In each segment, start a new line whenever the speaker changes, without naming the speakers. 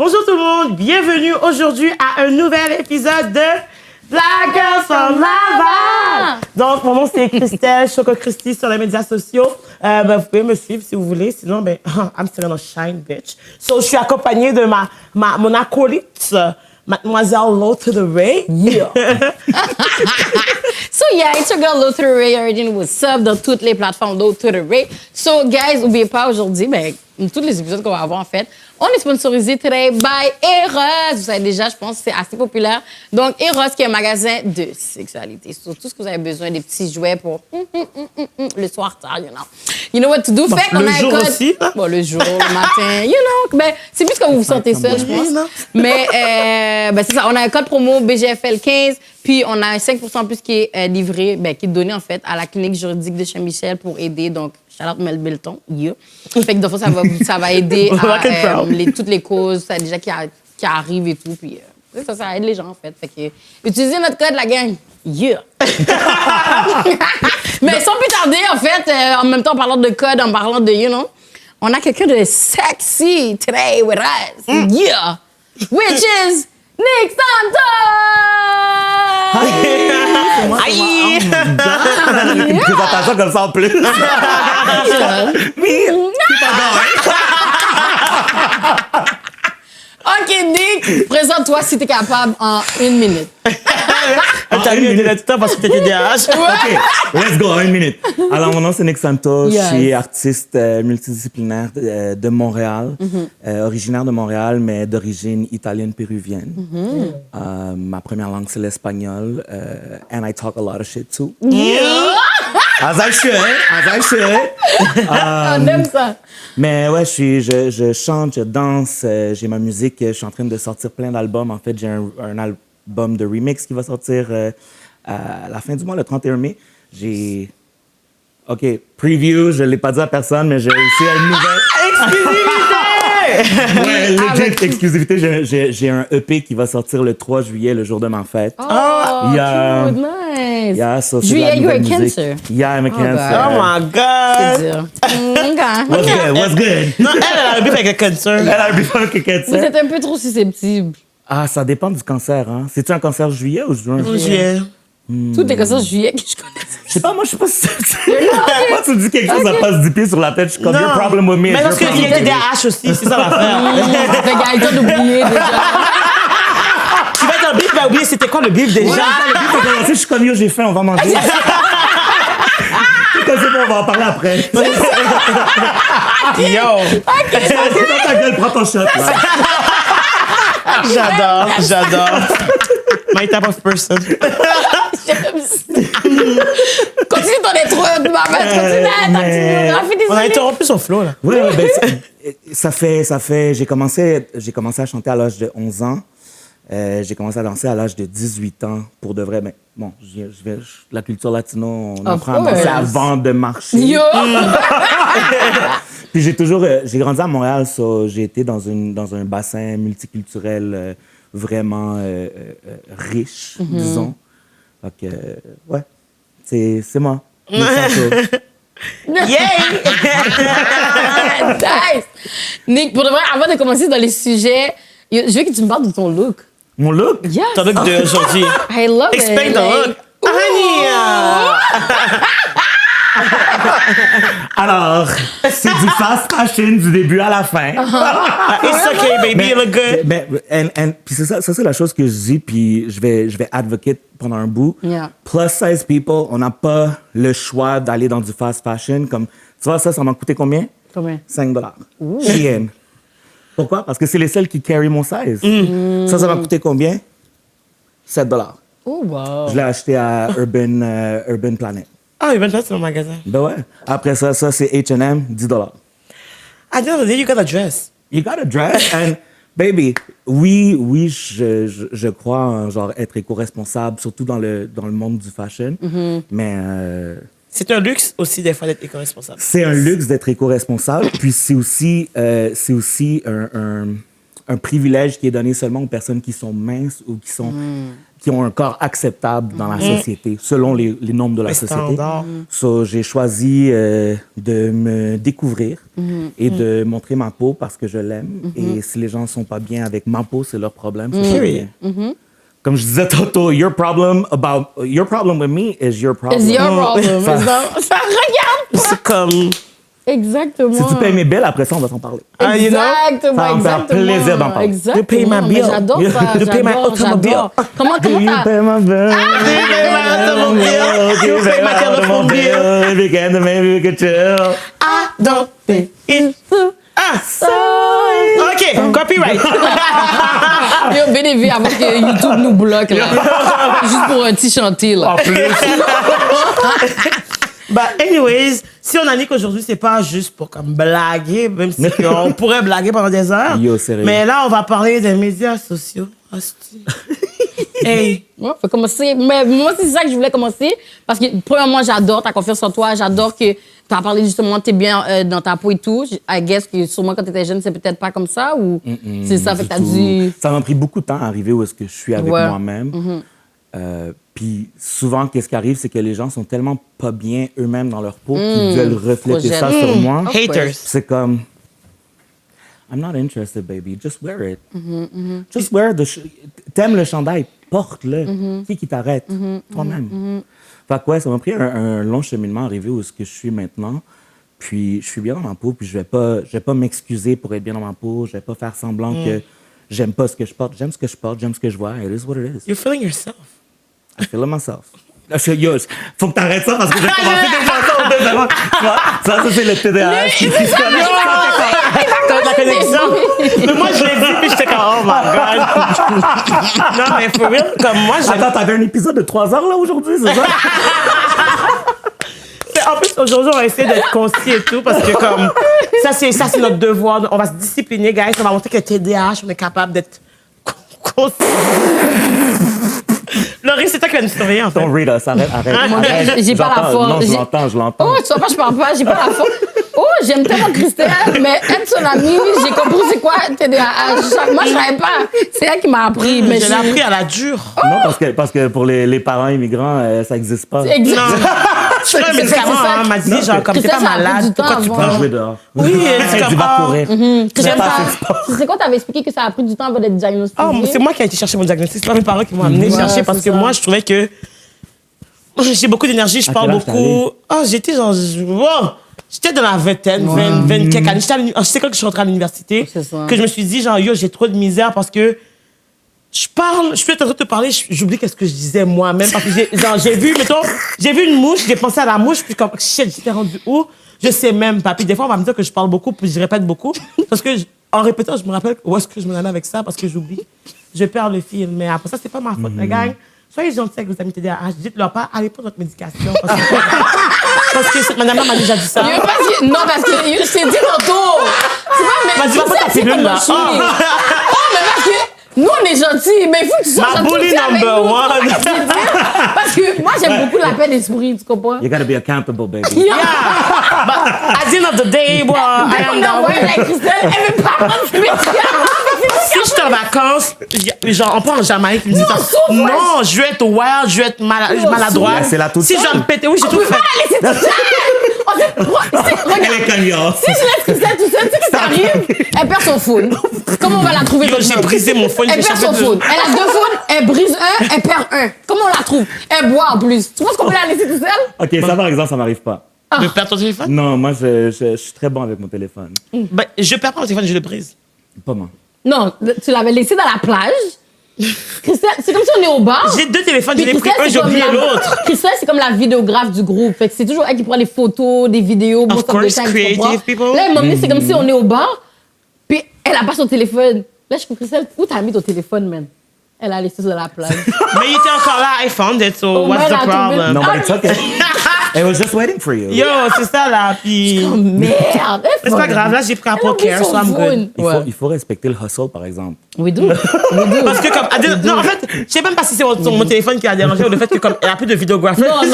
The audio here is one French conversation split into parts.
Bonjour tout le monde, bienvenue aujourd'hui à un nouvel épisode de Black Girls from Laval. Donc, mon nom c'est Christelle, Choco Christy sur les médias sociaux. Vous pouvez me suivre si vous voulez, sinon, I'm still gonna shine, bitch. So, je suis accompagnée de mon acolyte, Mademoiselle Low to the Ray.
Yeah. So yeah, it's your girl Low to the Ray. You already know what's up dans toutes les plateformes Low to the Ray. So guys, n'oubliez pas aujourd'hui, tous les épisodes qu'on va avoir en fait, on est sponsorisé today by Eros. Vous savez déjà, je pense que c'est assez populaire. Donc Eros qui est un magasin de sexualité. Sur tout ce que vous avez besoin, des petits jouets pour le soir tard, you know what to do. Fait qu'on
le
a un
jour
code.
aussi, hein?
Bon, le jour, le matin, you know. C'est plus quand vous vous sentez seul, je pense. Mais c'est ça, on a un code promo BGFL15, puis on a un 5% plus qui est livré, qui est donné en fait à la clinique juridique de Saint-Michel pour aider, donc Charlotte Mel Belton, Fait que de ça va aider à toutes les causes, ça déjà qui arrivent et tout, puis ça aide les gens en fait. Fait que utilisez notre code, la gang. Yeah! Mais sans plus tarder, en fait, en même temps, en parlant de code, en parlant de, on a quelqu'un de sexy today with us. Yeah! Which is Nick Santos!
Aïe!
Une présentation comme ça en plus.
OK, Nick, présente-toi si t'es capable en 1 minute.
T'as eu le temps parce que t'étais DH.
OK, let's go, 1 minute. Alors, mon nom, c'est Nick Santos.
Yes.
Je suis artiste multidisciplinaire de Montréal, originaire de Montréal, mais d'origine italienne-péruvienne. Ma première langue, c'est l'espagnol. And I talk a lot of shit, too. As I should.
On aime ça.
Mais ouais, je chante, je danse, j'ai ma musique. Je suis en train de sortir plein d'albums. En fait, j'ai un album de remix qui va sortir à la fin du mois, le 31 mai. OK, preview, je ne l'ai pas dit à personne, mais j'ai aussi une nouvelle... Ouais, legit, exclusivité. J'ai un EP qui va sortir le 3 juillet, le jour de ma fête.
Oh, cute, nice.
Yeah, so
Juillet, you're a Cancer.
Yeah, I'm a Cancer.
Oh my God!
What's good?
Non, elle a un bif avec un cancer.
Elle a un bif avec un Cancer.
Vous êtes un peu trop susceptible.
Ah, ça dépend du cancer, hein. C'est-tu un cancer juillet ou juin?
Juillet.
Tout est comme ça, juillet, que je connais.
Je sais pas, moi, je sais pas si moi, tu me dis quelque chose, ça passe du pied sur la tête, je suis comme, your problem with me.
Mais parce qu'il était DH aussi, c'est ça l'affaire.
Fait gars, il t'a oublié déjà.
Tu vas être un bif, oublier c'était quoi le bif déjà?
Le but, faut commencer, je suis comme, yo, j'ai faim, on va manger. C'est comme ça, on va en parler après.
Yo!
Dans ta gueule, prends ton shot, là.
J'adore. My type of person.
Continue ton intro, continue.
On a interrompu son flow, là.
Ouais, ça fait, j'ai commencé à chanter à l'âge de 11 ans. J'ai commencé à danser à l'âge de 18 ans, pour de vrai. Mais bon, la culture latino, on apprend à danser avant de marcher.
Yo!
Puis j'ai grandi à Montréal, j'ai été dans un bassin multiculturel vraiment riche, disons. Donc, ouais, c'est moi.
Yay!
Nice! Nick, pour de vrai, avant de commencer dans les sujets, je veux que tu me parles de ton look.
Mon look?
Yes!
Ton look d'aujourd'hui.
I love it.
Explain the look.
Alors, c'est du fast fashion du début à la fin.
It's okay, baby, you look good.
Puis ça c'est la chose que je dis, puis je vais advocate pendant un bout.
Yeah.
Plus size people, on n'a pas le choix d'aller dans du fast fashion. Comme, tu vois, ça m'a coûté combien?
Combien?
$5. Shein. Pourquoi? Parce que c'est les seuls qui carry mon size. Ça m'a coûté combien? $7.
Oh, wow.
Je l'ai acheté à Urban Planet.
Ah, il va être dans le magasin.
Ben ouais. Après ça c'est H&M, $10.
At the end of the day, you got a dress.
You got a dress and baby, oui, je crois en genre être éco-responsable, surtout dans le monde du fashion. Mais
C'est un luxe aussi des fois d'être éco-responsable.
c'est un luxe d'être éco-responsable, puis c'est aussi un privilège qui est donné seulement aux personnes qui sont minces ou qui qui ont un corps acceptable dans la société, selon les normes de la société.
standards.
So, j'ai choisi de me découvrir et de montrer ma peau parce que je l'aime. Et si les gens ne sont pas bien avec ma peau, c'est leur problème. C'est pas bien. Comme je disais tantôt, your problem with me is your problem.
It's your problem.
Ça-
Ça regarde.
C'est comme...
Exactement.
Si tu payes mes billes, après ça, on va s'en parler.
Ah, you know?
Exactement,
Ça va me faire
exactement.
plaisir d'en parler.
Exactement.
You pay my
Mais
bill.
j'adore ça.
You pay my
j'adore,
automobile.
j'adore. Comment
Do you
t'as...
pay my bill?
You pay my automobile. You pay my telephone bill.
If you can, then maybe we could chill.
I don't think it's... Ah! OK, copyright.
Yo, bénéfice avant que YouTube nous bloque, là. Juste pour un petit chantier, là.
En plus.
Bah, anyways, si on a dit qu'aujourd'hui, c'est pas juste pour comme blaguer, même si on pourrait blaguer pendant des heures.
Yo, sérieux.
Mais là, on va parler des médias sociaux. Hostie. Hey.
Ouais, faut commencer. Mais moi, c'est ça que je voulais commencer. Parce que, premièrement, j'adore ta confiance en toi. J'adore que tu as parlé justement, tu es bien dans ta peau et tout. I guess que sûrement quand tu étais jeune, c'est peut-être pas comme ça ou c'est ça, fait que tu as dû.
Ça m'a pris beaucoup de temps à arriver où est-ce que je suis avec
Ouais.
moi-même. Puis souvent, qu'est-ce qui arrive, c'est que les gens sont tellement pas bien eux-mêmes dans leur peau qu'ils veulent refléter ça
jaloux.
sur moi.
Haters.
C'est comme, I'm not interested, baby. Just wear it. Just wear T'aimes le chandail, porte-le. Qui t'arrête? Toi-même. Fait que ouais, ça m'a pris un long cheminement à arriver où est-ce que je suis maintenant. Puis je suis bien dans ma peau, puis je vais pas m'excuser pour être bien dans ma peau. Je vais pas faire semblant que j'aime pas ce que je porte. J'aime ce que je porte, j'aime ce que je vois. It is what it is.
You're feeling yourself.
I feel it myself. Yo, faut que t'arrêtes ça parce que j'ai commencé déjà ça au deuxième. Ça, c'est le TDAH qui se connecte.
T'as la connexion. Mais moi, je l'ai vu, puis j'étais comme, oh my God. Non, mais for real, comme moi, j'ai...
Attends, t'avais un épisode de 3 heures là aujourd'hui, c'est ça?
En plus, aujourd'hui, on va essayer d'être concis et tout, parce que comme, ça, c'est notre devoir. On va se discipliner, guys. On va montrer que TDAH, on est capable d'être concis. Laurie, c'est toi qui vas nous surveiller, en fait.
Don't read us, arrête.
Moi,
arrête.
j'ai pas la
J'entends-
force.
Non, je l'entends.
Oh, tu vois pas, je parle pas, j'ai pas la force. Oh, j'aime tellement Christelle, mais être son amie, j'ai compris c'est quoi TDAH. Moi, je savais pas. C'est elle qui m'a appris. Mais
Je l'ai appris à la dure.
Non, parce que pour les parents immigrants, ça n'existe pas.
Non.
Exactement.
Je prends un médicament, hein, m'a dit, genre, comme t'es pas
Christelle, ça a pris
Ah,
malade,
du temps
pourquoi tu
avant.
Va
prends?
jouer dehors.
Oui, c'est comme,
Tu vas courir.
Christelle,
pas
c'est quoi, t'avais expliqué que ça a pris du temps avant d'être diagnostiqué?
Oh, c'est moi qui ai été chercher mon diagnostic. C'est pas mes parents qui m'ont amené
Ouais,
chercher parce
c'est
que
ça.
moi, je trouvais que j'ai beaucoup d'énergie, je
À
parle
quel âge t'es
beaucoup. Oh, j'étais genre. Wow! J'étais dans la vingtaine, 20 quelques années. C'est quand je suis rentrée à l'université
C'est ça.
que je me suis dit, genre, yo, j'ai trop de misère parce que je peux être en train de te parler, j'oublie qu'est-ce que je disais moi-même. Parce que j'ai vu une mouche, j'ai pensé à la mouche, puis comme, shit, j'étais rendu où? Je sais même pas. Puis des fois, on va me dire que je parle beaucoup, puis je répète beaucoup. Parce que, en répétant, je me rappelle où est-ce que je m'en allais avec ça, parce que j'oublie. Je perds le fil. Mais après ça, c'est pas ma faute, les gars. Soyez gentils avec vos amis TDAH. Dites-leur pas, allez prendre votre médication. Parce que cette madame m'a déjà dit ça.
Parce que je t'ai dit tantôt. C'est pas, mais
Vas-y, va pas ta
c'est
pilule,
comme
là.
un chien. Oh, mais parce que nous, on est gentils, mais il faut que tu sois
Ma
gentil
bully
aussi avec
number
nous.
one.
Parce que moi, j'aime beaucoup la paix d'esprit, tu comprends?
You gotta be accountable, baby.
But at the end of the day, well, I am
Non,
now.
ouais, la Christelle, elle veut pas prendre ses médicaments.
Si je suis en vacances, genre, on part en Jamaïque, ils me disent ça.
sauf
Non, je vais être wild, je vais être maladroite.
Mais c'est là tout
Si je
seul.
dois me péter, oui, j'ai
On
tout
peut
fait.
pas la laisser toute seule.
Elle est comme yo.
Si je laisse Christelle toute seule, tu sais ce qui arrive? Elle perd son phone. Comment on va la trouver?
Yo, j'ai brisé mon phone,
Elle
j'ai
perd
changé
son
de-
phone. Elle a 2 phones, elle brise un, elle perd un. Comment on la trouve? Elle boit en plus. Tu penses qu'on peut la laisser toute seule?
OK, ça, par exemple, ça m'arrive pas.
De perdre ton téléphone?
Non, moi, je suis très bon avec mon téléphone.
Ben, je perds pas mon téléphone, je le brise.
Pas moi.
Non, tu l'avais laissé dans la plage. Christelle, c'est comme si on est au bar.
J'ai 2 téléphones, je
Puis
l'ai pris
Christelle,
un,
c'est
j'ai
comme
oublié
la-
l'autre.
Christelle, c'est comme la vidéographe du groupe. Fait que c'est toujours elle qui prend les photos, des vidéos, most of the
course,
time, tu
creative
comprends?
people.
Là, à un moment donné, c'est comme si on est au bar, puis elle a pas son téléphone. Là, je dis, Christelle, où t'as mis ton téléphone, man? Elle a laissé sur la plage.
Mais il était encore là, I found it, so
Au moins,
what's
elle
the
a trouvé-
problem?
Non, but it's okay. It was just waiting for you.
Yo, c'est ça, là, puis...
Oh, merde!
Mais c'est pas grave, là, j'ai pris Apple Care, so I'm good.
Il faut respecter le hustle, par exemple.
We do. We do.
Parce que comme... Non, en fait, je sais même pas si c'est mon téléphone qui a dérangé ou le fait que comme elle a plus de vidéographie.
Non, tu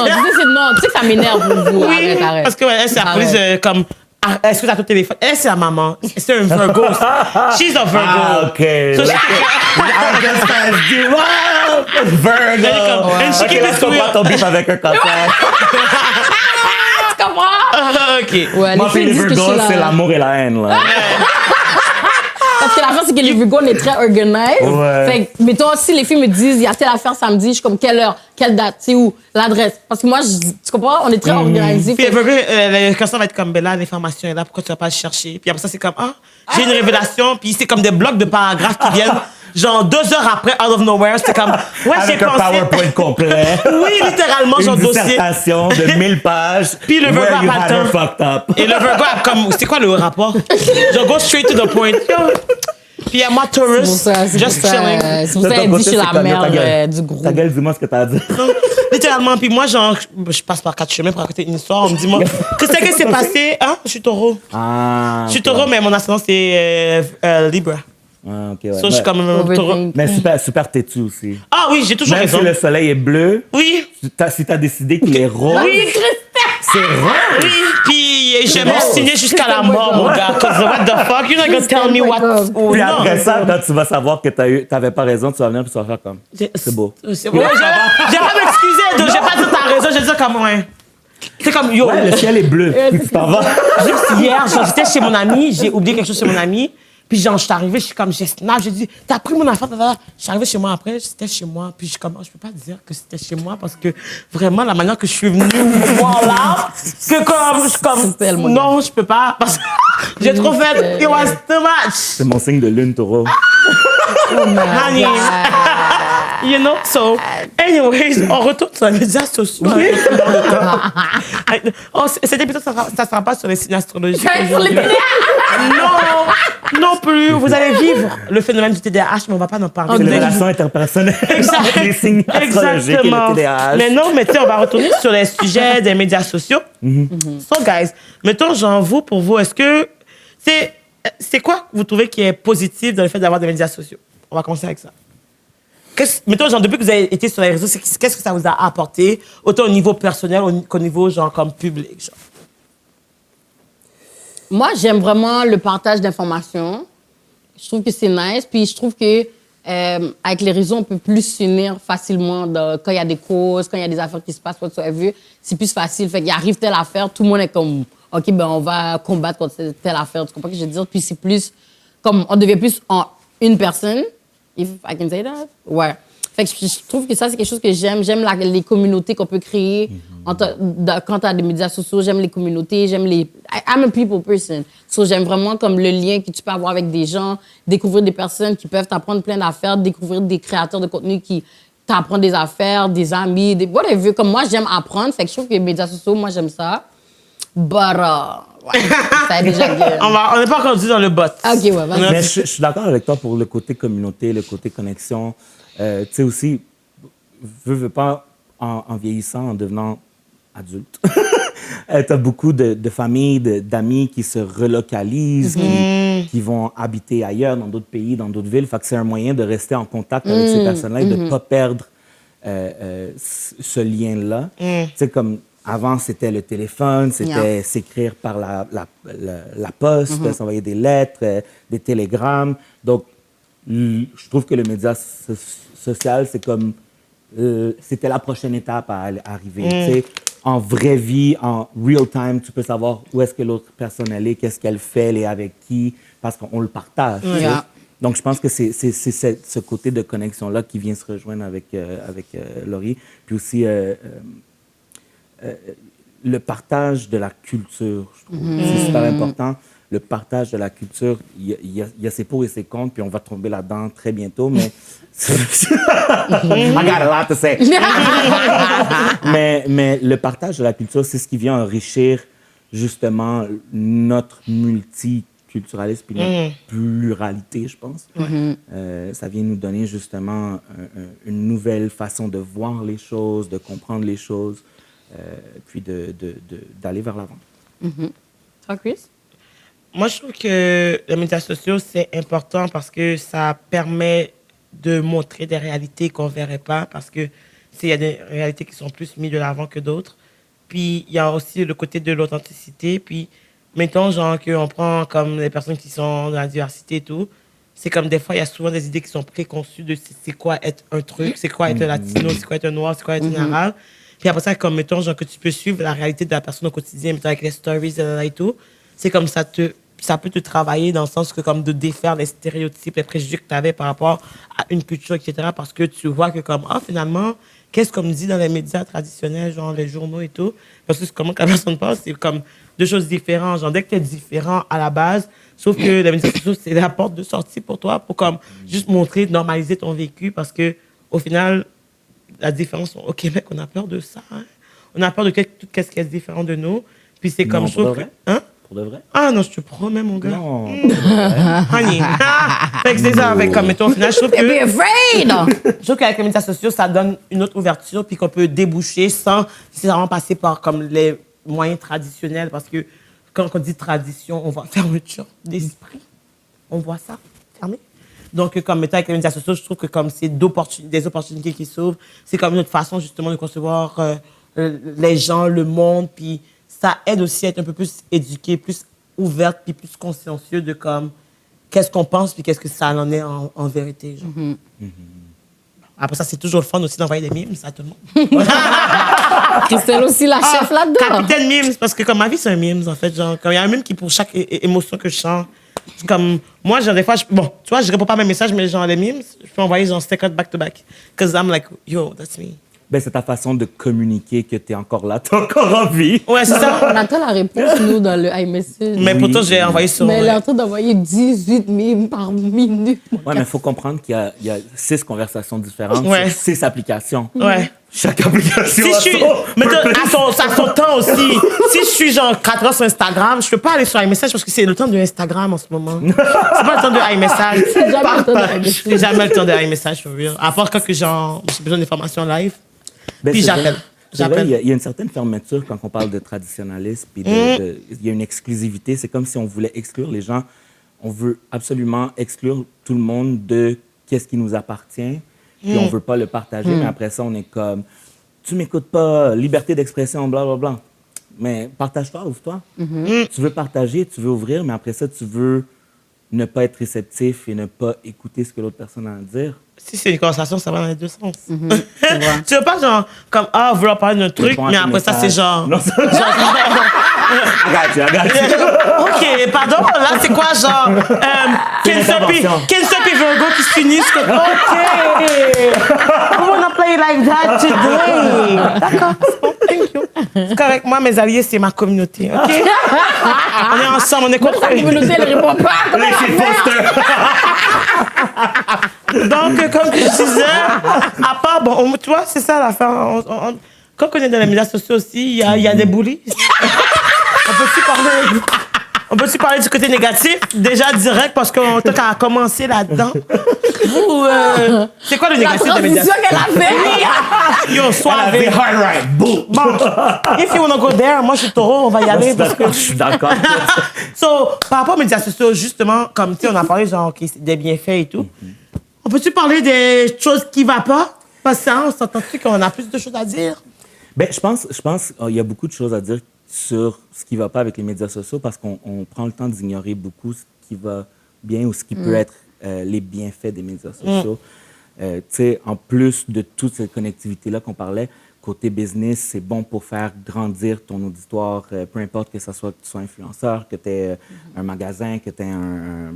sais que ça m'énerve pour vous.
Oui,
Arrête.
parce que ouais, elle, c'est la police comme... Ah, est-ce que t'as ton téléphone? Elle, c'est la maman. C'est un Virgo. She's a Virgo.
Ah, OK.
So she-
I just asked you. Wow! Virgo!
And she
Ok,
keep
là,
it
je comprends
real.
ton beef avec un cancer.
Tu comprends?
OK.
Ouais,
Moi, puis les
disent que je suis
Virgos, c'est l'amour et la haine, là.
Parce que l'affaire, c'est que les Virgo, on est très organized.
Ouais.
Fait que, mettons, si les filles me disent, il y a telle affaire samedi, je suis comme, quelle heure, quelle date, c'est où, l'adresse. Parce que moi, tu comprends, on est très organisé.
Puis le cancer va être comme, ben là, l'information est là, pourquoi tu vas pas le chercher? Puis après ça, c'est comme, j'ai une révélation, puis c'est comme des blocs de paragraphes qui viennent, genre 2 heures après, out of nowhere, c'est comme, ouais, j'ai
Avec un
pensé.
PowerPoint complet.
Oui, littéralement, genre
Une
dossier.
dissertation de 1000 pages.
Puis le Virgo
Where
a
you
pas le
had her
temps.
fucked up.
Et le Virgo a comme, c'est quoi le rapport? Genre, go straight to the point. Puis il y a moi, Taurus,
C'est
just chilling.
pour ça,
De ton
elle dit,
côté,
je suis
c'est
la
comme, ta
mère
gueule.
du groupe.
Ta gueule, dis-moi ce que t'as à dire.
Littéralement, puis moi, genre, je passe par 4 chemins pour raconter une histoire. On me dit, moi, qu'est-ce qui s'est passé? Hein? Je suis taureau.
Ah.
Je suis taureau, mais mon ascendant, c'est Libra.
Ah, ok, ouais.
So, je suis comme un taureau.
Overthink.
Mais super têtu aussi.
Ah oui, j'ai toujours
Même
raison.
si le soleil est bleu,
Oui,
si t'as décidé qu'il est rose,
oui,
c'est rose.
oui. Puis je vais
bon.
signer jusqu'à la mort, mon gars. Cause what the fuck? You're not gonna tell me what. Oh,
Puis
non.
après ça, quand tu vas savoir que t'avais pas raison, tu vas venir et tu vas faire comme. C'est beau.
C'est bon. J'ai pas m'excuser, donc j'ai pas dit t'as raison, j'ai dit comme ouais. C'est comme yo.
Ouais, le ciel est bleu. Puis tu t'en vas.
Juste hier, genre, j'étais chez mon ami, j'ai oublié quelque chose chez mon ami. Puis genre, je suis arrivée, je suis comme, j'ai snap, j'ai dit, t'as pris mon affaire, je suis arrivée chez moi après, c'était chez moi. Puis je suis comme, je peux pas dire que c'était chez moi parce que vraiment, la manière que je suis venue me voir là, que comme, je suis comme,
tellement
non, je peux pas parce que j'ai trop fait, it was too much.
C'est mon signe de lune, taureau.
Honey. You know, so, anyways, on retourne sur les médias sociaux. Oh, cet épisode, ça sera pas sur les signes astrologiques.
Sur les
aujourd'hui. Non, non plus. Vous allez vivre le phénomène du TDAH, mais on va pas en parler.
C'est les relations interpersonnelles.
Exact.
Les signes astrologiques et
Exactement.
le TDAH.
Mais non, mais tu sais, on va retourner sur les sujets des médias sociaux. So, guys, mettons, genre, pour vous, est-ce que c'est quoi vous trouvez qui est positif dans le fait d'avoir des médias sociaux? On va commencer avec ça. Mettons, genre, depuis que vous avez été sur les réseaux, qu'est-ce que ça vous a apporté, autant au niveau personnel qu'au niveau, genre, comme public, genre?
Moi, j'aime vraiment le partage d'informations. Je trouve que c'est nice. Puis je trouve que avec les réseaux, on peut plus s'unir facilement quand il y a des causes, quand il y a des affaires qui se passent, whatsoever. C'est plus facile. Fait qu'il arrive telle affaire, tout le monde est comme, OK, ben on va combattre contre telle affaire. Tu comprends ce que je veux dire? Puis c'est plus comme, on devient plus en une personne. If I can say that? Ouais. Fait que je trouve que ça, c'est quelque chose que j'aime. J'aime les communautés qu'on peut créer quand tu as des médias sociaux. J'aime les communautés, I'm a people person. So, j'aime vraiment comme le lien que tu peux avoir avec des gens, découvrir des personnes qui peuvent t'apprendre plein d'affaires, découvrir des créateurs de contenu qui t'apprennent des affaires, des amis, whatever. Comme moi, j'aime apprendre. Fait que je trouve que les médias sociaux, moi, j'aime ça. But, ouais, ça a déjà bien.
On n'est pas encore dit dans le bot.
OK, ouais, vas-y.
Mais je suis d'accord avec toi pour le côté communauté, le côté connexion. Tu sais aussi, veux pas, en vieillissant, en devenant adulte, tu as beaucoup de familles, d'amis qui se relocalisent, qui vont habiter ailleurs, dans d'autres pays, dans d'autres villes. Fait que c'est un moyen de rester en contact avec ces personnes-là et de ne pas perdre ce lien-là. Tu sais, comme avant, c'était le téléphone, c'était s'écrire par la poste, s'envoyer des lettres, des télégrammes. Donc, je trouve que le média social, c'est comme... c'était la prochaine étape à arriver. Tu sais, en vraie vie, en real time, tu peux savoir où est-ce que l'autre personne elle est, qu'est-ce qu'elle fait, elle est avec qui, parce qu'on le partage. tu sais.
Yeah.
Donc, je pense que c'est ce côté de connexion-là qui vient se rejoindre avec Laurie. Puis aussi, le partage de la culture, je trouve. C'est super important. Le partage de la culture, il y a ses pour et ses contre, puis on va tomber là-dedans très bientôt, mais... I got a lot to say. mais le partage de la culture, c'est ce qui vient enrichir justement notre multiculturalisme et notre pluralité, je pense. Ça vient nous donner justement une nouvelle façon de voir les choses, de comprendre les choses, puis d'aller vers l'avant.
Toi, Chris?
Moi, je trouve que les médias sociaux, c'est important parce que ça permet de montrer des réalités qu'on ne verrait pas parce que il y a des réalités qui sont plus mises de l'avant que d'autres. Puis, il y a aussi le côté de l'authenticité. Puis, mettons, genre, qu'on prend comme les personnes qui sont dans la diversité et tout. c'est comme des fois, il y a souvent des idées qui sont préconçues de c'est quoi être un truc, c'est quoi être un latino, c'est quoi être un noir, c'est quoi être un arabe. Puis après ça, comme, mettons, genre, que tu peux suivre la réalité de la personne au quotidien, mettons, avec les stories et tout, c'est comme ça peut te travailler dans le sens que, comme, de défaire les stéréotypes, les préjugés que tu avais par rapport à une culture, etc. Parce que tu vois que, comme, finalement, qu'est-ce qu'on me dit dans les médias traditionnels, genre les journaux et tout, parce que comment la personne pense, c'est comme deux choses différentes. Genre, dès que tu es différent à la base, sauf que les médias sociaux, c'est la porte de sortie pour toi, pour comme juste montrer, normaliser ton vécu, parce que au final, la différence, au Québec, on a peur de ça. Hein? On a peur de tout ce qui est différent de nous. Puis c'est comme je trouve que... Hein?
Pour de vrai?
Ah non, je te promets, mon gars.
Non.
Honey. Fait que c'est ça, avec comme, mettons, au final, je trouve que...
Be afraid!
Je trouve qu'avec les médias sociaux, ça donne une autre ouverture, puis qu'on peut déboucher sans nécessairement passer par comme les moyens traditionnels, parce que quand on dit tradition, on voit fermeture d'esprit. On voit ça, fermé. Donc, comme mettons avec les médias sociaux, je trouve que comme c'est des opportunités qui s'ouvrent, c'est comme une autre façon justement de concevoir les gens, le monde, puis ça aide aussi à être un peu plus éduqué, plus ouverte, puis plus consciencieux de comme qu'est-ce qu'on pense, puis qu'est-ce que ça en est en vérité. Genre. Après ça, c'est toujours le fun aussi d'envoyer des mimes à tout le monde.
Christelle aussi, la chef là-dedans.
Capitaine mimes, parce que comme ma vie, c'est un mime, en fait. Genre, il y a un mime qui, pour chaque émotion que je sens, comme moi, genre, des fois, bon, tu vois, je réponds pas à mes messages, mais genre, les mimes, je peux envoyer genre 50 back-to-back. Because I'm like, yo, that's me.
Ben, c'est ta façon de communiquer que t'es encore là, t'es encore en vie.
Ouais, c'est ça.
On attend la réponse, nous, dans le iMessage.
Mais pourtant, j'ai envoyé sur...
Mais elle est en train d'envoyer 18 mimes par minute.
Ouais, mais il faut comprendre qu'il y a 6 conversations différentes
Ouais.
sur 6 applications.
Ouais.
Chaque application
Si je
a
suis...
son
Mais
purpose.
à son temps aussi. Si je suis genre 4 heures sur Instagram, je peux pas aller sur iMessage parce que c'est le temps de Instagram en ce moment. C'est pas le temps de iMessage.
C'est jamais le temps de iMessage.
C'est jamais le temps de iMessage, for real. À part quand que genre, j'ai besoin d'informations live.
Ben,
Puis
c'est vrai.
j'appelle.
C'est vrai,
J'appelle.
il y a une certaine fermeture quand on parle de traditionnalisme. Puis il y a une exclusivité. C'est comme si on voulait exclure les gens. On veut absolument exclure tout le monde de qu'est-ce qui nous appartient. Puis on veut pas le partager. Mais après ça, on est comme, tu m'écoutes pas, liberté d'expression, blablabla. Mais partage-toi, ouvre-toi. Tu veux partager, tu veux ouvrir, mais après ça, tu veux ne pas être réceptif et ne pas écouter ce que l'autre personne a à dire.
Si c'est une conversation, ça va dans les deux sens. Tu veux pas genre, comme, vouloir parler d'un truc,
Réponds à
mais
tes
après ça, c'est
messages.
genre...
Non, ça- Regarde,
OK, pardon, là, c'est quoi, genre...
intervention.
Kensup et Virgo qui se finissent comme... OK! I wanna play like that today! D'accord, c'est bon, thank you. C'est correct, moi, mes alliés, c'est ma communauté, OK? On est ensemble, on est contre...
La communauté, elle répond pas.
Les shit posters.
Donc, comme je disais, à part, bon, tu vois, c'est ça l'affaire. Quand on est dans les médias sociaux aussi, il y a des bullies. On peut aussi parler du côté négatif, déjà direct, parce qu'on a commencé là-dedans. C'est quoi le
La
négatif des médias
transition qu'elle a fait.
Yo, soir,
Des hard right. Boom.
bon, if you wanna go there, moi je suis taureau, on va y aller. Parce que...
Je suis d'accord.
So, par rapport aux médias sociaux, justement, comme tu sais, on a parlé genre des bienfaits et tout. On peut-tu parler des choses qui ne vont pas? Parce que ça, on s'entend-tu qu'on a plus de choses à dire?
Ben, je pense qu'il y a beaucoup de choses à dire sur ce qui ne va pas avec les médias sociaux parce qu'on prend le temps d'ignorer beaucoup ce qui va bien ou ce qui peut être les bienfaits des médias sociaux. Tu sais, en plus de toute cette connectivité-là qu'on parlait, côté business, c'est bon pour faire grandir ton auditoire, peu importe que ce soit que tu sois influenceur, que tu aies un magasin, que tu aies un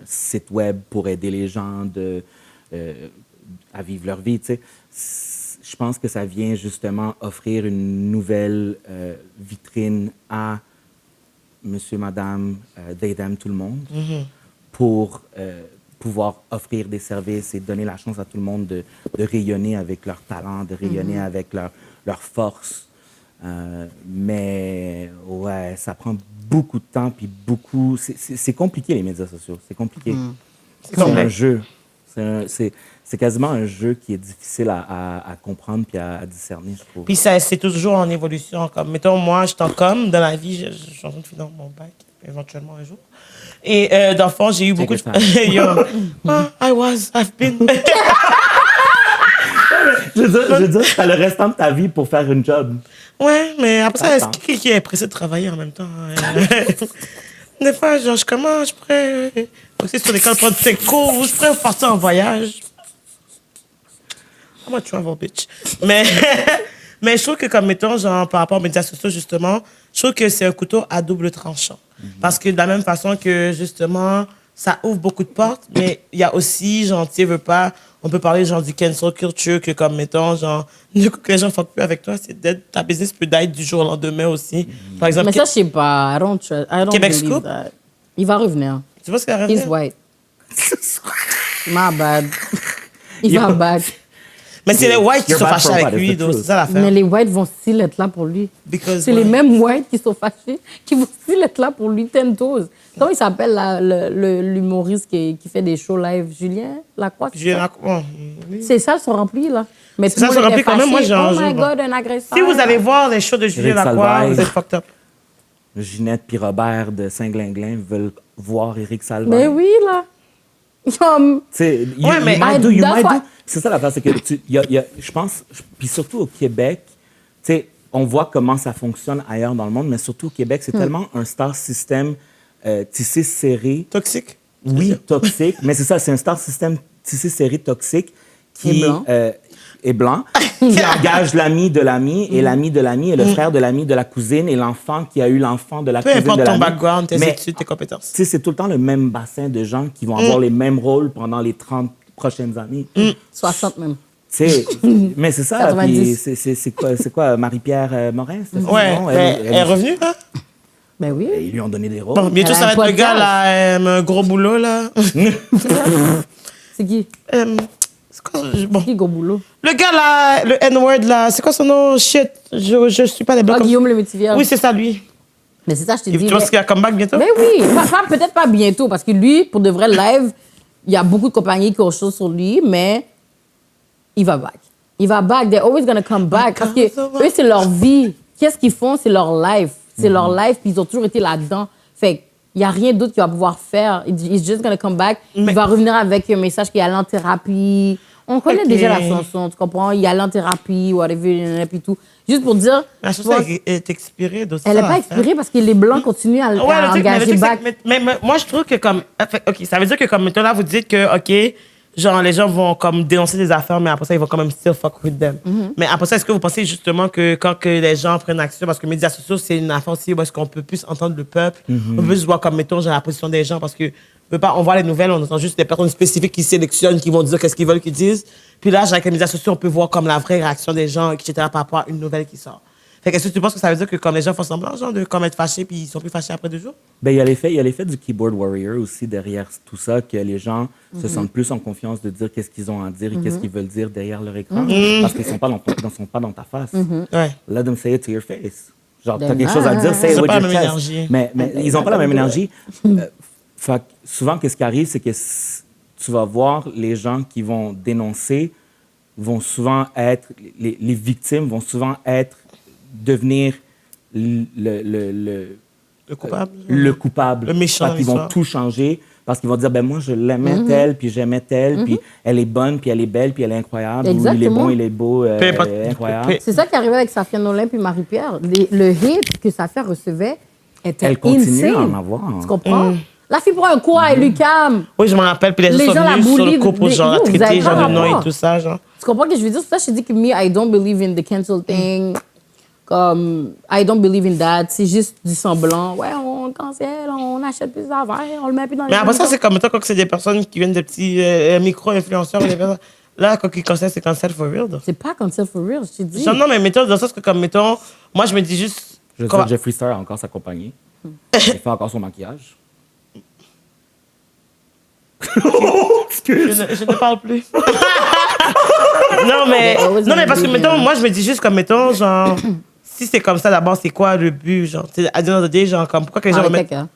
site web pour aider les gens à vivre leur vie. Tu sais. Je pense que ça vient justement offrir une nouvelle vitrine à monsieur, madame, they, them, tout le monde pour pouvoir offrir des services et donner la chance à tout le monde de rayonner avec leur talent, de rayonner avec leur force. Mais ouais, ça prend beaucoup de temps puis beaucoup... C'est compliqué, les médias sociaux. C'est compliqué. C'est comme un jeu. C'est quasiment un jeu qui est difficile à comprendre puis à discerner, je trouve.
Puis c'est toujours en évolution. Comme, mettons, moi, je suis en com, dans la vie, je suis en train de finir mon bac, éventuellement un jour. Et dans le fond, j'ai eu beaucoup de... I've been...
Je veux dire, t'as le restant de ta vie pour faire une job.
Ouais, mais après ça,
Attends.
est-ce qui est pressé de travailler en même temps? Des fois, genre, je pourrais aussi sur l'école prendre 5 cours, je pourrais partir en voyage. I'm a travel bitch. Mais je trouve que, comme mettons, genre, par rapport aux médias sociaux, justement, je trouve que c'est un couteau à double tranchant. Parce que de la même façon que, justement, ça ouvre beaucoup de portes, mais il y a aussi, genre, tu veux pas, on peut parler, genre, du cancel culture, que, comme mettons, genre, du coup, que les gens ne fuck plus avec toi, c'est dead. Ta business peut die du jour au lendemain aussi. Par exemple,
Mais ça, je sais pas. I don't
Québec
believe
Scoop?
that. Il va revenir.
tu vois ce qu'il a rêvé?
He's white. My bad. Il va back.
Mais c'est les whites qui
You're
sont
bad
fâchés
for
avec
what? It's
lui,
the
donc
truth.
c'est ça l'affaire.
Mais les whites vont still être là pour lui.
Because
C'est
why?
les mêmes whites qui sont fâchés qui vont still être là pour lui, tentos. Comment il s'appelle là, l'humoriste qui fait des shows live? Julien Lacroix? c'est ça? Ces salles sont remplies là. Mais
Ces salles sont remplies quand même, moi, j'ai un
Oh my
jour.
God, un agresseur.
Si vous allez voir les shows de Julien
Eric
Lacroix,
Salvaille.
vous êtes fucked up.
Ginette puis Robert de Saint-Glinglin veulent voir Éric Salvaille.
Mais oui là.
Tu sais,
Ouais, mais
you
that's
might
why-
do. C'est ça l'affaire, c'est que je pense, puis surtout au Québec, tu sais, on voit comment ça fonctionne ailleurs dans le monde, mais surtout au Québec, c'est tellement un star system tissé serré.
Toxique.
Oui, toxique, mais c'est ça, c'est un star system tissé serré toxique qui
Et blanc.
qui engage l'ami de l'ami, et l'ami de l'ami, et le frère de l'ami de la cousine, et l'enfant qui a eu l'enfant de la
Peu
cousine de
importe ton
l'ami.
background, tes
Mais,
études, tes compétences.
tu sais, c'est tout le temps le même bassin de gens qui vont avoir les mêmes rôles pendant les 30 prochaines années.
60 même.
Tu sais, mais c'est ça,
90.
puis c'est quoi, Marie-Pierre Morin? c'est ça?
Ouais,
Non,
elle est revenue, là?
Ben oui.
Ils lui ont donné des rôles.
Bon, bientôt,
Elle a
ça va
un
être le
podcast.
gars, là, un gros boulot, là.
C'est qui?
C'est quoi, bon.
Qui gros boulot?
Le gars, là, le N-word, là, c'est quoi son nom? Shit, je suis pas des blancs
Ah,
comme
Guillaume le Métivier.
Oui, c'est ça, lui.
Mais c'est ça, je te
Tu
dis.
vois
mais-
ce qu'il y a comeback bientôt?
Mais oui, peut-être pas bientôt, parce que lui, pour de vrai live, il y a beaucoup de compagnies qui ont chose sur lui, mais il va back. Il va back. They're always gonna come back. Parce que eux, c'est leur vie. Qu'est-ce qu'ils font? C'est leur life. C'est leur life, puis ils ont toujours été là-dedans. Fait il n'y a rien d'autre qu'il va pouvoir faire. He's just gonna come back.
Mais-
Il va revenir avec un message qu'il est allé en thérapie. On connaît
Ok.
déjà la chanson, tu comprends? Il est allé en thérapie, whatever, et puis tout. Juste pour dire...
La
tu
chanson
vois,
est expirée. donc c'est
elle
ça,
n'est pas
l'affaire.
expirée parce que les Blancs continuent à,
Ouais,
à
le truc, mais le
engager
truc,
back.
c'est que- mais moi, je trouve que comme... OK, ça veut dire que comme, mettons, là, vous dites que, OK, genre, les gens vont comme dénoncer des affaires, mais après ça, ils vont quand même still fuck with them. Mais après ça, est-ce que vous pensez justement que quand que les gens prennent action, parce que les médias sociaux, c'est une affaire aussi où est-ce qu'on peut plus entendre le peuple, on peut plus voir comme, mettons, genre, la position des gens, parce que on voit les nouvelles, on entend juste des personnes spécifiques qui sélectionnent, qui vont dire qu'est-ce qu'ils veulent qu'ils disent. Puis là, avec les médias sociaux, on peut voir comme la vraie réaction des gens, etc., par rapport à une nouvelle qui sort. Fait que est-ce que tu penses que ça veut dire que comme les gens font semblant, genre, de comme être fâchés, puis ils sont plus fâchés après 2 jours?
Ben, il y a l'effet du keyboard warrior aussi derrière tout ça, que les gens se sentent plus en confiance de dire qu'est-ce qu'ils ont à dire et qu'est-ce qu'ils veulent dire derrière leur écran, parce qu'ils sont pas sont pas dans ta face.
Ouais.
Let them say it to your face. Genre, t'as
They're
quelque chose à dire, say
Ils
it
ont
with
pas
your
la même
chest.
énergie.
Mais ils n'ont pas la même énergie. Fait que souvent, qu'est-ce qui arrive, c'est que tu vas voir les gens qui vont dénoncer vont souvent être, les victimes vont souvent devenir
Le coupable?
le coupable.
Le méchant
Fait qu'ils vont
l'histoire.
tout changer parce qu'ils vont dire, ben moi, je l'aimais telle, puis j'aimais telle, puis elle est bonne, puis elle est belle, puis elle est incroyable, ou il est
Exactement.
bon, il est beau,
Peu importe.
incroyable.
Peu-
C'est ça qui arrivait avec Safia Nolin puis Marie-Pierre. Le hit que Safia recevait était
Elle continue
insane.
à en avoir.
Tu comprends? La fille prend un quoi, elle lui calme.
Oui, je me rappelle. Puis les
Les
gens
gens
sont
la
venus sur le
bully,
couple, genre, à
vous avez
traiter,
pas
genre, de nom
rapport.
et tout ça, genre.
Tu comprends ce que je veux dire? C'est pour ça que je te dis que me, I don't believe in the cancel thing. Comme, I don't believe in that. C'est juste du semblant. Ouais, on cancelle, on achète plus d'affaires, on le met plus dans les...
Mais après ça, c'est comme toi, quand c'est des personnes qui viennent des petits micro-influenceurs, ou des personnes- là, quand ils cancellent, c'est cancel for real. donc.
C'est pas cancel for real, je te dis.
Genre, non, mais mettons, dans le sens que, comme, mettons, moi, je me dis juste.
Je veux
comment-
dire, Jeffree Star a encore sa compagnie. Il fait encore son maquillage.
Je ne parle plus. non, mais parce que, mettons, moi, je me dis juste comme, mettons, genre, si c'est comme ça, d'abord, c'est quoi le but, genre, tu sais, à the end of the day, genre, comme, pourquoi que les gens
Avec
remettent.
quelqu'un.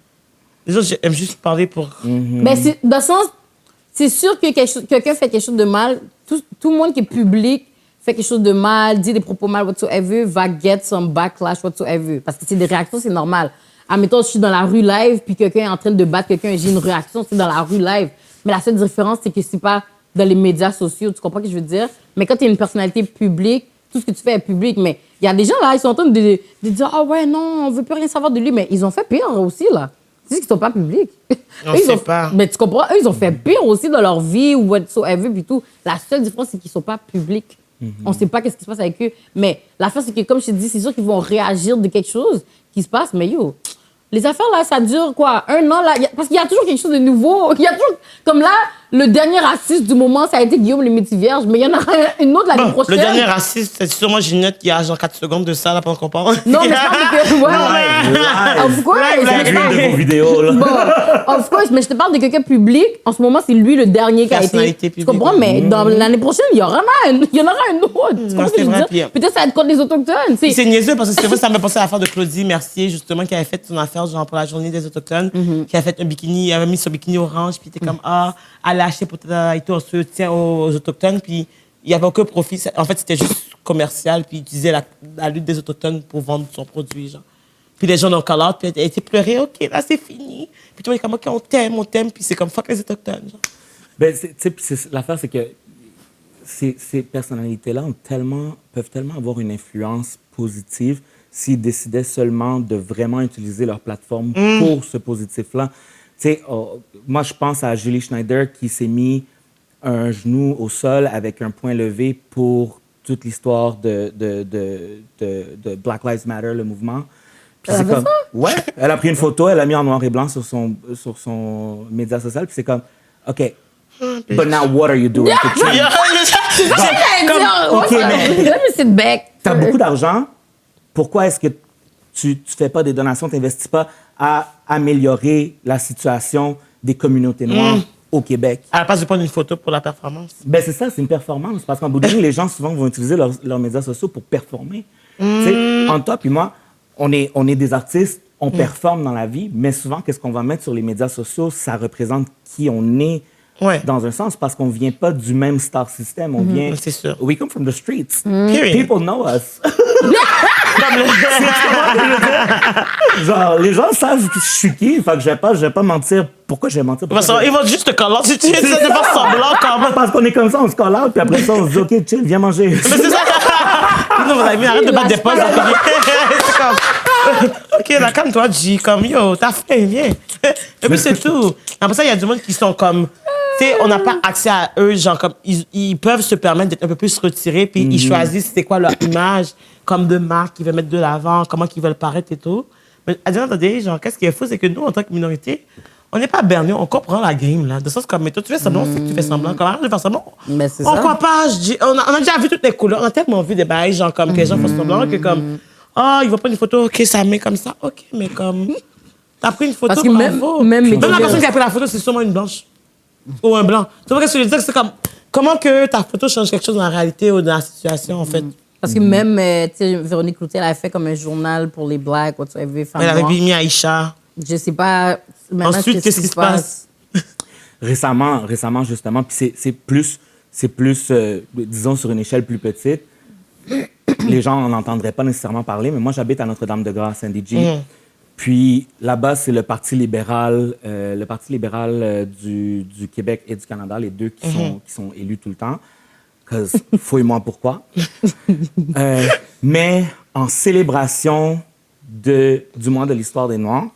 Les gens aiment juste parler pour.
Mais c'est, dans le sens, c'est sûr que quelqu'un fait quelque chose de mal. Tout le monde qui est public fait quelque chose de mal, dit des propos mal, whatsoever, va get some backlash, whatsoever. Parce que c'est des réactions, c'est normal. Admettons, je suis dans la rue live, puis quelqu'un est en train de battre quelqu'un, et j'ai une réaction, c'est dans la rue live. Mais la seule différence, c'est que c'est pas dans les médias sociaux. Tu comprends ce que je veux dire? Mais quand tu es une personnalité publique, tout ce que tu fais est public. Mais il y a des gens là, ils sont en train de dire « Ah ouais, non, on veut plus rien savoir de lui. » Mais ils ont fait pire aussi, là. C'est juste qu'ils sont pas publics.
On
Eux, ils
sait
ont-
pas.
Mais tu comprends? Eux, ils ont fait pire aussi dans leur vie ou whatsoever puis tout. La seule différence, c'est qu'ils sont pas publics. On sait pas qu'est-ce qui se passe avec eux. Mais l'affaire, c'est que, comme je te dis, c'est sûr qu'ils vont réagir de quelque chose qui se passe. Mais yo, les affaires, là, ça dure quoi? 1 an, là? Parce qu'il y a toujours quelque chose de nouveau. Il y a toujours... Comme là, le dernier raciste du moment, ça a été Guillaume le Métis-Vierge. Mais il y en aura une autre l'année
Bon,
prochaine.
le dernier raciste, c'est sûrement Ginette qui a genre 4 secondes de ça, là, pendant qu'on parle.
Non, mais je parle de que... Ouais. Of course.
Live,
Mais
live,
je parle-
Une de vos vidéos, là.
Bon, of course, mais je te parle de quelqu'un public. En ce moment, c'est lui le dernier qui a été.
Personnalité
Tu
publique.
comprends? Mais dans l'année prochaine, il y en aura un autre. Tu comprends ce que
c'est
je veux
vrai,
dire?
puis-
Peut-être ça va être contre les Autochtones.
Puis c'est niaiseux parce que c'est vrai, ça me pensé à l'affaire de Claudie Mercier, justement, qui avait fait son affaire genre pour la journée des Autochtones, qui a fait un bikini, elle avait mis son bikini orange, puis était comme, elle a acheté pour et on se tient aux Autochtones, puis il n'y avait aucun profit. En fait, c'était juste commercial, puis il utilisait la lutte des Autochtones pour vendre son produit, genre. Puis les gens ont call out, puis elle était pleurée, OK, là, c'est fini. Puis tout le monde est comme, OK, on t'aime, puis c'est comme, fuck les Autochtones, genre.
Ben, tu sais, puis l'affaire, c'est que ces personnalités-là peuvent tellement avoir une influence positive s'ils décidaient seulement de vraiment utiliser leur plateforme pour ce positif-là. Tu sais, moi, je pense à Julie Schneider qui s'est mis un genou au sol avec un poing levé pour toute l'histoire de Black Lives Matter, le mouvement. Puis
Elle a
c'est
fait
comme,
ça?
ouais, elle a pris une photo, elle l'a mis en noir et blanc sur son média social, puis c'est comme, OK, but now what are you doing to change? OK, mais-
Let me sit back.
Tu as beaucoup d'argent, pourquoi est-ce que tu ne fais pas des donations, tu n'investis pas à améliorer la situation des communautés noires au Québec?
À la place de prendre une photo pour la performance.
Ben c'est ça, c'est une performance. Parce qu'en bout de ligne, les gens souvent vont utiliser leurs médias sociaux pour performer. Tu sais, entre toi et moi, on est des artistes, on performe dans la vie, mais souvent, qu'est-ce qu'on va mettre sur les médias sociaux, ça représente qui on est.
Ouais.
Dans un sens, parce qu'on ne vient pas du même star system. On vient.
C'est sûr.
We come from the streets.
Period.
People know us. Genre, les gens savent que je suis qui. Fait que je vais pas mentir. Pourquoi je vais mentir? Pourquoi
Ils vont juste te call out si tu essaies de faire semblant quand même.
Parce qu'on est comme ça, on se call out, puis après ça, on se dit, OK, chill, viens manger.
Mais c'est ça. Non, vous avez mis, arrête de battre des pauses. C'est comme, OK, là, calme-toi, G. Comme, yo, t'as faim, viens. Et puis, c'est tout. Après ça, il y a du monde qui sont comme... Tu sais, on n'a pas accès à eux, genre, comme... Ils peuvent se permettre d'être un peu plus retirés, puis ils choisissent c'est quoi leur image, comme de marque qu'ils veulent mettre de l'avant, comment ils veulent paraître et tout. Mais à dire, attendez, genre, qu'est-ce qui est fou, c'est que nous, en tant que minorité, on n'est pas bernés, on comprend la game, là. De sens comme, mais toi, tu fais semblant, on sait que tu fais semblant. Comme, arrête de faire semblant.
Mais c'est
On
ça.
croit pas, on a déjà vu toutes les couleurs, on a tellement vu des bails, genre, comme, que les gens font semblant, que comme, il va prendre une photo, OK, ça met comme ça, OK, mais comme, t'as pris une photo,
Parce que
bravo.
même
la
Métis-Vierge-
personne qui a pris la photo, c'est sûrement une blanche. Ou un blanc. Tu vois ce que je veux dire? C'est comme, comment que ta photo change quelque chose dans la réalité ou dans la situation, en fait?
Parce que même, tu sais, Véronique Cloutier, elle a fait comme un journal pour les Blacks, whatsoever, femmes
Elle avait
noires.
mis Aïcha.
Je sais pas. Maintenant,
Ensuite, qu'est-ce qui se passe?
Récemment, justement, puis c'est plus, disons, sur une échelle plus petite. Les gens n'en entendraient pas nécessairement parler, mais moi, j'habite à Notre-Dame-de-Grâce, Saint-Dj. Puis là-bas, c'est le Parti libéral, du Québec et du Canada, les deux qui sont élus tout le temps. Cause fouille-moi pourquoi. Mais en célébration du mois de l'histoire des Noirs,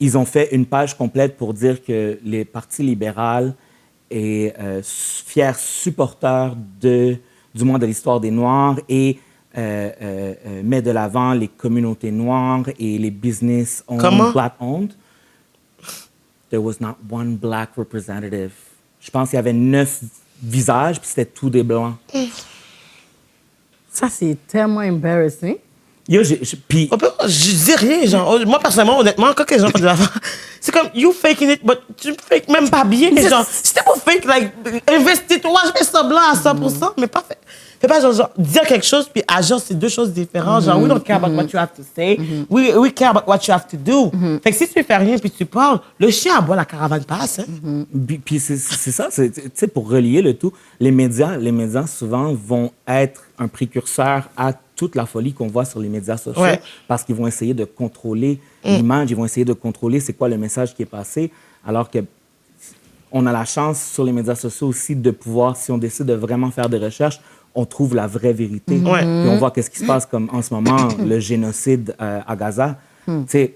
ils ont fait une page complète pour dire que les partis libéraux est fier supporter du mois de l'histoire des Noirs et met de l'avant les communautés noires et les business
Comment?
black-owned. There was not one black representative. Je pense qu'il y avait 9 visages, puis c'était tous des blancs.
Ça, c'est tellement embarrassing.
Yo, puis
Je dis rien, genre. Moi, personnellement, honnêtement, quand les gens font de l'avant, c'est comme, you faking it, but tu fake même pas bien. Genre, si c'était pour fake, like, investis-toi, je fais ça blanc à 100%, mais pas fait. Fais pas genre dire quelque chose puis agir, c'est deux choses différentes. Genre, we don't care about what you have to say. We care about what you have to do. Fait que si tu fais rien puis tu parles, le chien aboie, la caravane passe. Hein?
Puis c'est ça, tu sais, pour relier le tout, les médias souvent vont être un précurseur à toute la folie qu'on voit sur les médias sociaux
Ouais.
parce qu'ils vont essayer de contrôler l'image, ils vont essayer de contrôler c'est quoi le message qui est passé, alors que on a la chance sur les médias sociaux aussi de pouvoir, si on décide de vraiment faire des recherches, on trouve la vraie vérité.
Ouais.
Puis on voit qu'est-ce qui se passe comme en ce moment, le génocide à Gaza. Tu sais,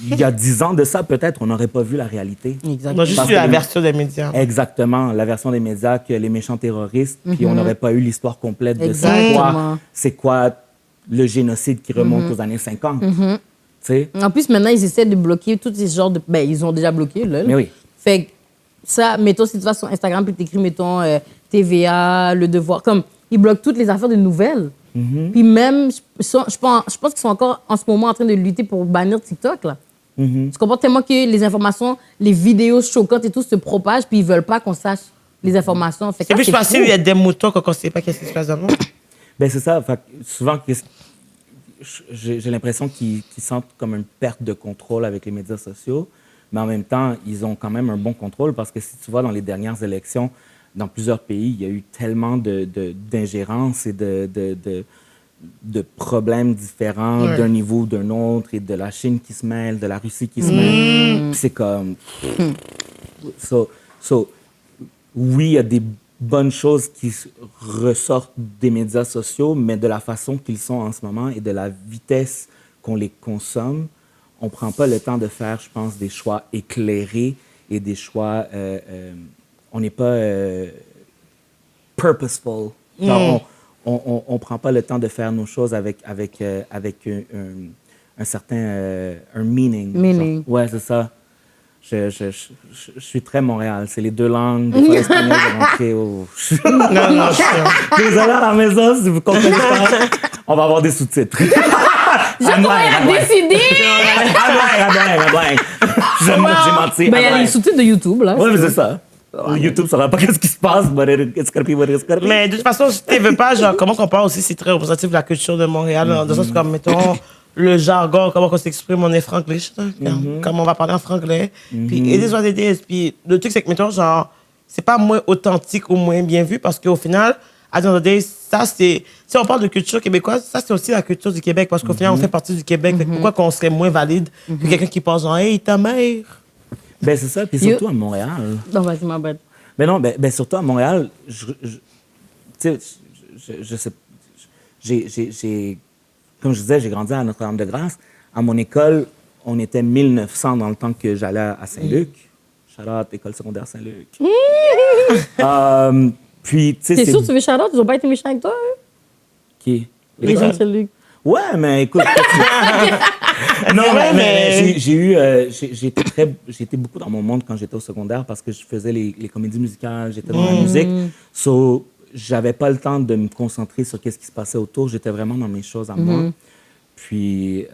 il y a 10 ans de ça, peut-être, on n'aurait pas vu la réalité.
Exactement.
On a juste
Parce
eu la
que-
version des médias.
Exactement, la version des médias que les méchants terroristes, puis on n'aurait pas eu l'histoire complète de
Exactement.
c'est quoi le génocide qui remonte aux années 50. Tu sais?
En plus, maintenant, ils essaient de bloquer tous ces genres de... Ben, ils ont déjà bloqué, là.
Mais oui.
Fait que ça, mettons, si tu vas sur Instagram puis t'écris, mettons, TVA, Le Devoir, comme, ils bloquent toutes les affaires de nouvelles. Puis même, je pense qu'ils sont encore en ce moment en train de lutter pour bannir TikTok, là. Tu comprends tellement que les informations, les vidéos choquantes et tout se propagent, puis ils veulent pas qu'on sache les informations. Fait que
Et puis,
ça,
je
c'est
pense
fou.
qu'il y a des moutons qu'on ne sait pas qu'est-ce qui se passe dans le monde.
Ben c'est ça. Fait que souvent, j'ai l'impression qu'ils sentent comme une perte de contrôle avec les médias sociaux, mais en même temps, ils ont quand même un bon contrôle parce que si tu vois dans les dernières élections, dans plusieurs pays, il y a eu tellement d'ingérence et de problèmes différents d'un niveau ou d'un autre, et de la Chine qui se mêle, de la Russie qui se mêle. Puis c'est comme... Oui, il y a des bonnes choses qui ressortent des médias sociaux, mais de la façon qu'ils sont en ce moment et de la vitesse qu'on les consomme, on ne prend pas le temps de faire, je pense, des choix éclairés et des choix... on n'est pas purposeful. Genre, on ne prend pas le temps de faire nos choses avec un certain un meaning.
Meaning.
Genre. Ouais, c'est ça. Je suis très Montréal. C'est les deux langues. Des fois, l'espagnol, je vais rentrer au...
Non, je suis...
Désolé à la maison, si vous comprenez pas, on va avoir des sous-titres.
Jean-Thomas a décidé!
J'ai menti.
Ben, il y a les sous-titres de YouTube, là.
Ouais, mais c'est ça. YouTube ne saura pas qu'est-ce qui se passe, but it's gonna be what it's gonna be.
Mais de toute façon, si tu veux pas, genre, comment qu'on parle aussi, c'est très représentatif de la culture de Montréal, dans le sens comme, mettons, le jargon, comment on s'exprime, on est franglish, comment on va parler en franglais. Puis, it is what it is. Puis, le truc, c'est que, mettons, genre, c'est pas moins authentique ou moins bien vu, parce qu'au final, à the end of the day, ça, c'est... Si on parle de culture québécoise, ça, c'est aussi la culture du Québec, parce qu'au final, on fait partie du Québec. Fait que pourquoi qu'on serait moins valide que quelqu'un qui pense genre, hey, ta mère?
Ben, c'est ça. Puis surtout à Montréal.
Non, vas-y, ma bête.
Mais non, ben surtout à Montréal, tu sais, je sais, comme je disais, j'ai grandi à Notre-Dame-de-Grâce. À mon école, on était 1900 dans le temps que j'allais à Saint-Luc. Shout-out, école secondaire Saint-Luc. Puis, tu sais,
T'es sûr que tu veux shout-out? Ils ont pas été méchants avec toi, hein?
Qui?
Les gens de Saint-Luc.
Ouais, mais écoute. Non, mais j'ai été beaucoup dans mon monde quand j'étais au secondaire parce que je faisais les comédies musicales, j'étais dans la musique. So, j'avais pas le temps de me concentrer sur qu'est-ce qui se passait autour. J'étais vraiment dans mes choses à moi. Puis,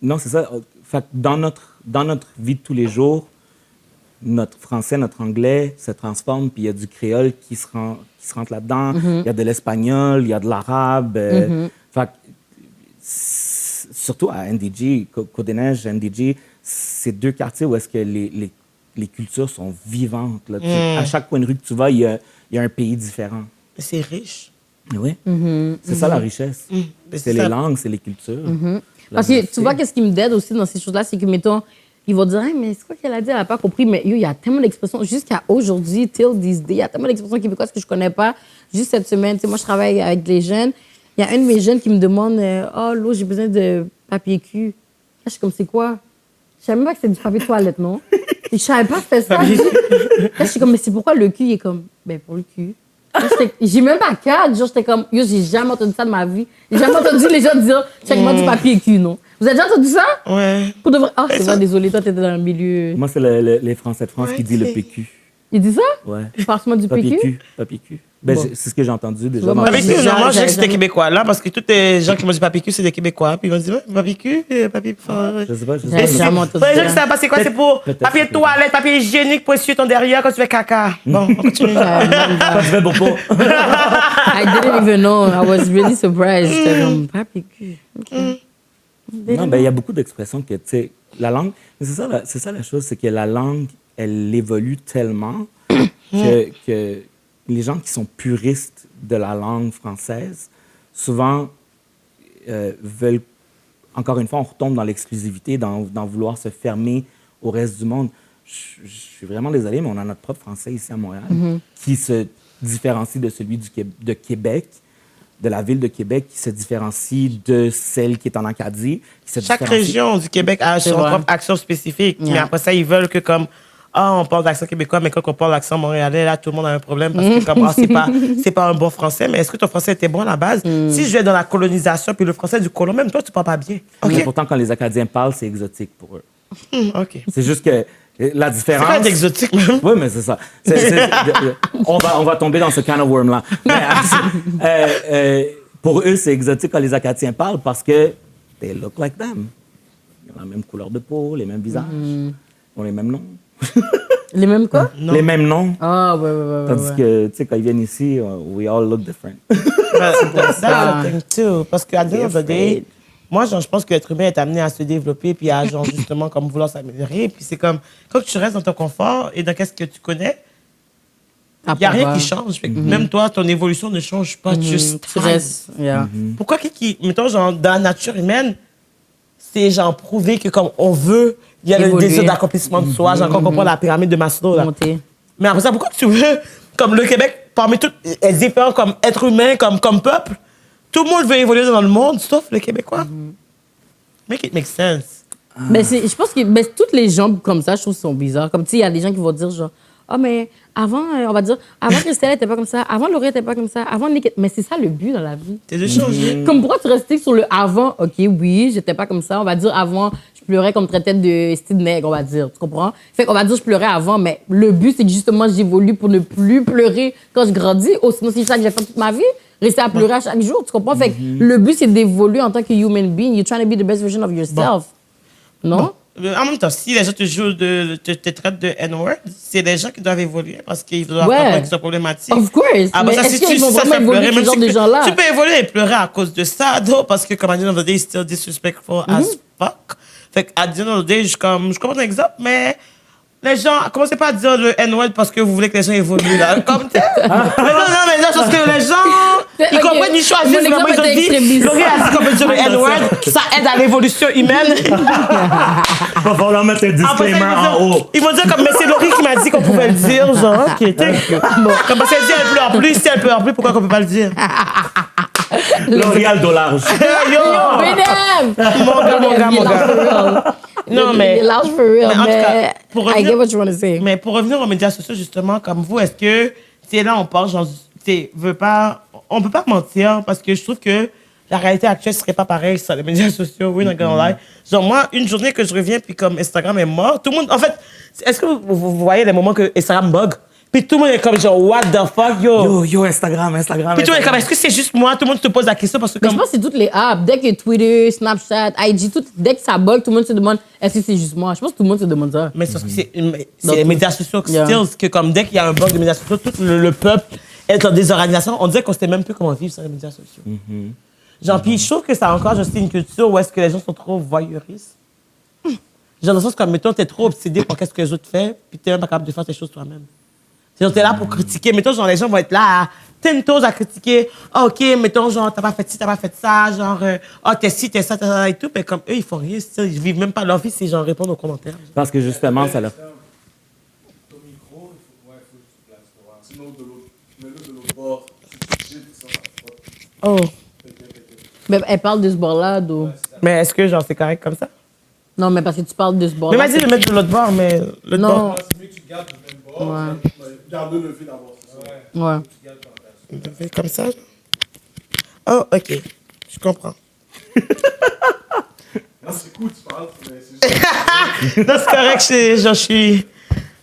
non, c'est ça. Fait que dans notre vie de tous les jours, notre français, notre anglais se transforme, puis il y a du créole qui se rentre là-dedans. Il y a de l'espagnol, il y a de l'arabe. Fait que, surtout à NDG, Côte-des-Neiges, NDG, c'est deux quartiers où est-ce que les cultures sont vivantes. Là. À chaque coin de rue que tu vas, il y a un pays différent.
C'est riche.
Oui, c'est ça la richesse. C'est les langues, c'est les cultures.
Parce que tu vois, qu'est-ce qui me dead aussi dans ces choses-là, c'est que, mettons, ils vont dire, hey, mais c'est quoi qu'elle a dit, elle n'a pas compris. Mais yo, il y a tellement d'expressions, jusqu'à aujourd'hui, till this day, il y a tellement d'expressions québécoises que je ne connais pas. Juste cette semaine, tu sais, moi, je travaille avec les jeunes. Il y a un de mes jeunes qui me demande, oh, l'eau, j'ai besoin de papier cul. Là, je suis comme, c'est quoi? Je savais même pas que c'était du papier toilette, non? Et je savais pas que c'était ça. Là, je suis comme, mais c'est pourquoi le cul, il est comme, ben, pour le cul. Là, j'ai même pas cadre. Genre, j'étais comme, yo, j'ai jamais entendu ça de ma vie. J'ai jamais entendu les gens dire, check-moi du papier cul, non? Vous avez déjà entendu ça?
Ouais.
Pour de vrai. Ah, c'est vrai, désolé, toi, t'étais dans le milieu.
Moi, c'est les Français de France qui disent le PQ.
Il dit ça?
Ouais.
Passe-moi du
Papier
PQ?
cul, papier cul. Ben,
Bon.
c'est ce que j'ai entendu déjà.
Ouais,
dans
moi,
le-
Papier cul,
J'ai-
non, moi, je sais que
j'ai-
c'était québécois, là, parce que tous les gens qui m'ont dit papier cul, c'est des Québécois. Puis ils vont dire, papier cul, papier fort.
Je sais pas, je sais
J'ai
pas.
jamais entendu
Pour les gens qui
ça.
savent pas c'est quoi, c'est pour
Peut-être,
papier
peut-être.
toilette, papier hygiénique pour essuyer ton derrière quand tu fais caca. Bon, on continue.
Quand tu fais beau pot.
I didn't even know. I was really surprised. J'étais comme, papier cul. OK.
Non, ben il y a beaucoup d'expressions que, tu sais, la langue... mais c'est ça la chose, c'est que la langue, elle évolue tellement que les gens qui sont puristes de la langue française, souvent veulent... Encore une fois, on retombe dans l'exclusivité, dans vouloir se fermer au reste du monde. Je suis vraiment désolé, mais on a notre propre français ici à Montréal qui se différencie de celui de Québec. de la ville de Québec qui se différencie de celle qui est en Acadie.
Chaque région du Québec a son propre accent spécifique. Mais après ça, ils veulent que comme on parle d'accent québécois, mais quand on parle d'accent montréalais, là, tout le monde a un problème parce que comme c'est pas un bon français. Mais est-ce que ton français était bon à la base? Si je vais dans la colonisation, puis le français du colon, même toi, tu parles pas bien.
Mais pourtant, quand les Acadiens parlent, c'est exotique pour eux.
OK.
C'est juste que la différence...
C'est pas exotique, même.
Oui, mais c'est ça. On va tomber dans ce can of worm-là. Mais, pour eux, c'est exotique quand les Acadiens parlent parce que they look like them. Ils ont la même couleur de peau, les mêmes visages, ils ont les mêmes noms.
Les mêmes quoi?
Non.
Les mêmes noms.
Ah, ouais.
Tandis que, tu sais, quand ils viennent ici, we all look different.
That's the thing, too. Parce qu'à the end of the day, moi, genre, je pense que l'être humain est amené à se développer puis à, genre, justement, comme vouloir s'améliorer. Puis c'est comme, quand tu restes dans ton confort et dans qu'est-ce que tu connais, il n'y a rien qui change. Fait que même toi, ton évolution ne change pas. Tu
restes. Yeah.
Pourquoi, mettons, genre, dans la nature humaine, c'est, genre, prouvé que comme on veut, il y a le désir d'accomplissement de soi. Genre, quand on comprend la pyramide de Maslow, là.
Monter.
Mais après ça, pourquoi tu veux, comme le Québec, parmi toutes les différents, comme être humain, comme peuple, tout le monde veut évoluer dans le monde, sauf le Québécois? Make it make sense.
Mais je pense que toutes les gens comme ça, je trouve, sont bizarres. Comme, tu sais, il y a des gens qui vont dire, genre, ah, mais avant, on va dire, avant Christelle n'était pas comme ça, avant Laurie n'était pas comme ça, avant Nick. Mais c'est ça le but dans la vie.
C'est de changer.
Comme pourquoi tu restais sur le avant? OK, oui, j'étais pas comme ça. On va dire avant, je pleurais comme traitait de style nègre, on va dire. Tu comprends? Fait qu'on va dire, je pleurais avant, mais le but, c'est que justement, j'évolue pour ne plus pleurer quand je grandis. Ou sinon, c'est ça que j'ai fait toute ma vie. Rester à pleurer à chaque jour, tu comprends? Fait que le but, c'est d'évoluer en tant que human being. You're trying to be the best version of yourself. Non?
En même temps, si les gens te traitent de N-word, c'est des gens qui doivent évoluer parce qu'ils doivent comprendre qu'ils sont problématiques.
Of course.
Mais
est-ce qu'ils vont vraiment évoluer, ce genre de gens-là?
Tu peux évoluer et pleurer à cause de ça, parce que, comme à the end of the day, it's still disrespectful as fuck. Fait que, à the end of the day, je comprends ton exemple, mais les gens, commencez pas à dire le N-word parce que vous voulez que les gens évoluent, là. Comme mais non, je pense que les gens, ils comprennent, ils choisissent. Ils ont dit, Laurie a dit qu'on peut dire le N-word, ça aide à l'évolution humaine.
Il va falloir mettre un disclaimer en haut.
Ils vont dire comme, mais c'est Laurie qui m'a dit qu'on pouvait le dire, genre, ok, bon. Comme si elle dit, elle pleure plus, si elle pleure plus, pourquoi qu'on peut pas le dire?
L'Oréal dollar.
Yo,
Benem!
Mon gars. Non, mais.
Large for real,
en tout cas,
I get what you want to say.
Mais pour revenir aux médias sociaux, justement, comme vous, est-ce que, c'est là, on parle, genre, on peut pas mentir parce que je trouve que la réalité actuelle serait pas pareille sur les médias sociaux. Oui, not gonna lie. Genre, moi, une journée que je reviens, puis comme Instagram est mort, tout le monde, en fait, est-ce que vous voyez les moments que Instagram bug? Puis tout le monde est comme genre, what the fuck,
Yo, Instagram.
Puis tout le monde est comme, est-ce que c'est juste moi? Tout le monde se pose la question parce que
Mais
comme...
je pense que c'est toutes les apps. Dès que Twitter, Snapchat, IG, dès que ça bug, tout le monde se demande est-ce que c'est juste moi? Je pense que tout le monde se demande ça.
Mais c'est les médias sociaux que comme dès qu'il y a un bug de médias sociaux, tout le peuple est en désorganisation. On dirait qu'on ne sait même plus comment vivre sur les médias sociaux. Genre, puis je trouve que ça encourage aussi une culture où est-ce que les gens sont trop voyeuristes. Genre, dans le sens comme, mettons, t'es trop obsédé par qu'est-ce que les autres font, puis t'es même pas capable de faire tes choses toi-même. Genre, t'es là pour critiquer. Mettons, genre, les gens vont être là à tentos à critiquer. Ah, OK, mettons, genre, t'as pas fait ci, t'as pas fait ça. Genre, t'es ci, t'es ça, t'es ça et tout. Mais comme eux, ils font rien. Ils vivent même pas leur vie, c'est genre répondre aux commentaires.
Parce que justement, ça leur...
Ton micro, il faut juste place. Sinon, de l'autre bord,
Oh.
Mais elle parle de ce bord-là, d'où?
Mais est-ce que, genre, c'est correct comme ça?
Non, mais parce que tu parles de ce
Mais
bord-là.
vas-y, le mettre de l'autre bord, mais le
Non.
c'est mieux que tu gardes le même bord.
Ouais.
Garde le levé d'abord, c'est ça.
Ouais.
bord. Comme ça. Oh, OK. Je comprends.
Non, c'est cool, tu parles, mais c'est juste...
Non, c'est correct, je suis...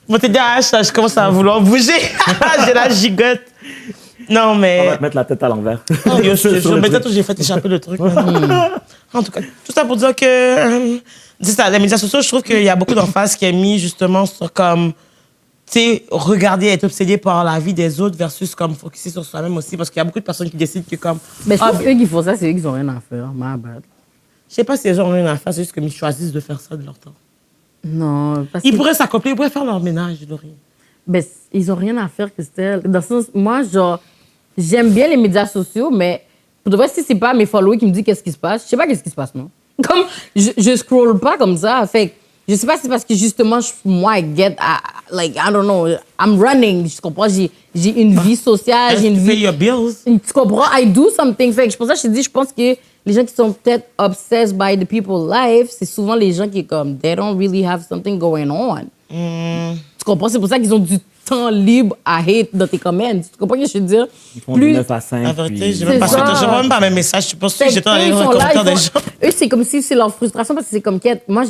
Moi, t'es déjà, je commence à vouloir bouger. J'ai la gigote. Non,
On va
mais...
te mettre la tête à l'envers.
Oh, yo, mais peut-être que j'ai fait échapper le truc. En tout cas, tout ça pour dire que... c'est ça, les médias sociaux, je trouve qu'il y a beaucoup d'emphase qui est mis justement sur comme... Tu sais, regarder, être obsédé par la vie des autres versus comme focuser sur soi-même aussi. Parce qu'il y a beaucoup de personnes qui décident que comme...
Mais je pense qu'eux qui font ça, c'est eux qui n'ont rien à faire. My bad.
Je sais pas si les gens ont rien à faire, c'est juste qu'ils choisissent de faire ça de leur temps.
Non, parce
Ils
que...
pourraient s'accomplir, ils pourraient faire leur ménage, Laurie.
Ben, ils ont rien à faire, Christelle. Dans le sens, moi, genre, j'aime bien les médias sociaux, mais pour de vrai, si c'est pas mes followers qui me disent qu'est-ce qui se passe, je sais pas qu'est-ce qui se passe, non? Comme, je scroll pas comme ça. Fait Je sais pas si c'est parce que justement, moi, I don't know, I'm running, tu comprends? J'ai une vie sociale, j'ai une
Pay
vie...
your bills.
Tu comprends? I do something. Fait que c'est pour ça que je pense que les gens qui sont peut-être obsessed by the people's life, c'est souvent les gens qui comme, they don't really have something going on. Tu comprends? C'est pour ça qu'ils ont du temps libre à hate dans tes comments. Tu comprends ce que je veux dire?
Ils font du 9 à 5.
La vérité,
puis...
j'ai même pas
C'est ça.
je vois même pas mes messages. Je pense que
Fait
j'étais dans
eux,
les
ils sont là,
commentaires
ils
des
font-
gens.
Eux, c'est comme si c'est leur frustration parce que c'est comme, moi,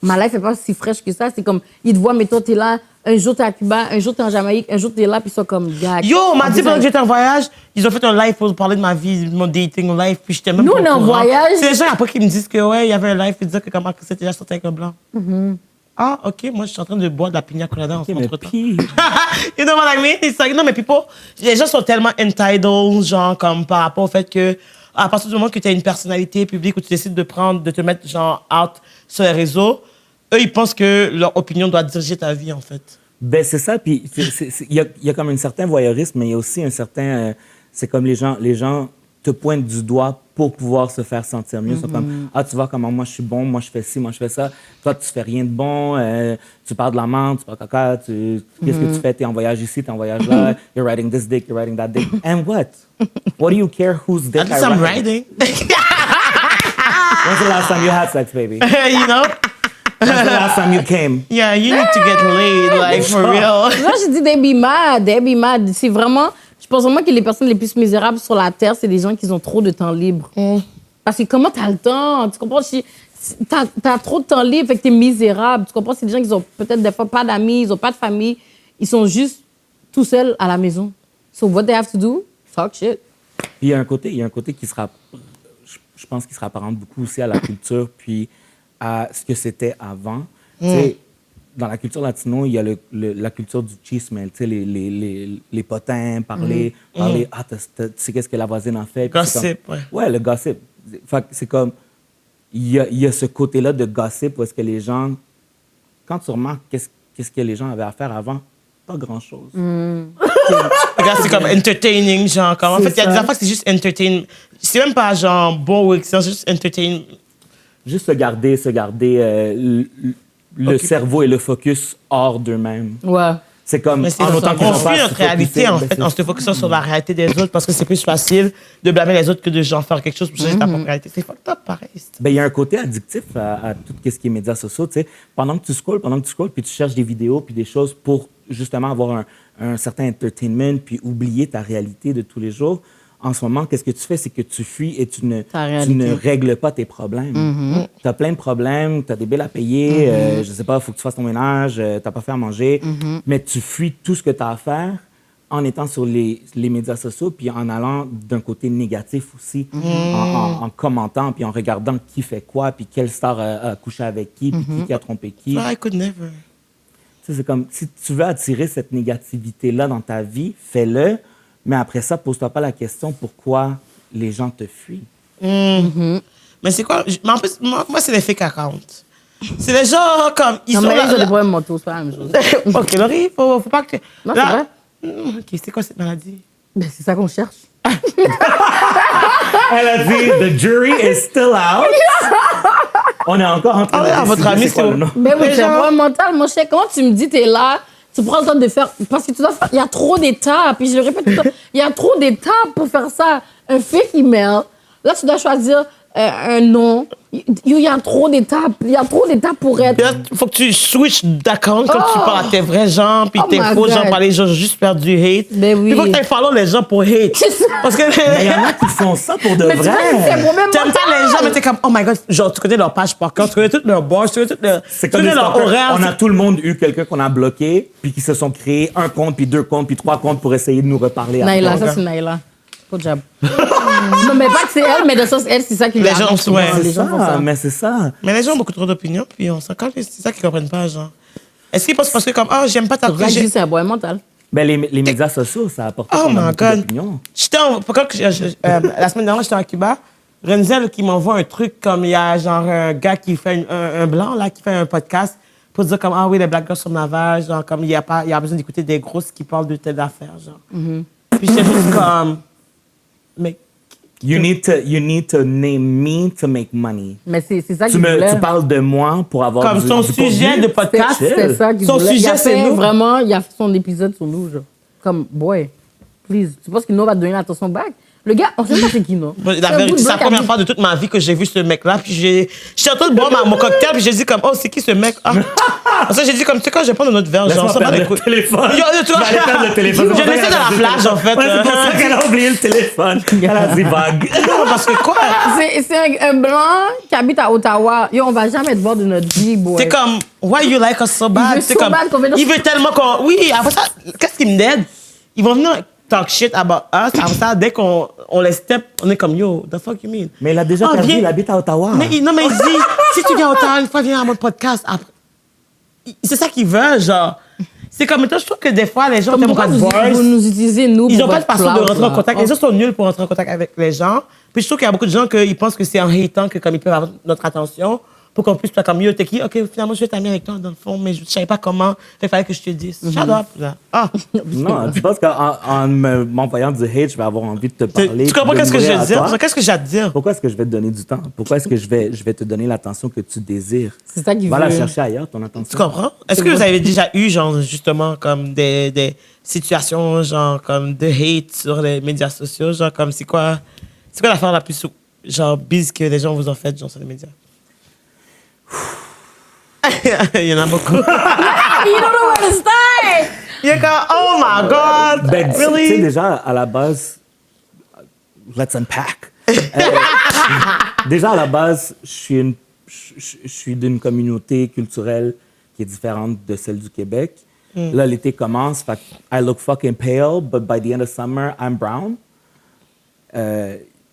ma life est pas si fraîche que ça. C'est comme, ils te voient, mettons, t'es là, un jour t'es à Cuba, un jour t'es en Jamaïque, un jour t'es là, puis ils sont comme, gars.
Yo, on m'a dit pendant que j'étais en voyage, ils ont fait un live pour parler de ma vie, de mon dating life, puis j'étais même
Nous,
pas au
on est en
courant.
voyage.
C'est les gens après qui me disent que, ouais, il y avait un live, ils disaient que comment c'était déjà sorti avec un blanc. Ah, OK, moi, je suis en train de boire de la pina colada en
Ok, mais
entre-temps.
pire.
You know what I mean? It's like, non, mais people, les gens sont tellement entitled, genre, comme par rapport au fait que, à partir du moment que tu as une personnalité publique où tu décides de te mettre, genre, out sur les réseaux, eux, ils pensent que leur opinion doit diriger ta vie, en fait.
Ben, c'est ça. Puis, il y a comme un certain voyeurisme, mais il y a aussi un certain. C'est comme les gens te pointent du doigt pour pouvoir se faire sentir mieux. Ils sont comme, ah, tu vois comment moi je suis bon, moi je fais ci, moi je fais ça. Toi, tu fais rien de bon, tu parles de la menthe, tu parles caca, qu'est-ce que tu fais? T'es en voyage ici, t'es en voyage là, you're riding this dick, you're riding that dick. And what? What do you care whose dick
At least I'm riding.
When's the last time you had sex, baby?
You know?
When's the last time you came?
Yeah, you need to get laid, like, for real.
Moi, je dis, they be mad. C'est vraiment, je pense vraiment que les personnes les plus misérables sur la Terre, c'est des gens qui ont trop de temps libre. Parce que comment t'as le temps? Tu comprends? T'as trop de temps libre, fait que t'es misérable. Tu comprends? C'est des gens qui ont peut-être des fois pas d'amis, ils ont pas de famille. Ils sont juste tout seuls à la maison. So what they have to do? Talk shit.
Puis il y a un côté qui sera, je pense qu'il se rapparente beaucoup aussi à la culture, puis à ce que c'était avant. Tu sais, dans la culture latino, il y a la culture du chisme, tu sais, les potins, parler, ah, tu sais qu'est-ce que la voisine a fait. Puis c'est
Gossip,
comme-
ouais.
Ouais, le gossip. Fait que c'est comme, il y a ce côté-là de gossip où est-ce que les gens, quand tu remarques qu'est-ce que les gens avaient à faire avant, pas grand-chose.
Regarde, c'est comme entertaining, genre. Comme, en fait, il y a des affaires que c'est juste entertain. C'est même pas genre bon ou c'est juste entertain.
Juste se garder le cerveau et le focus hors d'eux-mêmes.
Ouais.
C'est comme,
Mais c'est
en autant qu'ils
on
n'ont pas
fuit
à
notre
se
réalité,
focuser,
en
ben,
fait,
c'est
en se focusant sur la réalité des autres parce que c'est plus facile de blâmer les autres que de genre faire quelque chose pour changer ta propre réalité. C'est fucked up, pareil.
Ben, il y a un côté addictif à tout ce qui est médias sociaux. Tu sais, pendant que tu scrolles, puis tu cherches des vidéos, puis des choses pour justement avoir un certain entertainment, puis oublier ta réalité de tous les jours. En ce moment, qu'est-ce que tu fais? C'est que tu fuis et tu ne règles pas tes problèmes. Tu as plein de problèmes, tu as des billes à payer, je sais pas, il faut que tu fasses ton ménage, tu n'as pas fait à manger, mais tu fuis tout ce que tu as à faire en étant sur les médias sociaux, puis en allant d'un côté négatif aussi, en commentant, puis en regardant qui fait quoi, puis quelle star a couché avec qui, puis qui a trompé qui.
I could never.
Tu sais, c'est comme, si tu veux attirer cette négativité-là dans ta vie, fais-le, mais après ça, pose-toi pas la question pourquoi les gens te fuient.
Mais c'est quoi? Mais en plus, moi c'est les fake accounts. C'est les gens comme. Ils
Non,
sont
mais
là.
ils ont des problèmes mentaux, c'est pas la même chose.
Ok, Laurie, faut pas que.
Non, c'est vrai.
Ok, c'est quoi cette maladie?
Ben, c'est ça qu'on cherche.
Elle a dit, the jury is still out. On est encore en train de
Ah, votre ami,
décider c'est quoi
c'est
le nom.
Ben oui,
Les
c'est un
gens-
problème mental. Mon cher, comment tu me dis, t'es là, tu prends le temps de faire. Parce que tu dois faire. Il y a trop d'étapes. Puis je le répète tout le temps. Il y a trop d'étapes pour faire ça. Un fake email. Là, tu dois choisir un nom. Il y a trop d'étapes. Il y a trop d'étapes pour être.
Il faut que tu switches d'account quand tu parles à tes vrais gens, puis
Oh
tes
my
faux gens
God.
pour aller genre, juste faire du hate.
Ben oui.
Il faut que tu follow les gens pour hate.
C'est ça.
Parce que
Mais il y en a qui font ça pour de
Mais tu vois, c'est un
vrai.
problème
t'aimes pas
mental.
les gens, mais t'es comme, oh my god, genre, tu connais leur page par cœur, tu connais toutes leurs boss, tu connais toutes leurs.
C'est
tu
comme
connais
des
leur
stalkers.
horaire.
On a tout le monde eu quelqu'un qu'on a bloqué, puis qui se sont créés un compte, puis 2 comptes, puis 3 comptes pour essayer de nous reparler.
Naïla,
après.
ça c'est Naïla. Good job. Non, mais pas que c'est elle, mais de sens, elle, c'est ça qui
Les
lui
gens,
arrive souvent.
ouais.
Les gens font ça.
Mais c'est ça.
Mais les gens ont beaucoup trop d'opinions, puis on s'en calme, c'est ça qu'ils comprennent pas, genre. Est-ce qu'ils pensent parce que, comme, oh, j'aime pas ta
C'est pour ça que je
j'ai-
dis, c'est un problème mental.
Ben, les médias sociaux, ça apporte
Oh
quand même
my
beaucoup
God.
d'opinions.
Quand la semaine dernière, j'étais à Cuba, Renzel qui m'envoie un truc comme il y a genre un gars qui fait un blanc là qui fait un podcast pour dire comme ah oui les black girls sont navages, genre comme il y a besoin d'écouter des grosses qui parlent de telle affaire genre. Puis j'étais juste comme mais
You need to name me to make money.
Mais c'est ça qu'il voulait.
Tu parles de moi pour avoir
Comme son sujet de podcast.
C'est ça qu'il
Son
voulait.
sujet, c'est nous.
Vraiment, il a fait son épisode sur nous, genre. Comme, boy, please. Tu penses qu'il va te donner l'attention back? Le gars, on sait pas c'est qui, non?
La vérité, c'est la première fois de toute ma vie que j'ai vu ce mec-là. Puis j'étais en train de boire mon cocktail, puis j'ai dit comme, oh, c'est qui ce mec? Ah. Ça, j'ai dit comme, tu sais quoi, je vais prendre un autre verre. Genre, ça va
le téléphone.
Tu vois,
le téléphone.
Je laissais dans la plage, en fait.
Ouais, c'est pour ça qu'elle a oublié le téléphone. Elle a dit vague.
Non, parce que quoi?
C'est un blanc qui habite à Ottawa. Yo, on va jamais te voir de notre vie, boy.
C'est comme, why you like us so bad?
Il veut
C'est
so
comme,
bad qu'on fait
il veut tellement qu'on. Oui, après ça, qu'est-ce qui me dead? Ils vont venir talk shit about us. Après ça, dès qu'on les step, on est comme, yo, the fuck you mean?
Mais il a déjà perdu, il habite à Ottawa.
Mais il dit, si tu viens à Ottawa, une fois, viens à mon podcast. Après. C'est ça qu'ils veulent, genre. C'est comme, je trouve que des fois, les gens n'ont pas de voice.
Vous nous utilisez, nous,
Ils
pour
n'ont pas de
votre
façon de
clout,
rentrer en
là.
contact. Les gens sont nuls pour rentrer en contact avec les gens. Puis je trouve qu'il y a beaucoup de gens qui pensent que c'est en hatant que comme ils peuvent avoir notre attention pour qu'on puisse faire comme yo, t'es qui? OK, finalement, je vais t'amener avec toi dans le fond, mais je ne savais pas comment. Il fallait que je te dise. Shut up, là. Ah.
Non, tu penses qu'en m'envoyant du hate, je vais avoir envie de te parler.
Tu comprends
de
qu'est-ce que je
m'ouvrir
veux
à
dire?
toi?
Qu'est-ce que j'ai à te dire?
Pourquoi est-ce que je vais te donner du temps? Pourquoi est-ce que je vais te donner l'attention que tu désires?
C'est ça qu'il
Va la
veut.
chercher ailleurs, ton attention.
Tu comprends? Est-ce que vous avez déjà eu, genre, justement, comme des situations, genre, comme de hate sur les médias sociaux? Genre, comme, c'est quoi l'affaire la plus, genre, bise que les gens vous ont faite, genre, sur les médias? Il y en a beaucoup.
You don't know where to start!
You're comme, oh my God!
Ben, tu sais,
Really?
déjà, à la base, let's unpack. Déjà, à la base, je suis d'une communauté culturelle qui est différente de celle du Québec. Là, l'été commence, fait que I look fucking pale, but by the end of summer, I'm brown.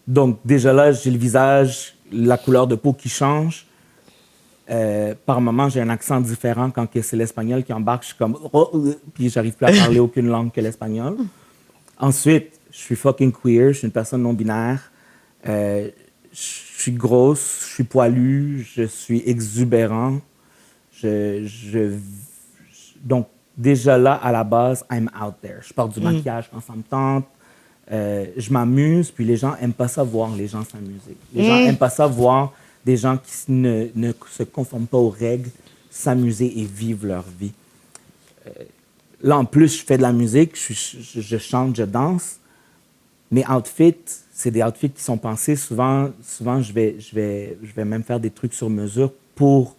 Donc, déjà là, j'ai le visage, la couleur de peau qui change. Par moments, j'ai un accent différent quand que c'est l'espagnol qui embarque. Je suis comme... puis j'arrive plus à parler aucune langue que l'espagnol. Ensuite, je suis fucking queer. Je suis une personne non-binaire. Je suis grosse. Je suis poilu. Je suis exubérant. Donc, déjà là, à la base, I'm out there. Je porte du maquillage quand ça me tente. Je m'amuse. Puis les gens n'aiment pas ça voir les gens s'amuser. Les gens n'aiment pas ça voir des gens qui ne se conforment pas aux règles, s'amuser et vivre leur vie. Là, en plus, je fais de la musique, je chante, je danse. Mes outfits, c'est des outfits qui sont pensés. Souvent je vais même faire des trucs sur mesure pour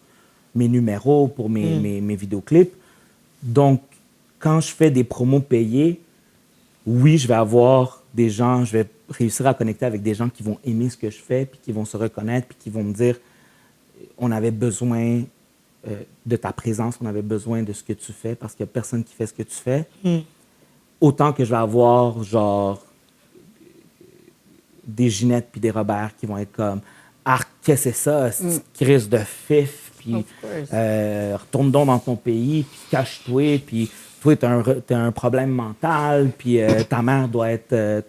mes numéros, pour mes vidéoclips. Donc, quand je fais des promos payés, oui, je vais avoir des gens, je vais réussir à connecter avec des gens qui vont aimer ce que je fais, puis qui vont se reconnaître, puis qui vont me dire on avait besoin de ta présence, on avait besoin de ce que tu fais, parce qu'il n'y a personne qui fait ce que tu fais. Autant que je vais avoir, genre, des Ginette puis des Robert qui vont être comme qu'est-ce que c'est ça, cette crise de fif, puis retourne donc dans ton pays, puis cache-toi, puis toi, t'as un problème mental, puis ta mère doit être,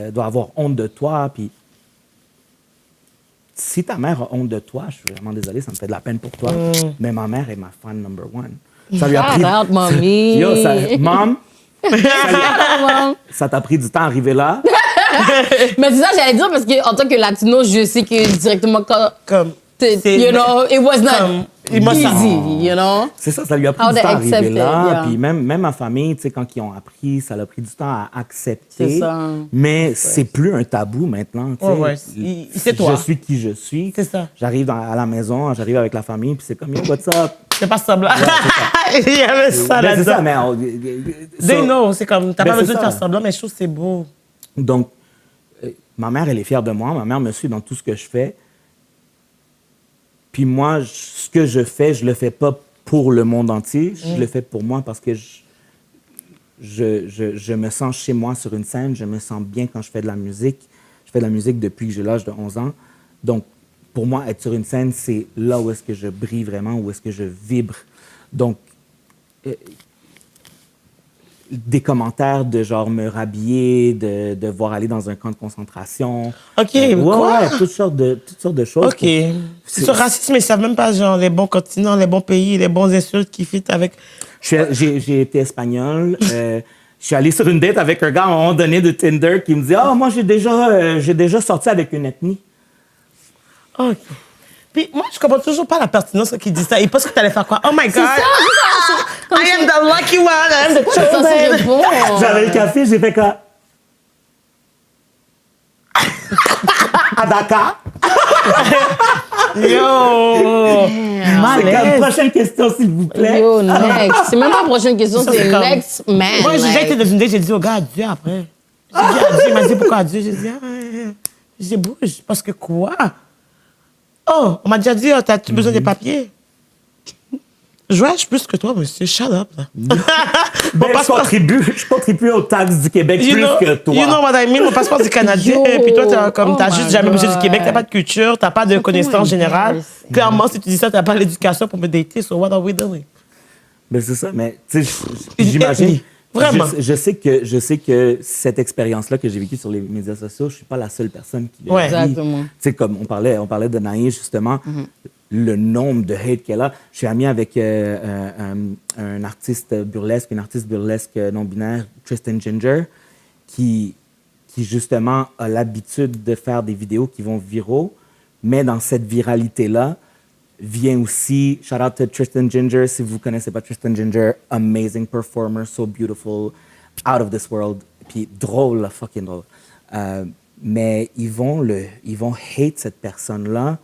doit avoir honte de toi, puis si ta mère a honte de toi, je suis vraiment désolé, ça me fait de la peine pour toi, mais ma mère est ma fan number one. Ça lui a pris.
Shout out, mommy.
Yo, mom, ça t'a pris du temps à arriver là.
Mais c'est ça, j'allais dire, parce qu'en tant que latino, je sais que directement quand.
Comme,
You know, it was not easy, you know?
C'est ça, ça lui a pris
How
du
they
temps à arriver
accept it,
là.
yeah.
Puis même ma famille, tu sais, quand ils ont appris, ça a pris du temps à accepter.
C'est ça.
Mais c'est plus un tabou maintenant. Tu sais.
Ouais, c'est toi.
Je suis qui je suis.
C'est ça.
J'arrive à la maison, j'arrive avec la famille, puis c'est comme, yo, what's up?
c'est pas semblant. Il y avait ça
Ben, c'est ça,
là-dedans.
mais...
They know, c'est comme, t'as
Ben,
pas
c'est
besoin de
ça.
faire semblant, mais je trouve que c'est beau.
Donc, ma mère, elle est fière de moi. Ma mère me suit dans tout ce que je fais. Puis moi, ce que je fais, je le fais pas pour le monde entier. Je le fais pour moi parce que je me sens chez moi sur une scène. Je me sens bien quand je fais de la musique. Je fais de la musique depuis que j'ai l'âge de 11 ans. Donc, pour moi, être sur une scène, c'est là où est-ce que je brille vraiment, où est-ce que je vibre. Donc, des commentaires de genre me rhabiller, de devoir aller dans un camp de concentration.
OK,
Ouais,
quoi?
ouais, toutes sortes de choses.
OK. Sur le racisme, ils savent même pas, genre, les bons continents, les bons pays, les bons insultes qui fit avec...
J'ai été espagnol. Je suis allé sur une date avec un gars à un moment donné de Tinder qui me dit « Ah, moi, j'ai déjà sorti avec une ethnie. »
OK. Puis moi, je comprends toujours pas la pertinence qui dit ça. Il pense que tu allais faire quoi? Oh my God! I am the lucky one! I am the
Ça, c'est
chosen!
bon.
J'avais le café, j'ai fait quoi? À Dakar?
Yo!
C'est
Malaise.
comme prochaine question, s'il vous plaît.
Yo, next. C'est même pas la prochaine question,
Ça,
c'est
comme-
next man.
Moi, j'ai déjà
like.
été dans une date, j'ai dit au gars adieu après. J'ai dit adieu, il m'a dit pourquoi adieu? J'ai dit, j'ai dit bouge, parce que quoi? Oh, on m'a déjà dit, oh, t'as-tu besoin des papiers? Je voyage plus que toi, monsieur, shut up. Là.
Ben, je contribue aux taxes du Québec plus que toi.
You know what I mean? Mon passeport du Canadien,
Yo,
et puis toi, t'as
oh
juste
my
jamais bougé du
God.
Québec, t'as pas de culture, t'as pas de connaissances générales.
embarrassing.
Clairement, si tu dis ça, t'as pas l'éducation pour me dater, so what are we doing?
Ben, c'est ça, mais tu sais, j'imagine.
Vraiment.
Je sais que cette expérience-là que j'ai vécue sur les médias sociaux, je suis pas la seule personne qui l'a
Ouais.
vit.
Exactement.
Tu sais, comme on parlait de Naïs, justement, le nombre de hate qu'elle a. Je suis ami avec un artiste burlesque, une artiste burlesque non-binaire, Tristan Ginger, qui justement a l'habitude de faire des vidéos qui vont viraux, mais dans cette viralité-là, vient aussi, shout out to Tristan Ginger, si vous connaissez pas Tristan Ginger, amazing performer, so beautiful, out of this world, puis drôle, fucking drôle. Mais ils vont hate cette personne-là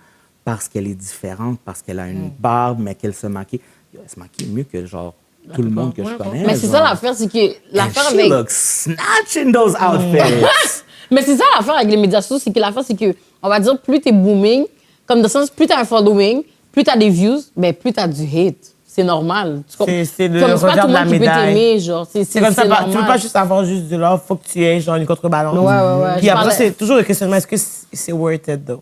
parce qu'elle est différente, parce qu'elle a une barbe, mais qu'elle se maquille. Elle se maquille mieux que genre tout le monde que je connais.
Mais c'est ça
genre.
l'affaire, c'est que l'affaire
And
avec.
she looks snatch in those outfits.
Mais c'est ça l'affaire avec les médias sociaux, c'est que l'affaire, c'est que, on va dire, plus t'es booming, comme dans le sens, plus t'as un following, plus t'as des views, ben plus t'as du hate. C'est normal. Tu comprends?
C'est le
Comme c'est pas
revers
tout le
de la
monde qui peut
médaille.
t'aimer, genre.
C'est comme ça, tu
normal.
veux pas juste avoir juste du love, faut que tu aies genre une contrebalance.
Ouais.
Puis
Je
après,
parlais-
c'est toujours le questionnement, est-ce que c'est worth it, though?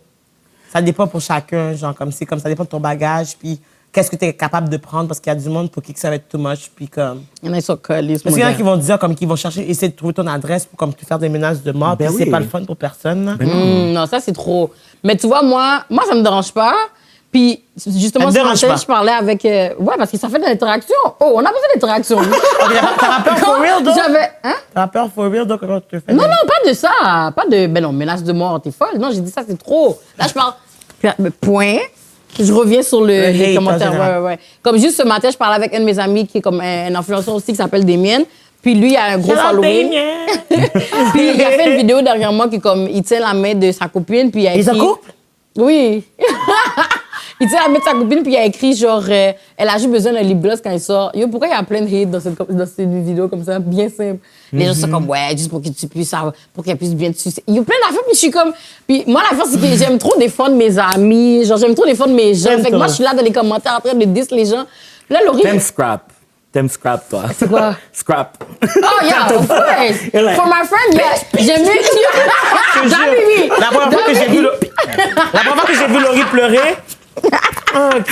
Ça dépend pour chacun, genre comme c'est comme ça dépend de ton bagage, puis qu'est-ce que tu es capable de prendre, parce qu'il y a du monde pour qui que ça va être too much, puis comme...
Il y en a qui sont collés.
Parce qu'il y en a qui vont dire, comme, qui vont chercher, essayer de trouver ton adresse pour comme te faire des menaces de mort,
Ben
puis c'est
oui.
pas le fun pour personne, là.
Non, ça, c'est trop. Mais tu vois, moi, ça me dérange pas. Puis, justement,
Ça te
ce
dérange
matin,
pas?
je parlais avec... ouais, parce que ça fait de l'interaction. Oh, on a besoin d'interaction.
T'as peur for real, donc?
J'avais... Hein?
T'as peur for real, donc, comment tu te fais?
Non, pas de ça. Pas de... Ben non, menace de mort, t'es folle. Non, j'ai dit ça, c'est trop. Là, je parle... Point. Je reviens sur les
hate,
commentaires.
en général.
Ouais. Comme juste ce matin, je parlais avec un de mes amis qui est comme un influenceur aussi qui s'appelle Damien. Puis lui, il a un gros following. Puis il a fait une vidéo dernièrement qui comme il tient la main de sa copine puis il a
Ils
écrit...
sont couple?
Oui. Il tient la main de sa copine puis il a écrit genre elle a juste besoin d'un lip gloss quand il sort. Yo, pourquoi il y a plein de hate dans cette vidéo comme ça, bien simple. Les gens sont comme ouais, juste pour que tu puisses savoir, pour qu'elle puisse bien te sucer. Il y a plein d'affaires puis je suis comme puis moi l'affaire c'est que j'aime trop défendre mes amis, genre j'aime trop défendre mes gens.
J'aime
Fait que moi
trop.
je suis là dans les commentaires en train de diss les gens. Puis là Laurie
T'aimes scrap, toi.
C'est quoi?
Scrap.
Oh yeah, of course.
You're like-
For my friend, yeah. J'aime mieux. Jamie,
La première fois que j'ai vu, la première fois que j'ai vu Laurie pleurer. Ah, OK.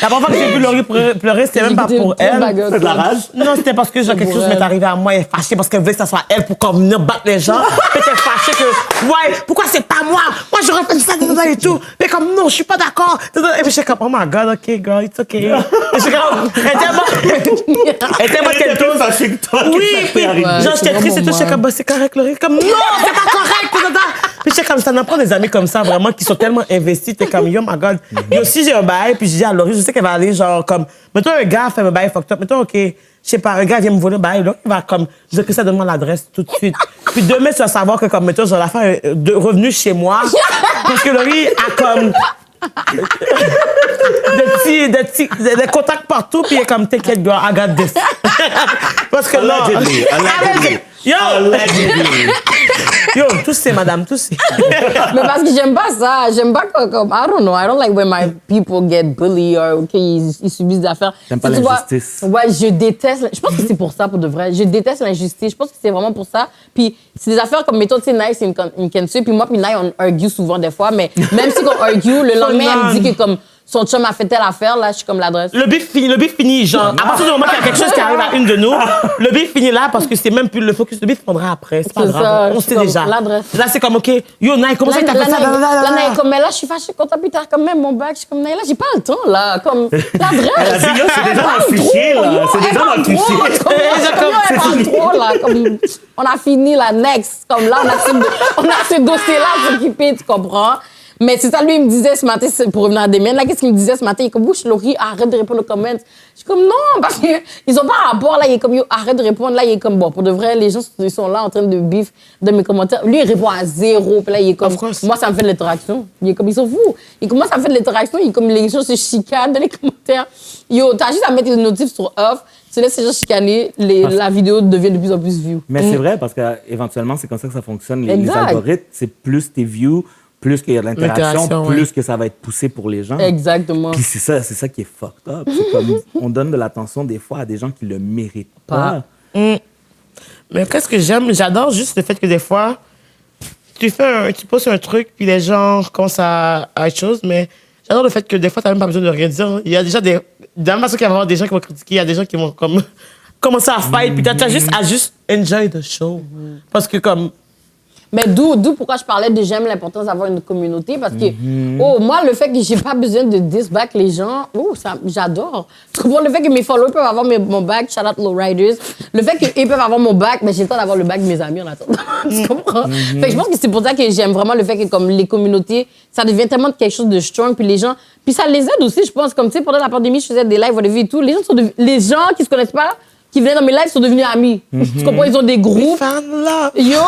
La première fois que j'ai vu Laurie pleurer, c'était même pas pour elle.
C'est de la rage.
Non, c'était parce que genre, quelque chose m'est arrivé à moi. Elle est fâchée parce qu'elle voulait que ça soit elle pour qu'on venir battre les gens. Puis elle était fâchée que, ouais, pourquoi c'est pas moi? Moi, j'aurais fait ça et tout. Mais comme, non, je suis pas d'accord. Et puis j'étais comme, oh my God, OK, girl, it's OK. Et j'étais comme, elle était tellement qu'elle
tout fâchée que toi.
oui,
que ça
puis
t'est arrivé.
genre,
c'est
j'étais triste et tout,
vraiment
j'étais comme, bah, c'est correct, Laurie. Comme, non, c'est pas correct, tout ça. Puis j'étais comme, ça n'en prend des amis comme ça, vraiment, qui sont tellement investis, t'es comme, yo, my God. Et aussi, j'ai un bail, puis je dis à Laurie, je sais qu'elle va aller, genre, comme, mettons, un gars fait un bail fucked up, mettons, OK, je sais pas, un gars vient me voler un bail, là, il va, comme, je dis que ça donne-moi l'adresse tout de suite. Puis demain, tu vas savoir que, comme, mettons, genre, l'affaire de revenu chez moi, parce que Laurie a, comme, des contacts partout, puis il est comme, t'inquiète, girl, I got this. Parce que là,
Allegedly.
yo,
Allegedly.
yo, tous c'est madame, tous c'est.
Mais parce que j'aime pas ça. J'aime pas comme, I don't know. I don't like when my people get bullied or qu'ils subissent des affaires.
T'aimes pas
Tu vois,
l'injustice.
Ouais, je déteste. Je pense que c'est pour ça, pour de vrai. Je déteste l'injustice. Je pense que c'est vraiment pour ça. Puis c'est des affaires comme, mettons, tu sais, Nice et une Kensu. Puis moi, puis Nice, on argue souvent des fois. Mais même si on argue, le lendemain, elle me dit que comme, son chum a fait telle affaire, là, je suis comme l'adresse.
Le beef finit, genre, à partir du moment qu'il y a quelque chose qui arrive à une de nous, le beef finit là parce que c'est même plus le focus. Le beef prendra après, c'est pas
C'est
grave.
ça,
On
je
sait
suis
déjà.
comme l'adresse.
Là, c'est comme, OK, yo, Naï, comment ça que t'as fait ça?
Là, comme, mais là, je suis fâchée contre plus tard, quand même, mon bac. Je suis comme, là, j'ai pas le temps, là. Comme, l'adresse.
Elle a dit, yo, c'est déjà dans le fichier, là. C'est déjà dans le fichier.
Elle parle trop, là. Comme, on a fini la next. Comme là, on a ce dossier-là à s'occuper, tu comprends? Mais c'est ça, lui, il me disait ce matin, pour revenir à Damien, là, qu'est-ce qu'il me disait ce matin? Il est comme, wesh, Laurie, arrête de répondre aux comments. Je suis comme, non, parce qu'ils ont pas rapport, là, il est comme, yo, arrête de répondre. Là, il est comme, bon, pour de vrai, les gens ils sont là en train de bif de mes commentaires. Lui, il répond à 0. Puis là, il est comme, moi, ça me fait de l'interaction. Il est comme, ils sont fous. Il commence à faire de l'interaction. Il est comme, les gens se chicanent dans les commentaires. Yo, t'as juste à mettre les notifs sur off. Tu laisses les gens chicaner, la vidéo devient de plus en plus view.
Mais c'est vrai, parce qu'éventuellement, c'est comme ça que ça fonctionne. Les
Exact.
algorithmes, c'est plus tes views, plus qu'il y a de l'interaction,
L'interaction,
plus
ouais.
que ça va être poussé pour les gens.
Exactement.
Puis c'est ça qui est fucked up. C'est comme, on donne de l'attention des fois à des gens qui le méritent pas.
Mais qu'est-ce que j'aime? J'adore juste le fait que des fois, tu poses un truc, puis les gens commencent à autre chose, mais j'adore le fait que des fois, t'as même pas besoin de rien dire. Il y a déjà de la même façon qu'il va y avoir des gens qui vont critiquer, il y a des gens qui vont comme commencer à fight, puis t'as juste à juste enjoy the show. Parce que comme...
Mais d'où pourquoi je parlais de j'aime l'importance d'avoir une communauté, parce que, moi, le fait que j'ai pas besoin de diss back les gens, ça, j'adore. Tu comprends? Le fait que mes followers peuvent avoir mon back, shout out Lowriders, le fait qu'ils peuvent avoir mon back, mais j'ai le temps d'avoir le back de mes amis en attendant. Tu comprends? Fait que je pense que c'est pour ça que j'aime vraiment le fait que, comme les communautés, ça devient tellement quelque chose de strong, puis les gens, puis ça les aide aussi, je pense. Comme, tu sais, pendant la pandémie, je faisais des lives, et tout, les gens qui se connaissent pas, qui venaient dans mes lives sont devenus amis. Tu comprends? Ils ont des groupes. Yo,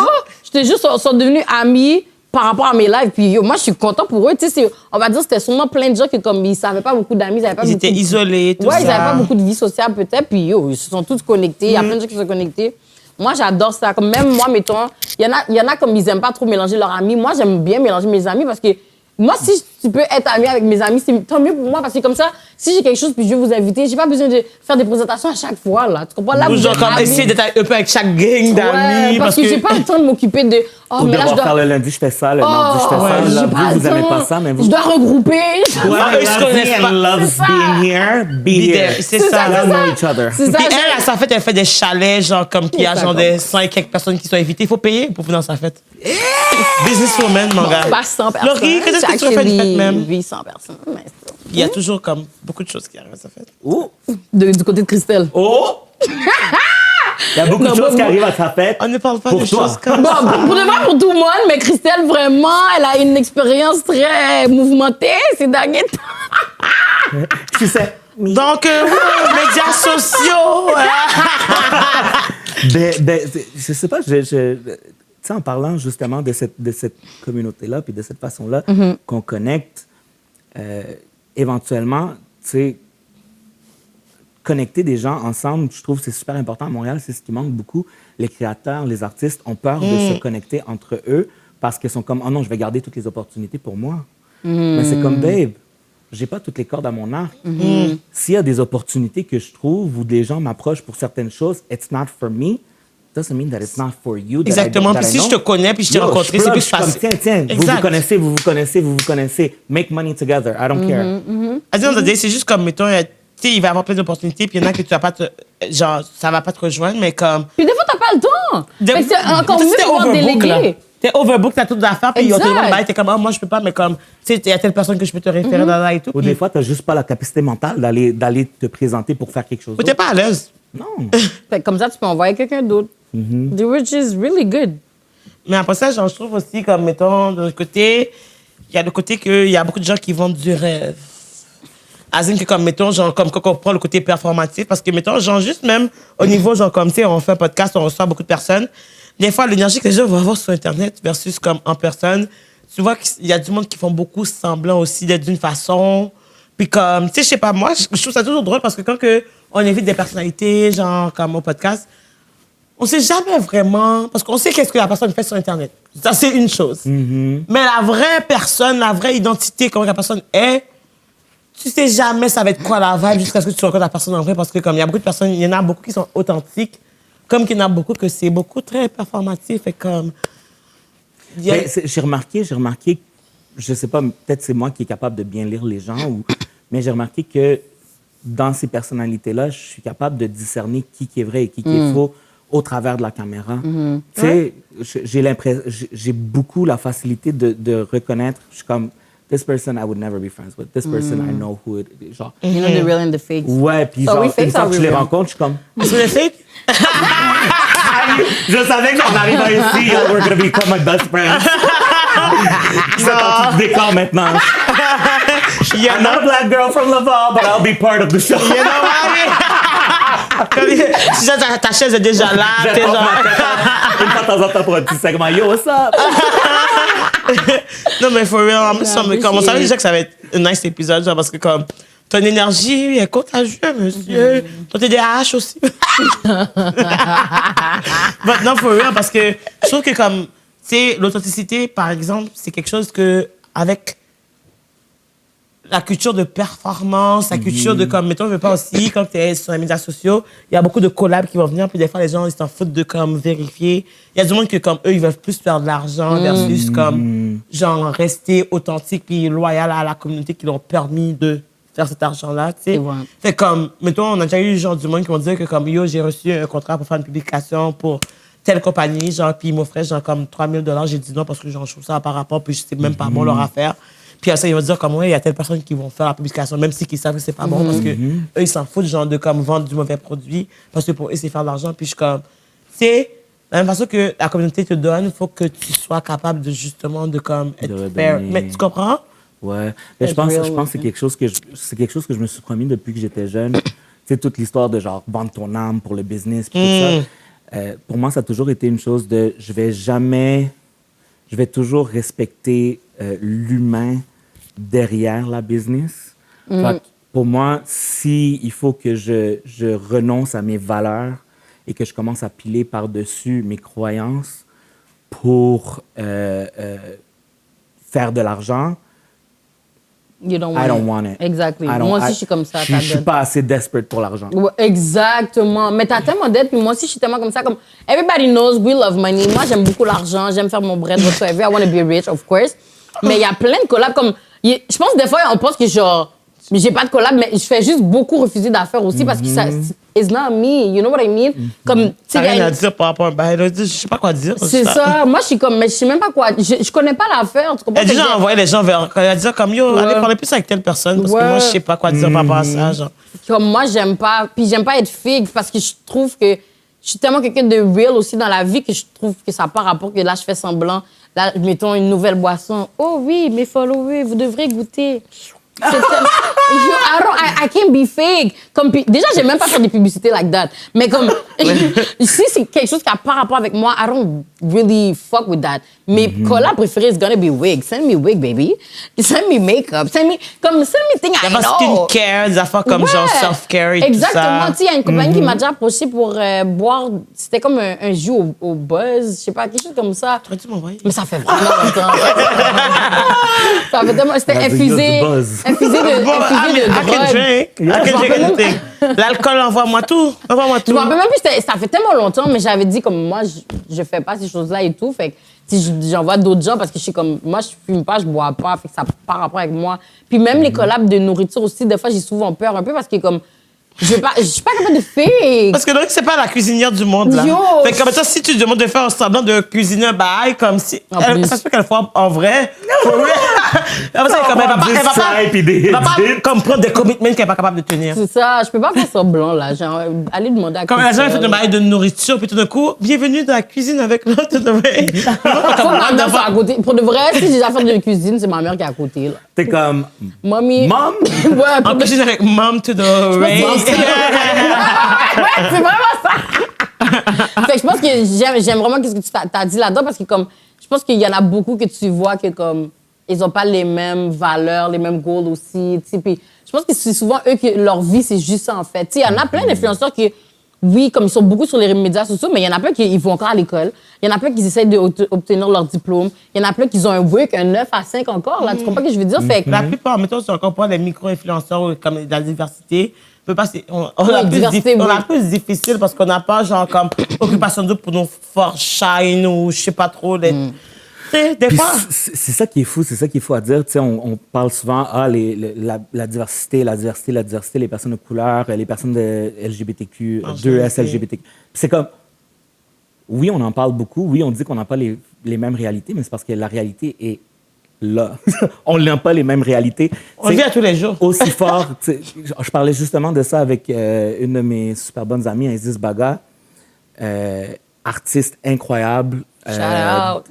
je te jure, sont devenus amis par rapport à mes lives. Puis yo, moi, je suis content pour eux. Tu sais, on va dire, c'était sûrement plein de gens qui, comme, ils savaient pas beaucoup d'amis,
Ils étaient isolés, tout ça.
Ouais, ils avaient pas beaucoup de vie sociale, peut-être. Puis yo, ils se sont tous connectés. Il y a plein de gens qui se sont connectés. Moi, j'adore ça. Comme même moi, mettons, il y en a comme ils aiment pas trop mélanger leurs amis. Moi, j'aime bien mélanger mes amis parce que moi, si tu peux être ami avec mes amis, c'est tant mieux pour moi parce que comme ça, si j'ai quelque chose puis je veux vous inviter, j'ai pas besoin de faire des présentations à chaque fois, là. Tu comprends? Là,
Ou genre comme essayer d'être un peu avec chaque gang d'amis.
Ouais, parce que j'ai pas le temps de m'occuper de... Oh,
Ou
mais là,
devoir
je dois...
faire le lundi, je fais ça, le mardi, je fais ça.
j'ai
Là,
pas
vous
le
aimez
temps.
pas ça, mais vous...
Je dois regrouper.
Ouais, eux, ils se connaissent pas.
loves
C'est ça.
being here, be here.
C'est ça.
Let's know each other.
C'est ça.
Puis elle, à sa fête, elle fait des chalets, genre comme qu'il y a genre des 100 et quelques personnes qui sont invitées. Il faut payer pour venir dans sa fête. Businesswoman, mon gars.
Pas 100 personnes.
Laurie, qu'est-ce que tu refais de fête même?
800 personnes. Mais c'est ça.
Il y a toujours comme beaucoup de choses qui arrivent à sa fête.
Oh!
Du côté de Christelle.
Oh! Il y a beaucoup de choses qui arrivent à sa fête.
On ne parle pas
Pour
de
toi.
choses comme
Bon, pour de vrai, pour tout le monde, mais Christelle, vraiment, elle a une expérience très mouvementée ces derniers temps.
Tu sais.
Donc, médias sociaux.
Je sais pas, tu sais, en parlant justement de cette communauté-là, puis de cette façon-là qu'on connecte, éventuellement, tu sais, connecter des gens ensemble, je trouve que c'est super important à Montréal, c'est ce qui manque beaucoup. Les créateurs, les artistes ont peur de se connecter entre eux parce qu'ils sont comme, oh non, je vais garder toutes les opportunités pour moi. Mais c'est comme, babe, j'ai pas toutes les cordes à mon arc. S'il y a des opportunités que je trouve ou des gens m'approchent pour certaines choses, it's not for me. Doesn't mean that it's not for you.
Exactement. Puis si je te connais, puis je t'ai rencontré, c'est plus facile.
Tiens,
Exact.
vous vous connaissez. Make money together. I don't care.
À dire, c'est juste comme, mettons, tu sais, il va y avoir plein d'opportunités, puis il y en a que tu vas pas genre, ça va pas te rejoindre, mais comme...
Puis des fois, t'as pas le temps. Fait que c'est encore mieux de pouvoir déléguer.
T'es overbook, t'as toutes les affaires, puis
Exact.
on te demande, bah, t'es comme, moi, je peux pas, mais comme, tu sais, il y a telle personne que je peux te référer dans là et tout.
Ou des fois, tu n'as juste pas la capacité mentale d'aller te présenter pour faire quelque chose
Ou t'es pas à l'aise.
Non.
Fait que comme ça, tu peux envoyer quelqu'un d'autre. Which is really good.
Mais après ça, genre, je trouve aussi, comme, mettons, de l'autre côté, il y a le côté qu'il y a beaucoup de gens qui vendent du rêve. Azine que comme, mettons, genre, comme quand on prend le côté performatif, parce que, mettons, genre, juste même au niveau, genre, comme, tu sais, on fait un podcast, on reçoit beaucoup de personnes. Des fois, l'énergie que les gens vont avoir sur Internet versus comme en personne, tu vois qu'il y a du monde qui font beaucoup semblant aussi d'être d'une façon. Puis comme, tu sais, je sais pas, moi, je trouve ça toujours drôle parce que quand on invite des personnalités, genre, comme au podcast, on sait jamais vraiment, parce qu'on sait qu'est-ce que la personne fait sur Internet. Ça, c'est une chose. Mais la vraie personne, la vraie identité, comment la personne est, tu sais jamais ça va être quoi la vibe jusqu'à ce que tu rencontres la personne en vrai, parce que comme il y a beaucoup de personnes, il y en a beaucoup qui sont authentiques, comme qu'il y en a beaucoup que c'est beaucoup très performatif et comme...
J'ai remarqué, je sais pas, peut-être c'est moi qui est capable de bien lire les gens ou Mais j'ai remarqué que dans ces personnalités-là, je suis capable de discerner qui est vrai et qui est faux au travers de la caméra. Tu sais, j'ai beaucoup la facilité de reconnaître. Je suis comme, this person I would never be friends with. This person I know who it is. Genre,
You know the real and the fake.
ouais, puis
So
genre,
we fake
une fois
or
que je
we
les
real?
rencontre, je suis comme...
C'est le fake?
Je savais qu'en arrivant ici, we're gonna become my best friends. C'est parti du décor maintenant. I'm not a black girl from Laval, but I'll be part of the show.
You know what I mean? Comme, si ça, ta chaise est déjà là, t'es
J'attends
genre...
une fois de temps en temps pour un petit segment. Yo, what's up?
Non, mais for real, en plus, comme on savait déjà que ça va être un nice épisode, genre, parce que comme ton énergie est contagieuse, monsieur. Ton TDAH aussi. But non, for real, parce que je trouve que comme, tu sais, l'authenticité, par exemple, c'est quelque chose que, avec la culture de performance, la culture de comme, mettons, je veux pas aussi, quand tu es sur les médias sociaux, il y a beaucoup de collabs qui vont venir, puis des fois, les gens, ils s'en foutent de comme vérifier. Il y a du monde que, comme eux, ils veulent plus faire de l'argent versus comme, genre, rester authentique puis loyal à la communauté qui leur permis de faire cet argent-là, tu sais.
C'est vrai.
Fait comme, mettons, on a déjà eu genre du monde qui vont dire que comme, yo, j'ai reçu un contrat pour faire une publication pour telle compagnie, genre, puis ils m'offraient genre comme 3 000 $. J'ai dit non parce que j'en trouve ça par rapport, puis c'est même pas bon leur affaire. Puis après ça, ils vont dire comme, ouais, il y a telle personne qui vont faire la publication, même si ils savent que c'est pas bon, parce que eux, ils s'en foutent, genre, de comme vendre du mauvais produit, parce que pour eux, c'est faire de l'argent. Puis je suis comme, c'est de la même façon que la communauté te donne, il faut que tu sois capable de justement, de comme, être
De
fair.
redonner.
Mais tu comprends?
Ouais. Mais je pense que c'est quelque chose que je me suis promis depuis que j'étais jeune. Tu sais, toute l'histoire de genre vendre ton âme pour le business, puis tout ça. Pour moi, ça a toujours été une chose de je vais toujours respecter l'humain derrière la business. Fait que pour moi, si il faut que je renonce à mes valeurs et que je commence à piler par-dessus mes croyances pour faire de l'argent,
You don't
I don't want it.
Exactly.
I don't-
Moi aussi,
I-
je suis comme ça.
Je suis pas assez desperate pour l'argent.
Ouais, exactement. Mais t'as tellement d'aide, puis moi aussi, je suis tellement comme ça. Comme, everybody knows we love money. Moi, j'aime beaucoup l'argent, j'aime faire mon bread, whatsoever. I want to be rich, of course. Mais il y a plein de collabs comme... Je pense des fois, on pense que genre... J'ai pas de collab, mais je fais juste beaucoup refuser d'affaires aussi parce que ça... It's not me, you know what I mean? Comme, tu sais,
T'as
il y a
rien à
une-
dire par rapport à un bail. Je sais pas quoi dire.
C'est ça. Moi, je suis comme... Mais je sais même pas quoi... Je connais pas l'affaire, tu comprends?
Elle a déjà
Fait que-
envoyé les gens vers. Elle a dit comme yo, allez parler plus avec telle personne parce que
Ouais.
moi, je sais pas quoi dire par rapport à ça. Genre.
Comme moi, j'aime pas. Puis j'aime pas être fake parce que je trouve que je suis tellement quelqu'un de real aussi dans la vie que je trouve que ça n'a pas rapport que là, je fais semblant. Là, mettons une nouvelle boisson. Oh oui, mes followers, vous devrez goûter. C'est tellement- I can't be fake. Comme, déjà, j'aime même pas faire des publicités like that. Mais comme, si c'est quelque chose qui n'a pas rapport avec moi, I don't really fuck with that. Mes collabs préférés, it's gonna be wig. Send me wig, baby. Send me makeup. Send me thing
Il y
I
a pas
know.
skincare, des affaires comme genre
Ouais.
self-care et tout ça.
Exactement. Tu sais, il y a une compagnie qui m'a déjà approché pour boire. C'était comme un jus au buzz, je sais pas, quelque chose comme ça.
T'aurais dû m'envoyer.
Mais ça fait vraiment longtemps. Ça fait tellement. C'était
That's a
infusé.
good buzz.
Infusé de
Bon,
infusé de
I can
drogue.
drink. I can drink anything. L'alcool, envoie-moi tout. Envoie-moi
Je
tout.
me rappelle même plus, ça fait tellement longtemps, mais j'avais dit comme moi, je fais pas ces choses-là et tout. Fait que si j'envoie d'autres gens parce que je suis comme, moi, je fume pas, je bois pas, fait que ça n'a pas rapport avec moi. Puis même les collabs de nourriture aussi, des fois, j'ai souvent peur un peu parce que comme, je suis pas capable de faire.
Parce que donc, c'est pas la cuisinière du monde, là.
Yo!
Fait que comme ça, si tu lui demandes de faire un semblant de cuisiner un bail, comme si.
En plus.
Ça se peut qu'elle soit en vrai. Après ça, comme elle va pas. Elle va pas. Elle va pas comme prendre des commitments qu'elle n'est pas capable de tenir.
C'est ça, je peux pas faire semblant, là. Genre, aller demander à
Comme elle a jamais fait de
Christelle.
bail de nourriture, puis tout d'un coup, bienvenue dans la cuisine avec l'autre de vrai.
Faut que ma mère soit à côté. Pour de vrai, si j'ai des affaires de cuisine, c'est ma mère qui est à côté, là.
T'es comme,
Mommy.
Mom?
Ouais, pour
En
de-
cuisine avec mom to the rain.
Ouais, c'est vraiment ça. Fait que je pense que j'aime vraiment ce que tu t'as dit là-dedans parce que comme je pense qu'il y en a beaucoup que tu vois que comme ils ont pas les mêmes valeurs, les mêmes goals aussi, tu sais. Puis je pense que c'est souvent eux que leur vie c'est juste ça en fait. Tu sais, il y en a plein d'influenceurs qui oui, comme ils sont beaucoup sur les médias sociaux, mais il y en a plein qui vont encore à l'école. Il y en a plein qui essayent d'obtenir leur diplôme. Il y en a plein qui ont un work, un 9 à 5 encore, là. Tu comprends ce que je veux dire? Fait que
La plupart, mettons, si on comprend les micro-influenceurs comme la diversité, peut pas, on a
diversité,
on a
oui.
plus difficile parce qu'on n'a pas genre comme occupation double pour nos forts shine ou je sais pas trop. Des
Puis
fois.
c'est ça qui est fou, c'est ça qu'il faut à dire. Tu sais, on parle souvent, la diversité, les personnes de couleur, les personnes de LGBTQ, 2S, LGBTQ. Puis c'est comme, oui, on en parle beaucoup, oui, on dit qu'on n'a pas les mêmes réalités, mais c'est parce que la réalité est là. On n'a pas les mêmes réalités.
On vit à tous les jours.
Aussi fort. Je parlais justement de ça avec une de mes super bonnes amies, Isis Baga, artiste incroyable.
Shout out.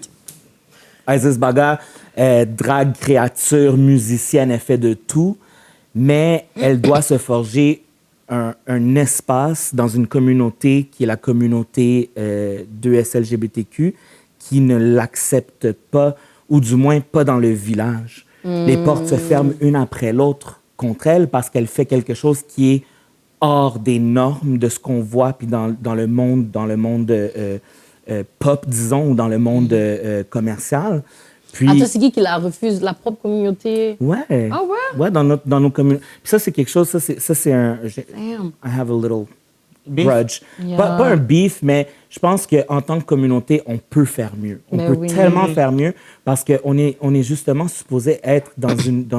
Isis Baga, drague, créature, musicienne, elle fait de tout, mais elle doit se forger un espace dans une communauté qui est la communauté 2S LGBTQ qui ne l'accepte pas, ou du moins pas dans le village. Les portes se ferment une après l'autre contre elle parce qu'elle fait quelque chose qui est hors des normes de ce qu'on voit puis dans le monde pop, disons, ou dans le monde commercial. Puis,
Attends, c'est qui la refuse? La propre communauté?
ouais.
Ah ouais?
Ouais, dans nos communautés. Puis ça, c'est quelque chose, ça, c'est un...
Damn.
I have a little
Beef.
grudge.
Yeah.
Pas un beef, mais je pense qu'en tant que communauté, on peut faire mieux. On
Ben
peut
oui.
tellement faire mieux parce qu'on est justement supposé être dans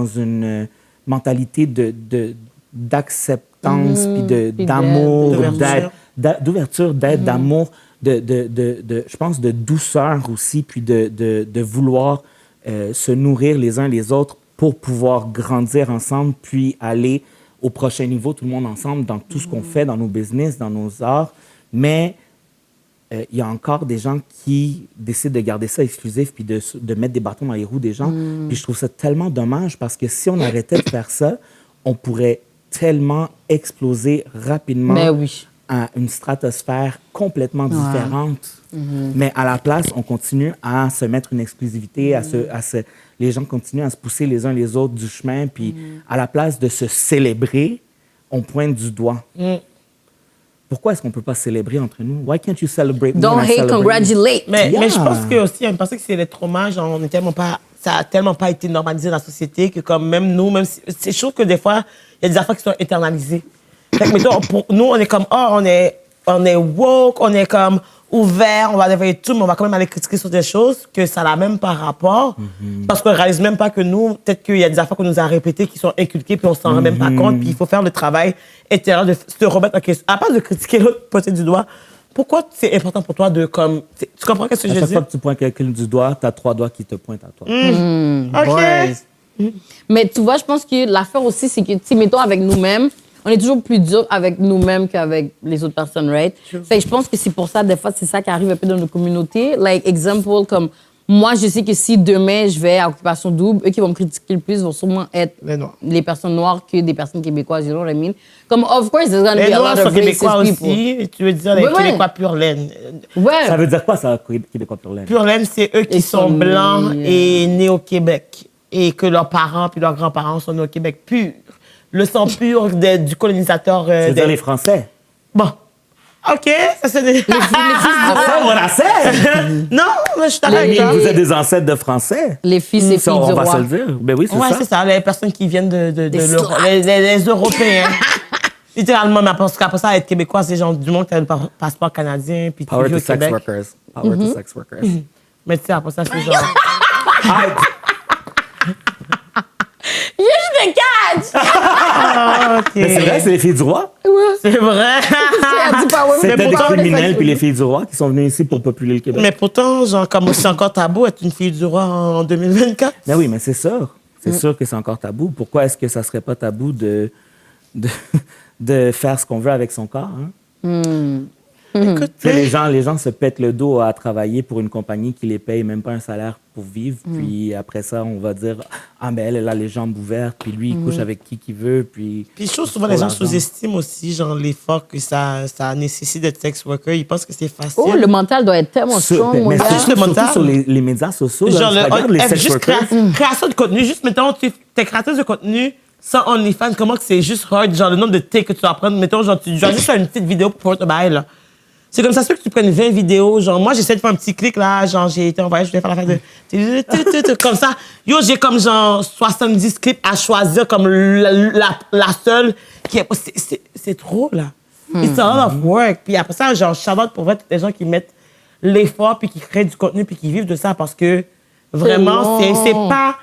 une mentalité d'acceptance, puis d'amour, d'ouverture, d'aide, d'amour, je pense, de douceur aussi, puis de vouloir se nourrir les uns les autres pour pouvoir grandir ensemble, puis aller au prochain niveau, tout le monde ensemble, dans tout ce qu'on fait, dans nos business, dans nos arts. Mais il y a encore des gens qui décident de garder ça exclusif puis de mettre des bâtons dans les roues des gens. Puis je trouve ça tellement dommage parce que si on arrêtait de faire ça, on pourrait tellement exploser rapidement
Mais oui.
à une stratosphère complètement différente. Mais à la place, on continue à se mettre une exclusivité, les gens continuent à se pousser les uns les autres du chemin, puis à la place de se célébrer, on pointe du doigt. Pourquoi est-ce qu'on ne peut pas célébrer entre nous? Why can't you celebrate me
Don't
when I
hate,
celebrate you?
congratulate.
Mais
Yeah.
je pense que aussi, parce que c'est les traumas, genre, ça a tellement pas été normalisé dans la société que comme même nous, c'est sûr que des fois, il y a des affaires qui sont internalisées. Fait que, mettons, pour nous, on est comme, on est woke, on est comme ouvert, on va dévoiler tout, mais on va quand même aller critiquer sur des choses que ça n'a même pas rapport. Parce qu'on ne réalise même pas que nous, peut-être qu'il y a des affaires qu'on nous a répétées qui sont inculquées, puis on s'en rend même pas compte, puis il faut faire le travail intérieur de se remettre en question. À part de critiquer l'autre, pointer du doigt, pourquoi c'est important pour toi de comme. Tu comprends ce que
À
je
chaque
dis?
fois que tu pointes quelqu'un du doigt, tu as 3 doigts qui te pointent à toi.
OK.
Mais tu vois, je pense que l'affaire aussi, c'est que, tu sais, mettons, avec nous-mêmes, on est toujours plus dur avec nous-mêmes qu'avec les autres personnes, right? Fait que je pense que c'est pour ça, des fois, c'est ça qui arrive un peu dans nos communautés. Like, exemple, comme moi, je sais que si demain, je vais à Occupation Double, eux qui vont me critiquer le plus vont sûrement être
Les Noirs.
les personnes noires que des personnes québécoises, you know what I mean? Comme, of course, there's gonna
Les
be a
Noirs
lot
sont
of
québécois
racist people.
aussi. Et tu veux dire les
Ouais, ouais.
Québécois pure laine.
Ouais.
Ça veut dire quoi, ça, Québécois pur laine?
Pure laine, c'est eux qui
Ils
sont
sont
blancs
nés,
et nés au Québec. Et que leurs parents puis leurs grands-parents sont nés au Québec pur. Le sang pur du colonisateur.
C'est-à-dire les Français.
Bon. OK, ça c'est des...
Ah, on la sait!
Non, mais je suis d'accord avec toi.
Vous êtes des ancêtres de Français.
Les fils et
Ça,
filles du
on va
roi.
se le dire. Ben oui, c'est
Ouais,
ça.
c'est ça, les personnes qui viennent de
Des
l'Europe.
slaves.
Les Européens. Littéralement, mais parce qu'après ça, être québécois, c'est genre du monde qui a le passeport canadien puis qui
Power
vit
to
au
sex
Québec.
workers. Power to sex workers.
Mais tu sais, après ça, c'est genre...
Je te catch!
Ah, OK.
Mais c'est vrai, c'est les filles du roi.
C'est vrai.
Elle dit pas, ouais, mais
C'était des
pourquoi-
criminels puis les filles du roi qui sont venus ici pour populer le Québec.
Mais pourtant, genre, comme c'est encore tabou être une fille du roi en 2024.
Ben oui, mais c'est sûr. C'est sûr que c'est encore tabou. Pourquoi est-ce que ça serait pas tabou de faire ce qu'on veut avec son corps? Hein?
Écoute,
Tu sais, les gens se pètent le dos à travailler pour une compagnie qui les paye même pas un salaire pour vivre. Puis après ça, on va dire « Ah, ben elle a les jambes ouvertes, puis lui, il couche avec qui veut. » Puis
Puis je trouve souvent les gens sous-estiment aussi, genre, l'effort que ça nécessite d'être sex worker. Ils pensent que c'est facile.
Oh, le mental doit être tellement strong, mon
mais
gars.
surtout,
le mental.
sur les médias sociaux, là,
Genre,
je regarde les sex
juste
workers.
création de contenu. Juste, mettons, t'es créatrice de contenu sans OnlyFans, comment que c'est juste hard, genre, le nombre de takes que tu dois prendre. Mettons, genre, tu dois juste faire une petite vidéo pour te bail, là. C'est comme ça, sûr que tu prennes 20 vidéos. Genre, moi, j'essaie de faire un petit clic, là. Genre, j'ai été envoyé, je voulais faire l'affaire de... Comme ça. Yo, j'ai comme, genre, 70 clips à choisir comme la seule qui est... C'est trop, là. It's a lot of work. Puis après ça, genre, shout out pour vrai, toutes les gens qui mettent l'effort, puis qui créent du contenu, puis qui vivent de ça, parce que Vraiment,
long.
c'est pas...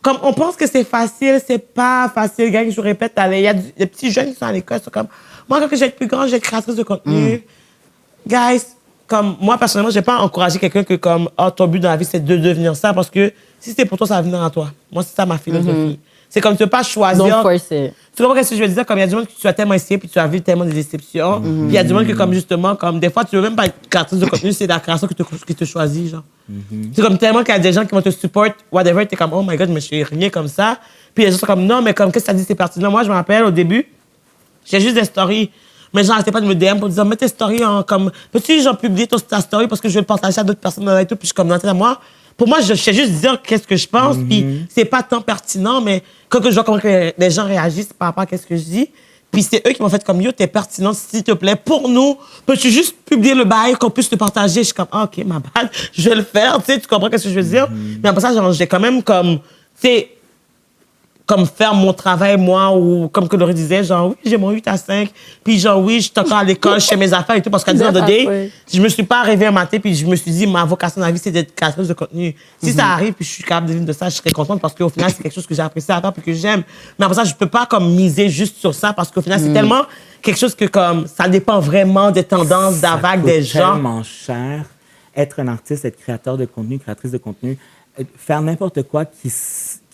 Comme on pense que c'est pas facile. Gang, je vous répète, il y a des petits jeunes qui sont à l'école, ils sont comme, moi, quand je vais être plus grande, je vais être créatrice de contenu. Guys, comme moi, personnellement, je vais pas encourager quelqu'un que comme, oh, ton but dans la vie, c'est de devenir ça, parce que si c'est pour toi, ça va venir à toi. Moi, c'est ça ma philosophie. C'est comme tu veux pas choisir.
Donc, forcer.
Tu comprends ce que je veux dire? Comme il y a du monde que tu as tellement essayé, puis tu as vu tellement de déceptions. Puis il y a du monde que, comme justement, comme des fois, tu veux même pas être créatrice de contenu, c'est la création qui te choisit, genre. C'est comme tellement qu'il y a des gens qui vont te support, whatever, t'es comme, oh my god, mais je suis rien comme ça. Puis les gens sont comme, non, mais comme, qu'est-ce que ça dit, c'est pertinent? Moi, je me rappelle, au début, j'ai juste des stories. Mais gens n'arrêtaient pas de me DM pour dire, mets tes stories en comme, peux-tu, genre, publier ta story parce que je vais le partager à d'autres personnes et tout, puis je suis comme, non, à moi. Pour moi, je sais juste dire qu'est-ce que je pense, puis c'est pas tant pertinent, mais quand je vois comment que les gens réagissent par rapport à qu'est-ce que je dis, puis c'est eux qui m'ont fait comme, yo, t'es pertinent, s'il te plaît, pour nous, peux-tu juste publier le bail, qu'on puisse te partager? Je suis comme, ah, OK, ma bad, je vais le faire, tu sais, tu comprends qu'est-ce que je veux dire? Mais après ça, genre, j'ai quand même comme, tu sais, comme faire mon travail, moi, ou comme que Laurie disait, genre, oui, j'ai mon 8 à 5, puis genre, oui, je suis encore à l'école, je fais mes affaires et tout, parce qu'à the end of the day, je me suis pas arrivée un matin, puis je me suis dit, ma vocation dans la vie, c'est d'être créatrice de contenu. Si ça arrive, puis je suis capable de vivre de ça, je serais contente, parce qu'au final, c'est quelque chose que j'ai apprécié à faire, puis que j'aime. Mais après ça, je peux pas, comme, miser juste sur ça, parce qu'au final, c'est tellement quelque chose que, comme, ça dépend vraiment des tendances, de la vague des gens.
C'est tellement cher, être un artiste, être créateur de contenu, créatrice de contenu, faire n'importe quoi qui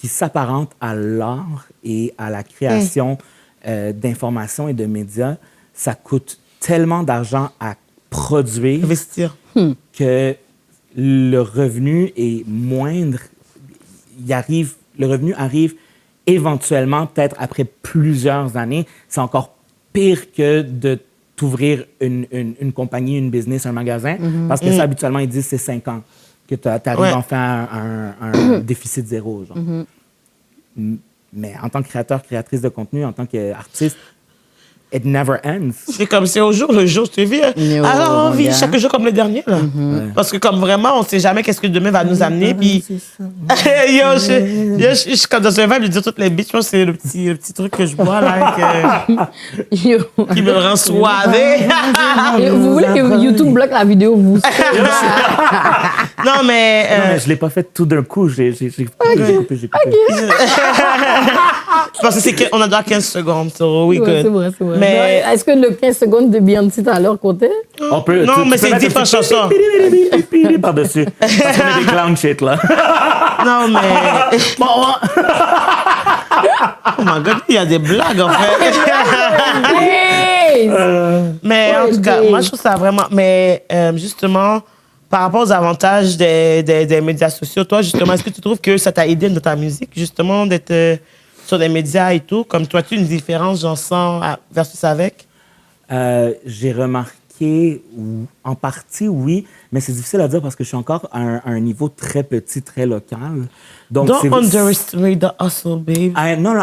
s'apparente à l'art et à la création d'informations et de médias, ça coûte tellement d'argent à produire
Investir.
que le revenu est moindre. Le revenu arrive éventuellement, peut-être après plusieurs années. C'est encore pire que de t'ouvrir une compagnie, une business, un magasin, parce que ça, habituellement, ils disent c'est 5 ans que tu arrives enfin à un déficit zéro. Genre. Mais en tant que créateur, créatrice de contenu, en tant qu'artiste, it never ends.
C'est comme c'est au jour le jour, tu vis. Alors on vit chaque jour comme le dernier. Là. Parce que comme vraiment, on sait jamais qu'est-ce que demain va nous amener. Puis je suis comme dans un vibe de dire toutes les bitches. Je pense que c'est le petit truc que je bois là qui me rend soivé.
Vous voulez que YouTube bloque la vidéo, vous?
Non, mais
je l'ai pas fait tout d'un coup. J'ai coupé.
parce que on a déjà 15 secondes. So we good.
C'est vrai.
Mais
est-ce que le 15 secondes de Beyoncé tout à l'heure comptait?
On peut,
non, mais c'est 10 par chanson.
Par-dessus. Parce qu'on a des clown shit, là.
Non, mais... Oh my God, il y a des blagues, en fait. Mais en tout cas, moi, je trouve ça vraiment... Mais justement, par rapport aux avantages des médias sociaux, toi, justement, est-ce que tu trouves que ça t'a aidé dans ta musique, justement, d'être sur des médias et tout? Comme toi, tu as une différence, j'en sens, versus avec?
J'ai remarqué, en partie, oui, mais c'est difficile à dire parce que je suis encore à un niveau très petit, très local. Donc,
Don't underestimate the hustle, babe.
Non.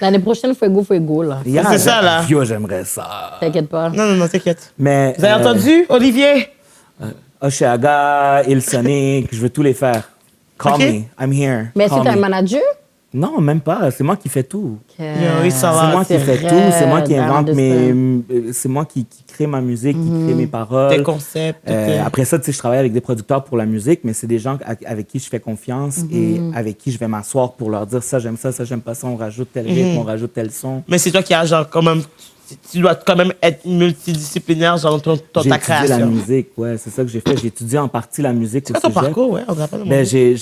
L'année prochaine, Fuego, là.
Yeah,
c'est ça, là.
Yo, j'aimerais ça.
T'inquiète pas.
Non, t'inquiète.
Mais,
Vous avez entendu, Olivier?
Oshéaga, Il Sonic, je veux tous les faire. Call me, I'm here.
Mais est-ce que
Call
t'as un
me.
manager?
Non, même pas. C'est moi qui fais tout.
Oui, ça va.
C'est moi qui fais tout. C'est moi qui invente
mes...
c'est moi qui crée ma musique, qui crée mes paroles.
Tes concepts.
Après ça, tu sais, je travaille avec des producteurs pour la musique, mais c'est des gens avec qui je fais confiance et avec qui je vais m'asseoir pour leur dire ça, j'aime ça, j'aime pas ça, on rajoute tel rythme, on rajoute tel son.
Mais c'est toi qui as, genre, quand même... Tu dois quand même être multidisciplinaire dans ta
J'ai étudié
création.
la musique, ouais, c'est ça que j'ai fait. J'ai étudié en partie la musique au
C'est quoi ton
cégep.
parcours, ouais? On rappelle.
Ben, j'ai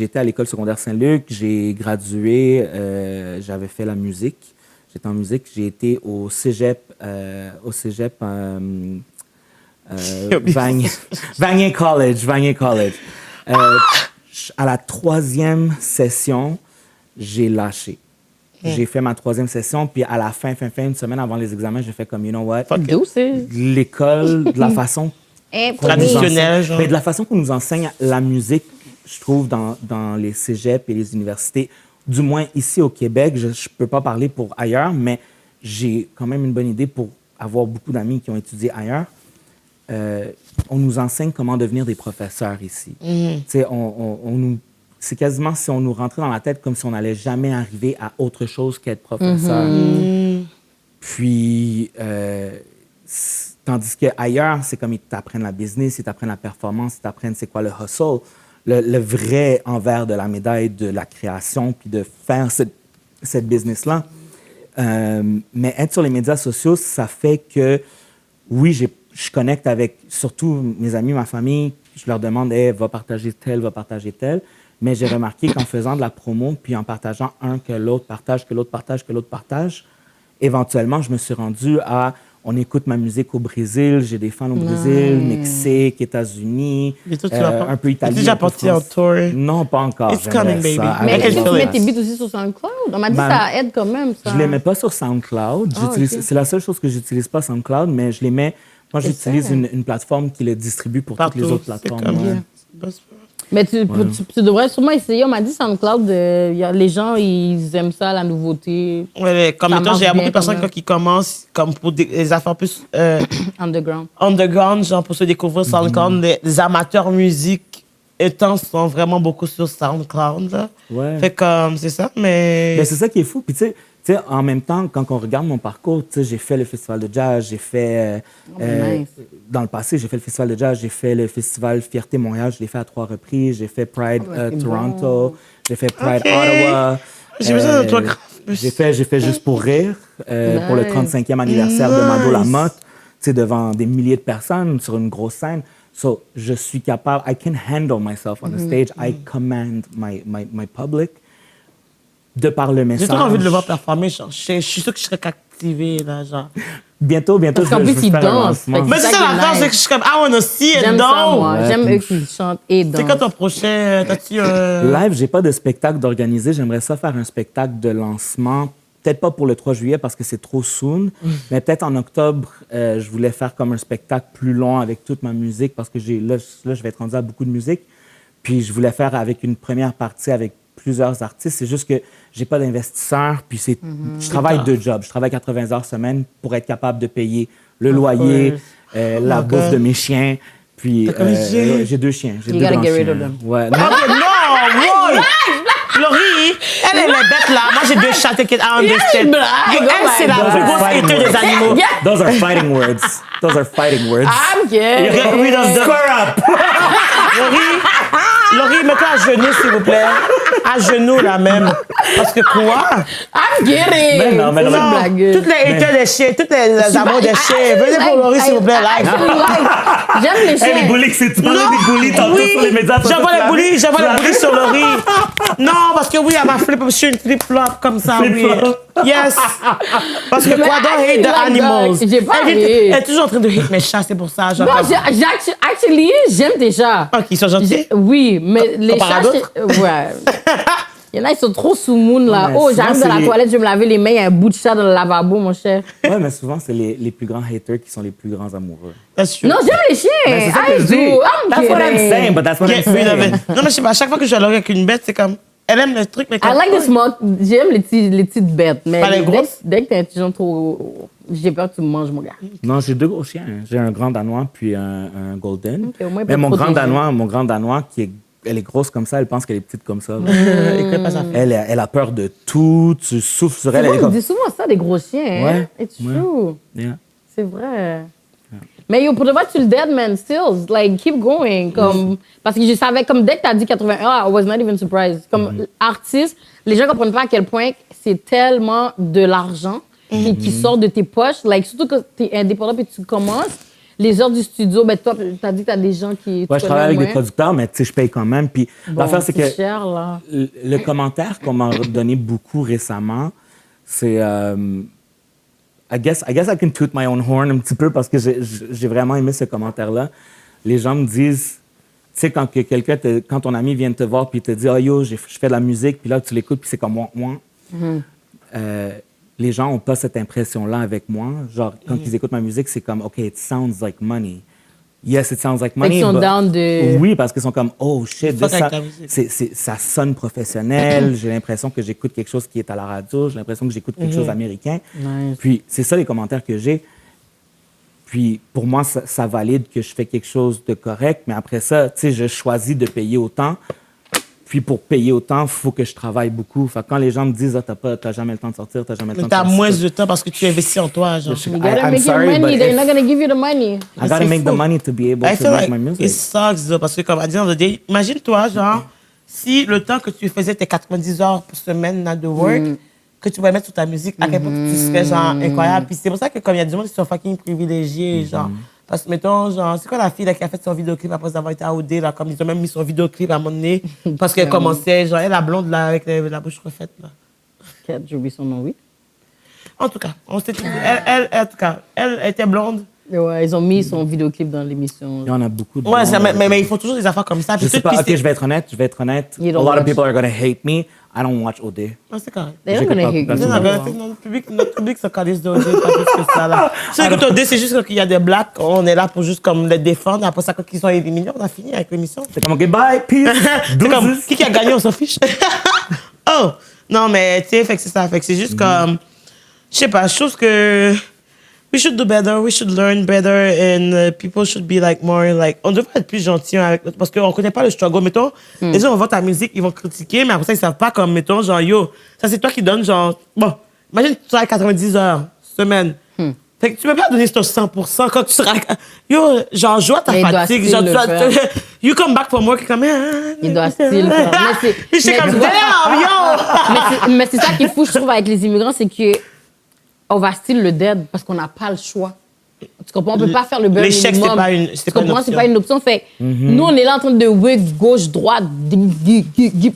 été à l'école secondaire Saint-Luc, j'ai gradué, j'avais fait la musique. J'étais en musique, j'ai été au cégep Vanier College. À la 3e session, j'ai lâché. J'ai fait ma 3e session, puis à la fin, une semaine avant les examens, j'ai fait comme, you know what? L'école, de la façon
Traditionnelle, genre.
mais de la façon qu'on nous enseigne la musique, je trouve, dans les cégeps et les universités, du moins ici au Québec, je ne peux pas parler pour ailleurs, mais j'ai quand même une bonne idée pour avoir beaucoup d'amis qui ont étudié ailleurs. On nous enseigne comment devenir des professeurs ici. Tu sais, c'est quasiment si on nous rentrait dans la tête comme si on n'allait jamais arriver à autre chose qu'être professeur. Puis, Tandis qu'ailleurs, c'est comme ils t'apprennent la business, ils t'apprennent la performance, ils t'apprennent c'est quoi le hustle, le vrai envers de la médaille de la création, puis de faire cette business-là. Mais être sur les médias sociaux, ça fait que, oui, je connecte avec surtout mes amis, ma famille. Je leur demande, hey, va partager tel, va partager tel. Mais j'ai remarqué qu'en faisant de la promo, puis en partageant un que l'autre partage, que l'autre partage, que l'autre partage, éventuellement, je me suis rendu à... On écoute ma musique au Brésil, j'ai des fans au Brésil, Mexique, États-Unis, un peu Italie.
Tu es déjà parti en tour?
Non, pas encore.
It's coming, baby.
Mais est-ce que tu mets tes
beats
beats aussi sur SoundCloud? On m'a dit que ça aide quand même, ça.
Je les mets pas sur SoundCloud.
Okay.
C'est la seule chose que j'utilise pas SoundCloud, mais je les mets... Moi, j'utilise une plateforme qui les distribue pour toutes les autres plateformes.
Mais tu devrais sûrement essayer. On m'a dit SoundCloud, les gens, ils aiment ça, la nouveauté.
Ouais, comme
Ça
mettons,
marche
j'ai beaucoup
bien
de personnes
quand même.
qui commencent comme pour des affaires plus
Underground.
genre pour se découvrir SoundCloud. Les amateurs musique étant sont vraiment beaucoup sur SoundCloud. Là.
Ouais.
Fait comme, c'est ça, mais...
C'est ça qui est fou. Puis tu sais, en même temps, quand on regarde mon parcours, tu sais, j'ai fait le festival de jazz, j'ai fait...
Nice.
Dans le passé, j'ai fait le festival de jazz, j'ai fait le festival Fierté Montréal, je l'ai fait à 3 reprises, j'ai fait Pride Toronto, j'ai fait Pride Ottawa.
J'ai besoin d'un autographe.
J'ai fait Juste pour rire pour le 35e anniversaire de Mado Lamotte, tu sais, devant des milliers de personnes sur une grosse scène. So, je suis capable, I can handle myself on the stage, I command my public. De par le message.
J'ai toujours envie de le voir performer. Genre, je suis sûre que je serais captivée, là, genre.
Bientôt,
Parce qu'en
je
plus,
vais
ils
faire un
dansent.
lancement.
Mais c'est ça l'affaire, c'est que je suis comme, I wanna see it,
J'aime ça,
donc.
moi. J'aime eux qui chantent et dansent.
C'est quand ton prochain, t'as-tu un...
Live, j'ai pas de spectacle d'organiser. J'aimerais ça faire un spectacle de lancement. Peut-être pas pour le 3 juillet parce que c'est trop soon, mais peut-être en octobre, je voulais faire comme un spectacle plus long avec toute ma musique parce que là, je vais être rendu à beaucoup de musique. Puis je voulais faire avec une première partie avec plusieurs artistes. C'est juste que j'ai pas d'investisseur, puis je travaille 2 jobs. Je travaille 80 heures semaine pour être capable de payer le loyer, la bouffe de mes chiens. Puis j'ai 2 chiens. J'ai
You
2
gotta
grands
get rid
chiens.
of them.
Ouais.
Ok, non, wow! Laurie, elle est bête là. Moi, j'ai 2 chats qui I understand. Elle, c'est la plus grosse hater des animaux.
Those are fighting words. Those are fighting words.
I'm
Get
kidding.
rid of the...
Square up!
Laurie, mets-toi à genoux, s'il vous plaît. À genoux, là, même. Parce que quoi?
I'm kidding.
Mais non, mais non,
C'est
mais
une
non.
blague.
Toutes les haters des chiens, toutes les amours des chiens. Venez pour Laurie, s'il vous plaît, live.
J'aime les
Hey, les
chiens.
bullies, tu parlais des bullies tantôt sur les médias sociaux.
J'envoie les bullies sur Laurie. Non, parce que oui, elle m'a flip, je suis une flip-flop comme ça, oui.
Flip-flop.
Yes. Parce que quoi, don't hate the animals.
J'ai pas
Elle
hate.
est toujours en train de hate mes chats, c'est pour ça. Genre,
Non, actually, j'aime tes chats.
ok, ils sont gentils.
Oui, mais les
Comparé à
chats,
d'autres?
ouais. Il y en a, ils sont trop sous moon, là.
Ouais,
Oh,
souvent,
j'arrive dans
c'est
la
les-
toilette, je vais me laver les mains, il y a un bout de chat dans le lavabo, mon cher.
Ouais, mais souvent, c'est les plus grands haters qui sont les plus grands amoureux.
That's true.
Non, j'aime les chiens.
Ben, c'est ça que
I
je
do.
dis.
I'm
That's what I'm
kidding.
saying, but that's what I'm
Get rid of
saying.
it. Non, mais je sais pas, à chaque fois que je vais à Laurie avec une bête, c'est comme. Elle aime le truc, mais
I
comme.
like the small. J'aime les petites bêtes. Mais
Pas les grosses?
dès que t'es intelligent trop. J'ai peur que tu me manges, mon gars.
Non, j'ai 2 gros chiens. J'ai un grand danois puis un golden.
Ok, au moins,
Mais
pour
mon
protéger.
grand danois elle est grosse comme ça, elle pense qu'elle est petite comme ça.
Écoute pas ça.
Elle a peur de tout, tu souffles sur elle, elle est
On
comme...
dit souvent ça, des gros chiens. Hein?
Ouais,
It's
ouais.
true.
Yeah.
C'est vrai. Mais yo, pour de vrai, tu le dead, man, still. Like, keep going. Comme, parce que je savais, comme dès que t'as dit 81, I was not even surprised. Comme artiste, les gens comprennent pas à quel point c'est tellement de l'argent qui sort de tes poches. Like, surtout quand t'es indépendant et tu commences, les heures du studio, ben toi, t'as dit que t'as des gens qui...
Ouais, je travaille avec des producteurs, mais tu sais, je paye quand même. Puis l'affaire, c'est que
cher, là.
le commentaire qu'on m'a donné beaucoup récemment, c'est... I guess I can toot my own horn un petit peu parce que j'ai vraiment aimé ce commentaire-là. Les gens me disent, tu sais, quand ton ami vient te voir puis il te dit, oh yo, je fais de la musique, puis là tu l'écoutes puis c'est comme moi. Les gens n'ont pas cette impression-là avec moi. Genre, quand ils écoutent ma musique, c'est comme, OK, it sounds like money. Yes, it sounds like money.
Ils sont
but-
down de...
Oui, parce qu'ils sont comme, oh shit,
Fuck
ça,
avec ta musique.
ça sonne professionnel. J'ai l'impression que j'écoute quelque chose qui est à la radio. J'ai l'impression que j'écoute quelque chose d'américain.
Nice.
Puis, c'est ça les commentaires que j'ai. Puis, pour moi, ça valide que je fais quelque chose de correct. Mais après ça, tu sais, je choisis de payer autant Puis pour payer autant, il faut que je travaille beaucoup. Fait que quand les gens me disent t'as jamais le temps de sortir, t'as jamais le temps
Mais
de sortir.
t'as moins de temps parce que tu investis en toi, genre.
You gotta
I'm
make
sorry,
your money.
but
They're
if-
not gonna give you the money.
I gotta
c'est
make the
fou.
money to be able
I
to
feel
make
like
my
it
music.
sucks, though, parce que comme à dire, imagine-toi, genre, si le temps que tu faisais tes 90 heures par semaine là, de work, que tu pourrais mettre sur ta musique, à quel point tu serais, genre, incroyable. Puis c'est pour ça que comme il y a du monde qui sont fucking privilégiés, genre. Parce que, mettons, genre, c'est quoi la fille là, qui a fait son vidéoclip après avoir été à OD, là, comme ils ont même mis son vidéoclip à un moment donné, parce qu'elle commençait, genre, elle, la blonde, là, avec la bouche refaite, là.
J'ai oublié son nom, oui.
En tout cas, on s'est en tout cas, elle était blonde.
Ouais, ils ont mis son vidéoclip dans l'émission.
Il y en a beaucoup de
Ouais,
gens,
mais ils font toujours des affaires comme ça.
Je
Puis
sais
tout,
pas,
puis
ok,
c'est-
je vais être honnête.
You
A
don't
lot of
watch.
people are gonna hate me. I don't watch OD.
Ah, c'est correct.
They're not
J'écoute
gonna
pas
hate
personne.
Non,
you.
non, notre public se calisse de OD, pas plus que ça, là. Ceux qui OD, c'est juste qu'il y a des blacks, on est là pour juste comme les défendre. Après ça, quand ils sont éliminés, on a fini avec l'émission.
C'est comme, OK, bye, peace.
C'est comme,
Deuces.
qui a gagné, on s'en fiche. Oh! Non, mais tu sais, fait que c'est ça. Fait que c'est juste comme, je sais pas, je trouve que we should do better, we should learn better, and people should be like more like, on devrait être plus gentil avec, parce qu'on connaît pas le struggle. Mettons, les gens vont voir ta musique, ils vont critiquer, mais après ça, ils savent pas comme, mettons, genre, yo, ça c'est toi qui donnes, genre, bon, imagine que tu travailles 90 heures, semaine. Fait que tu peux pas donner ton 100% quand tu seras. Yo, genre, joue à ta
Mais il doit
fatigue.
still
Genre,
le faire.
you come back from work, comme.
Il doit still faire. Mais
Je suis
mais
comme,
tu vois-
damn, yo!
mais c'est ça qui est fou, je trouve, avec les immigrants, c'est que on va still le dead parce qu'on n'a pas le choix. Tu comprends? On peut pas faire le bare
L'échec,
minimum.
c'est pas une-
Tu
c'est pas une
comprends?
option.
C'est pas une option. Fait, nous, on est là en train de wig, gauche, droite,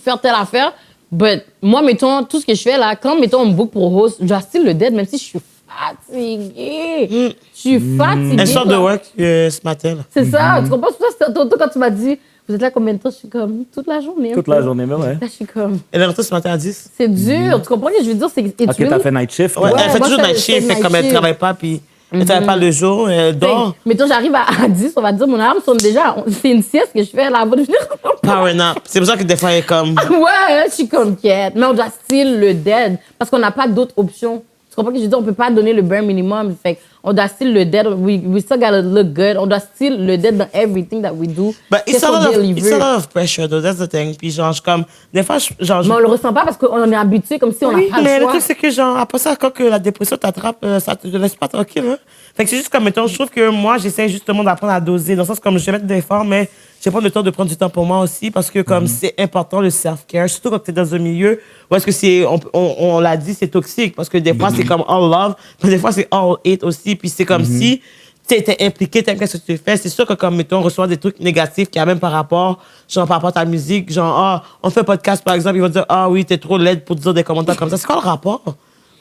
faire telle affaire. But moi, mettons, tout ce que je fais là, quand, mettons, on me book pour host, je dois still le dead, même si je suis fatiguée. Je suis fatiguée.
Elle sort de
là.
work ce matin, là.
C'est ça. Tu comprends? C'est ça, tantôt, quand tu m'as dit, vous êtes là combien de temps? Je suis comme, toute la journée. un
Toute
peu.
la journée, mais ouais.
Là, je suis comme,
Elle est rentrée ce matin à 10.
c'est dur. Tu comprends ce que je veux dire? C'est it's
OK, t'as
really-
fait night shift.
Ouais,
là.
elle fait
moi,
toujours
je
night
fais
shift, fait
night
comme elle
shift.
travaille pas, puis elle travaille pas le jour, elle dort.
Mettons, j'arrive à 10, on va dire, mon alarme sonne déjà. C'est une sieste que je fais là. Elle va devenir.
Power nap. C'est pour ça que des fois, elle est comme.
Ouais, je suis comme quête. Mais on doit still le dead parce qu'on n'a pas d'autres options. Tu comprends ce que je veux dire? On peut pas donner le bare minimum. Fait on doit still le dead. We still gotta look good. On doit still le dead dans everything that we do.
But it's
Qu'est-ce
a,
qu'on
lot of,
deliver?
it's a lot of pressure, though. That's the thing. Puis, genre, je comme. Des fois, genre.
Mais on le ressent pas parce qu'on est habitué comme si on n'a
Oui,
pas
mais
le
le
choix.
truc, c'est que, genre, après ça, quand que la dépression t'attrape, ça te laisse pas tranquille, hein. Fait que c'est juste comme, mettons, je trouve que moi, j'essaie justement d'apprendre à doser. Dans le sens, comme je vais mettre des efforts, mais je vais prendre le temps de prendre du temps pour moi aussi, parce que, comme, c'est important, le self-care, surtout quand t'es dans un milieu où est-ce que c'est, on l'a dit, c'est toxique, parce que des fois, c'est comme all love, mais des fois, c'est all hate aussi, puis c'est comme si t'es impliqué, t'aimes qu'est-ce que tu fais. C'est sûr que, comme, mettons, on reçoit des trucs négatifs qu'il y a même par rapport, genre, par rapport à ta musique, genre, ah, on fait un podcast, par exemple, ils vont dire, ah oui, t'es trop laide pour dire des commentaires comme ça. C'est quoi le rapport?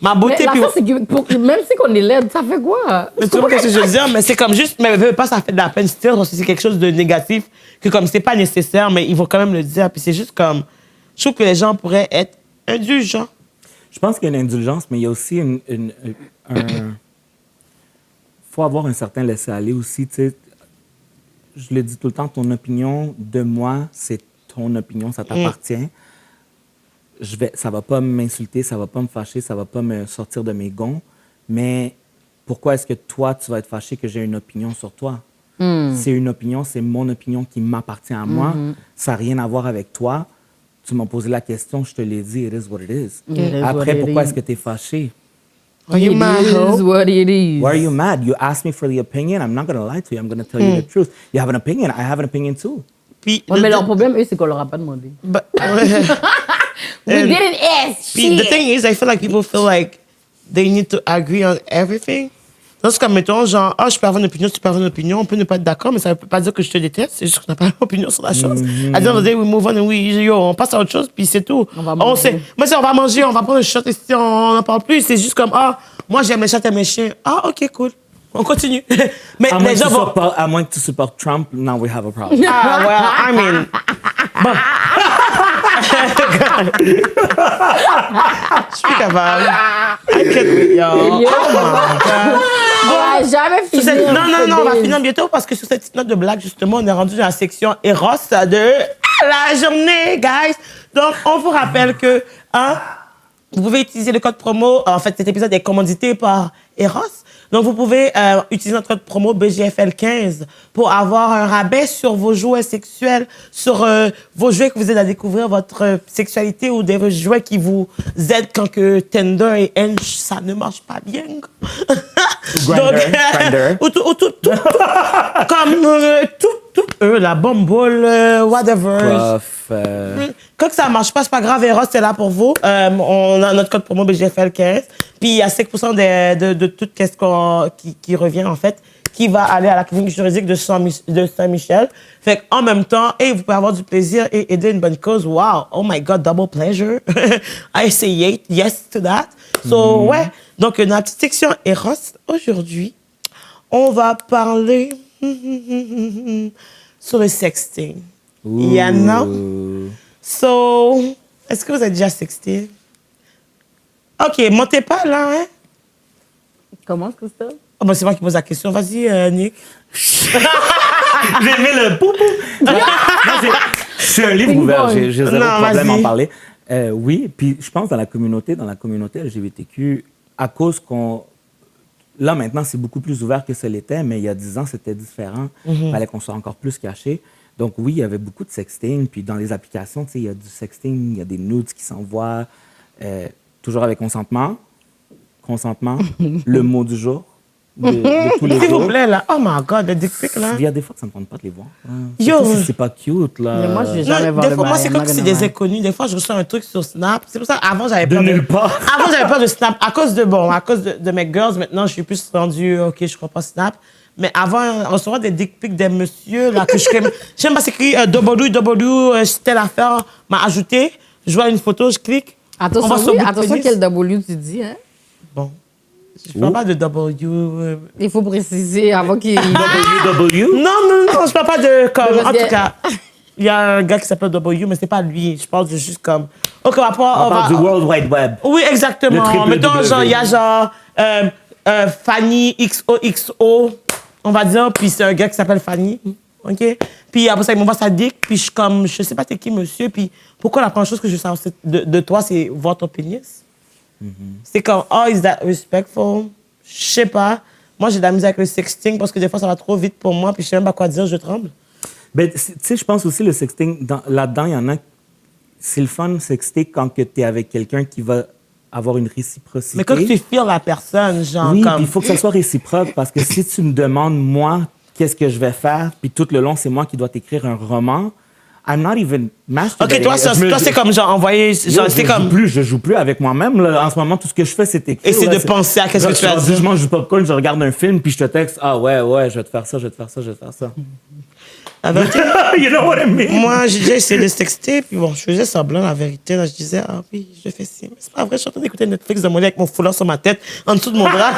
Ma
Mais
beauté, puis.
l'affaire, c'est que même si on est laide, ça fait quoi?
Mais tu vois ce que je veux dire? Mais c'est comme juste, mais veux pas, ça fait de la peine still, parce que c'est quelque chose de négatif, que comme c'est pas nécessaire, mais ils vont quand même le dire. Puis c'est juste comme, je trouve que les gens pourraient être indulgents.
Je pense qu'il y a une indulgence, mais il y a aussi faut avoir un certain laisser-aller aussi, tu sais. Je le dis tout le temps, ton opinion de moi, c'est ton opinion, ça t'appartient. Ça va pas m'insulter, ça va pas me fâcher, ça va pas me sortir de mes gonds, mais pourquoi est-ce que toi, tu vas être fâché que j'ai une opinion sur toi? C'est une opinion, c'est mon opinion qui m'appartient à moi. Ça n'a rien à voir avec toi. Tu m'as posé la question, je te l'ai dit, it is what it is.
It is what
Après,
it
pourquoi
is.
est-ce que tu es fâché?
Are you mad,
It
ho?
is what it is.
Why are you mad? You asked me for the opinion. I'm not going to lie to you. I'm going to tell you the truth. You have an opinion. I have an opinion too.
Puis,
Ouais, mais leur problème, eux, c'est qu'on leur a pas demandé.
But-
We didn't ask.
Puis, the
Shit.
thing is, I feel like people feel like they need to agree on everything. Donc, c'est comme, mettons, genre, ah, je peux avoir une opinion, tu peux avoir une opinion, on peut ne pas être d'accord, mais ça ne veut pas dire que je te déteste, c'est juste qu'on n'a pas d'opinion sur la chose. À dire, we move on and on passe à autre chose, puis c'est tout.
On va manger.
Sait, moi, si on va manger, on va prendre un shot, et si on n'en parle plus, c'est juste comme, ah, moi, j'aime les chats, t'aimes les chiens. Ah, OK, cool. On continue. Mais les gens vont.
À moins que tu supportes Trump, now we have a problem.
Ah, well, I mean. Bon. Je suis capable. I can't with y'all.
Yo.
Oh my God.
On va jamais
Sur cette-
finir.
non, on va finir bientôt parce que sur cette petite note de blague, justement, on est rendu dans la section Eros de la journée, guys. Donc, on vous rappelle que, hein, vous pouvez utiliser le code promo. En fait, cet épisode est commandité par Eros. Donc, vous pouvez utiliser notre code promo BGFL15 pour avoir un rabais sur vos jouets sexuels, sur vos jouets que vous aident à découvrir votre sexualité ou des jouets qui vous aident quand que Tinder et Hinge, ça ne marche pas bien.
Grindr.
Ou tout, comme la Bumble, whatever. Quand ça marche pas, c'est pas grave, Eros, c'est là pour vous. On a notre code promo BGFL15. Puis il y a 5% de tout ce qui revient, en fait, qui va aller à la clinique juridique de Saint-Michel. Fait qu'en même temps, vous pouvez avoir du plaisir et aider une bonne cause. Wow! Oh my God, double pleasure. I say yes to that. So, ouais. Donc, dans la petite section Eros, aujourd'hui, on va parler sur le sexting. Yeah, no? So, est-ce que vous avez déjà sexté? OK, montez pas là, hein?
Comment, Christophe?
Oh, ben c'est moi qui pose la question. Vas-y, Nick.
J'ai aimé le poupou. Je suis un livre ouvert, j'ai zéro problème à en parler. Oui, puis je pense dans la communauté LGBTQ, à cause qu'on... Là, maintenant, c'est beaucoup plus ouvert que ce l'était, mais il y a 10 ans, c'était différent. Il fallait qu'on soit encore plus caché. Donc oui, il y avait beaucoup de sexting. Puis dans les applications, tu sais, il y a du sexting, il y a des nudes qui s'envoient, toujours avec consentement. Consentement, le mot du jour. De tous les
S'il
jours.
vous plaît, là. Oh my God, le dick pic, là.
Il y a des fois que ça ne me tente pas de les voir.
Yo.
Surtout si c'est pas cute, là.
Mais moi, je vais
Non,
jamais voir
des fois, moi, c'est
Mariana
comme si c'est
Ganaman.
des inconnus. Des fois, je reçois un truc sur Snap. C'est pour ça, avant, j'avais
De
peur
nulle part.
Avant, j'avais peur de Snap. À cause de mes girls, maintenant, je suis plus rendue, OK, je crois pas Snap. Mais avant, recevoir des dick pics des messieurs, là, que je j'aime pas, c'est écrit www, telle affaire m'a ajouté. Je vois une photo, je clique.
Attention,
On va sur
oui,
bout de
attention
pénis.
quel W tu dis, hein?
Bon. Je parle pas de W.
Il faut préciser avant qu'il...
WW?
Non, je parle pas de comme.
Parce
En
que-
tout cas, il y a un gars qui s'appelle W, mais c'est pas lui. Je parle de juste comme. OK, on
On parle du World Wide Web.
Oui,
Le
exactement.
triple
Mettons,
W.
genre, il y a genre Fanny XOXO, on va dire, puis c'est un gars qui s'appelle Fanny. OK? Puis après ça, il m'envoie sa dick, puis je suis comme, je sais pas t'es qui, monsieur, puis pourquoi la première chose que je sais de toi, c'est voir ton pénis? C'est comme, oh, is that respectful? Je sais pas. Moi, j'ai de la misère avec le sexting parce que des fois, ça va trop vite pour moi, puis je sais même pas quoi dire, je tremble.
Ben, tu sais, je pense aussi le sexting, là-dedans, il y en a... C'est le fun, sexter, quand tu es avec quelqu'un qui va avoir une réciprocité.
Mais quand tu feels la personne, genre,
Oui, puis
comme.
il faut que ça soit réciproque, parce que si tu me demandes, moi, qu'est-ce que je vais faire, puis tout le long, c'est moi qui dois t'écrire un roman, I'm not even masturbating.
OK, toi, c'est comme, genre, envoyer. Genre, c'est comme.
Je joue plus avec moi-même. Là. En ce moment, tout ce que je fais, c'est écrire.
Essayer
là.
de penser à qu'est-ce que tu vas dire.
Je mange du popcorn, je regarde un film, puis je te texte, ah ouais, je vais te faire ça, je vais te faire ça, je vais te faire ça.
La vérité,
You know what I mean?
moi, j'ai déjà essayé de sexter, puis bon, je faisais semblant, la vérité. Là, je disais, ah oui, je fais ci. Mais c'est pas vrai, je suis en train d'écouter Netflix de mon lit avec mon foulard sur ma tête, en dessous de mon bras.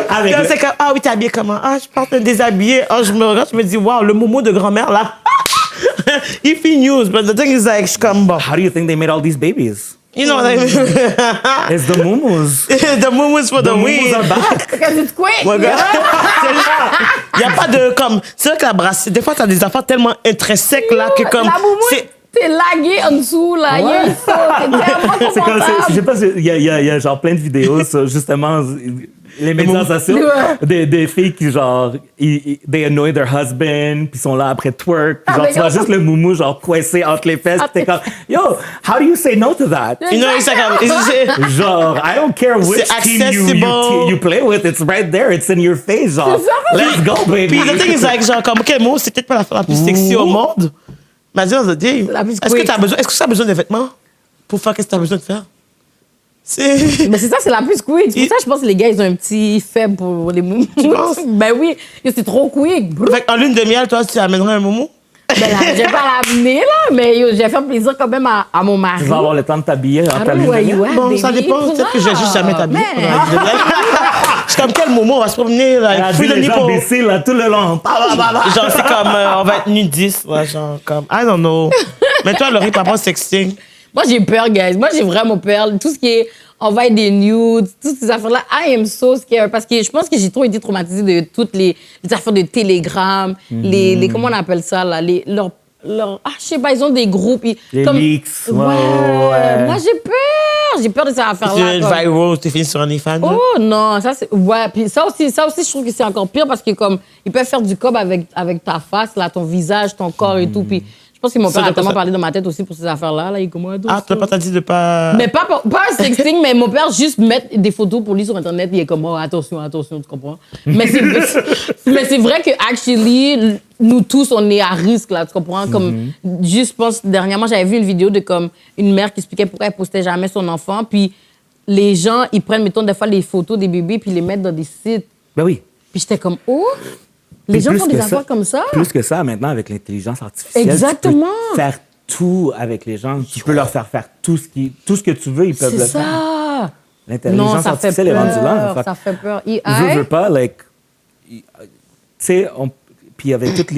Avec
Comme
le-
c'est comme, ah oui, t'es habillé comment? Ah, je porte un déshabillé. Ah, je me regarde, je me dis, waouh, le momo de grand-mère, là. If he knew, but the thing is like, je suis comme, bon.
How do you think they made all these babies?
You know what I mean?
It's the mumus.
The momo's for the,
The
win.
mumus are back.
Because it's quick!
Ouais, gars. Il n'y a pas de, comme, c'est vrai que la brassière, des fois, t'as des affaires tellement intrinsèques, là, que comme,
La moumoute,
c'est,
t'es lagué en dessous, là. Il y a une sauce, t'es tellement
C'est comme, je
confortable.
sais pas, il y a genre plein de vidéos sur justement les médias sociaux,
Ouais.
des filles qui genre, they annoy their husband, puis sont là après twerk, puis genre
mais
tu vois
comme-
juste le moumou genre coincé entre les fesses, puis t'es comme, yo, how do you say no to that?
you know, it's like,
Genre, I don't care which
C'est
team
accessible.
you play with, it's right there, it's in your face, genre,
C'est ça,
let's go, baby.
Puis the thing is like, genre, comme, OK, moi, c'est peut-être pas la plus sexy au monde. Mais à the end of the day,
La plus
est-ce que
quick.
est-ce que tu as besoin de vêtements pour faire ce que tu as besoin de faire? C'est...
Mais c'est ça, c'est la plus quick. C'est pour ça que je pense que les gars, ils ont un petit faible pour les moumous.
Tu penses?
Ben oui, c'est trop quick. bro.
Fait qu'en lune de miel, toi, tu amènerais un momo?
Ben là, je vais pas l'amener, là, mais yo, j'ai fait plaisir quand même à mon mari.
Tu vas avoir le temps de t'habiller en
I
ta
don't know where you
lune.
at,
Bon, ça
baby.
dépend. Peut-être que je vais juste jamais t'habiller
Man.
pendant la lune de miel. Je suis comme, quel momo? On va se promener, là,
Elle a
avec
dit
free
les
the
gens
nipple.
baissés là tout le long.
Genre, c'est comme, on va être nudiste, ouais, genre, comme, I don't know. Mais toi, Laurie, par rapport au sexting,
Moi, j'ai peur, guys. Moi, j'ai vraiment peur. Tout ce qui est envoyer des nudes, toutes ces affaires-là, I am so scared. Parce que je pense que j'ai trop été traumatisée de toutes les affaires de Telegram, les comment on appelle ça, là, je sais pas, ils ont des groupes.
Les leaks.
Ouais. Moi, j'ai peur. J'ai peur de cette affaire-là.
Tu viral, tu finis sur OnlyFans.
Oh non, ça c'est. Ouais, puis ça aussi, je trouve que c'est encore pire parce que comme ils peuvent faire du cob avec ta face, là, ton visage, ton corps et tout. Puis je pense que mon père a tellement parlé dans ma tête aussi pour ces affaires-là. Là, il est comme moi.
Ah, ton père t'a dit de pas.
Mais pas un sexting, mais mon père juste mettre des photos pour lui sur Internet. Il est comme, oh, attention, tu comprends? Mais c'est vrai que, actually, nous tous, on est à risque, là, tu comprends? Comme, juste, je pense, dernièrement, j'avais vu une vidéo de comme une mère qui expliquait pourquoi elle postait jamais son enfant. Puis les gens, ils prennent, mettons, des fois, les photos des bébés, puis ils les mettent dans des sites.
Ben oui.
Puis j'étais comme, oh! Les gens font des affaires comme ça?
Plus que ça, maintenant, avec l'intelligence artificielle,
Exactement.
tu peux faire tout avec les gens. Tu peux leur faire tout ce que tu veux, ils peuvent le faire.
C'est ça!
L'intelligence artificielle est rendue là.
Ça fait peur.
Je veux pas, like... Tu sais, puis avec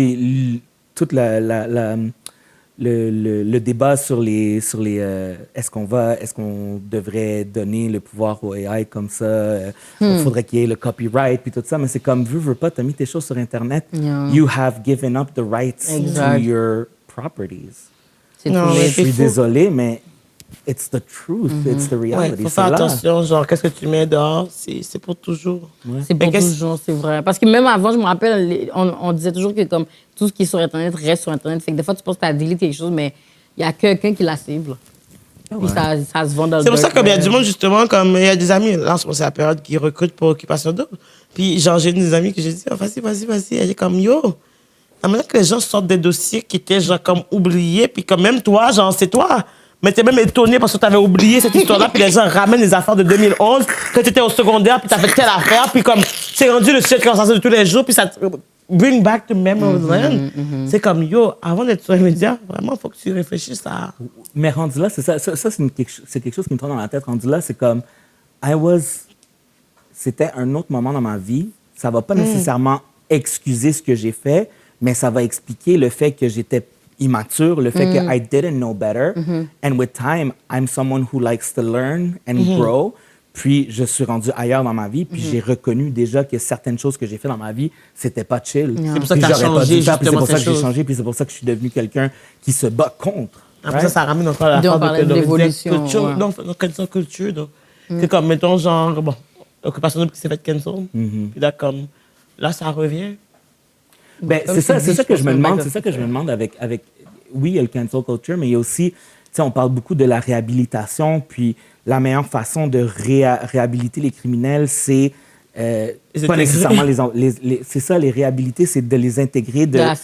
le débat sur les est-ce qu'on devrait donner le pouvoir au AI comme ça, il faudrait qu'il y ait le copyright puis tout ça, mais c'est comme veux pas, t'as mis tes choses sur Internet, you have given up the rights to your properties. Je suis désolé, mais it's the truth, it's the reality.
Il faut faire attention, genre, qu'est-ce que tu mets dehors, c'est pour toujours.
Ouais. C'est pour toujours, c'est vrai. Parce que même avant, je me rappelle, on disait toujours que comme tout ce qui est sur Internet reste sur Internet. Fait que des fois, tu penses que tu as delete quelque chose, mais il y a quelqu'un qui la cible. Puis ça se vend dans le
C'est pour ça qu'il y a du monde, justement, comme il y a des amis, là, c'est la période qui recrutent pour Occupation Double. Puis, genre, j'ai des amis que j'ai dit, oh, vas-y. Elle est comme, yo, la manière que les gens sortent des dossiers qui étaient, genre, comme oubliés, puis comme même toi, genre, c'est toi. Mais t'es même étonné parce que t'avais oublié cette histoire-là, puis les gens ramènent les affaires de 2011, que t'étais au secondaire, puis t'as fait telle affaire, puis comme, c'est rendu le sujet de conversation de tous les jours, puis ça te bring back to memory lane. C'est comme, yo, avant d'être sur les médias, vraiment, il faut que tu réfléchisses à...
Mais rendu là, c'est ça c'est quelque chose qui me tourne dans la tête. Rendu là, c'est comme, c'était un autre moment dans ma vie. Ça va pas nécessairement excuser ce que j'ai fait, mais ça va expliquer le fait que j'étais immature, le fait que I didn't know better. And with time, I'm someone who likes to learn and grow. Puis je suis rendu ailleurs dans ma vie, puis j'ai reconnu déjà que certaines choses que j'ai fait dans ma vie, c'était pas chill.
C'est pour ça que t'as changé,
c'est pour ça que j'ai changé, puis c'est pour ça que je suis devenu quelqu'un qui se bat contre.
Après ça ramène encore la
part de l'évolution.
Donc, cancel culture, donc. C'est comme, mettons, genre, bon, Occupation Double qui s'est fait cancel. Puis là, comme, là, ça revient.
Ben, c'est ça que je me demande. C'est ça que je me demande avec oui, il y a le cancel culture, mais il y a aussi, tu sais, on parle beaucoup de la réhabilitation, puis la meilleure façon de réhabiliter les criminels, c'est pas nécessairement c'est ça, les réhabiliter, c'est de les intégrer dans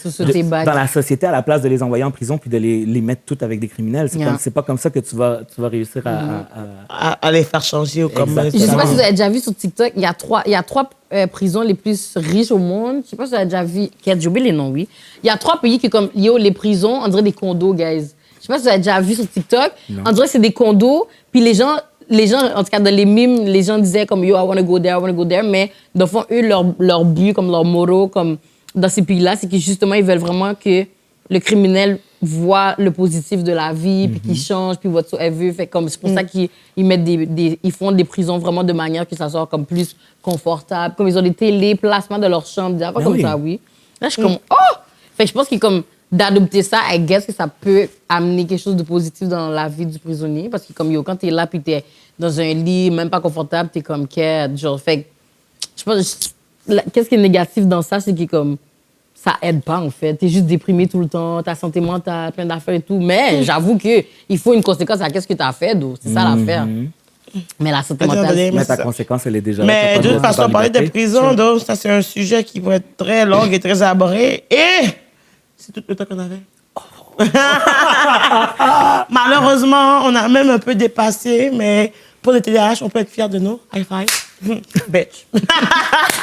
la société à la place de les envoyer en prison puis de les mettre toutes avec des criminels. C'est pas comme ça que tu vas réussir
à les faire changer. Comme
je sais pas si vous avez déjà vu sur TikTok, il y a trois prisons les plus riches au monde. Je sais pas si vous avez déjà vu, j'ai oublié les noms, oui. Il y a 3 pays qui, comme, les prisons, on dirait des condos, guys. Je sais pas si vous avez déjà vu sur TikTok. Non. On dirait que c'est des condos, puis les gens, en tout cas, dans les mimes, les gens disaient comme, yo, I wanna go there, mais dans le fond, eux, leur but, comme leur motto, comme dans ces pays-là, c'est que justement, ils veulent vraiment que le criminel voit le positif de la vie, puis qu'il change, puis whatsoever. Fait comme, c'est pour ça qu'ils mettent ils font des prisons vraiment de manière que ça soit comme plus confortable. Comme ils ont des téléplacements de leur chambre, des affaires comme ça, oui. Là, je suis comme, oh! Fait que je pense qu'il comme, d'adopter ça, I guess que ça peut amener quelque chose de positif dans la vie du prisonnier. Parce que comme, yo, quand t'es là, puis t'es dans un lit, même pas confortable, t'es comme quête, genre, fait que, je pense, qu'est-ce qui est négatif dans ça, c'est que comme, ça aide pas, en fait. T'es juste déprimé tout le temps, ta santé mentale, plein d'affaires et tout. Mais j'avoue qu'il faut une conséquence à qu'est-ce que t'as fait, donc c'est ça l'affaire. Mais la santé mentale...
Mais ta conséquence, elle est déjà...
Mais de toute façon, parler des prisons, donc, ça, c'est un sujet qui va être très long et très élaboré. Et c'est tout le temps qu'on avait. Malheureusement, on a même un peu dépassé, mais pour le TDAH, on peut être fiers de nous. High five. Bitch.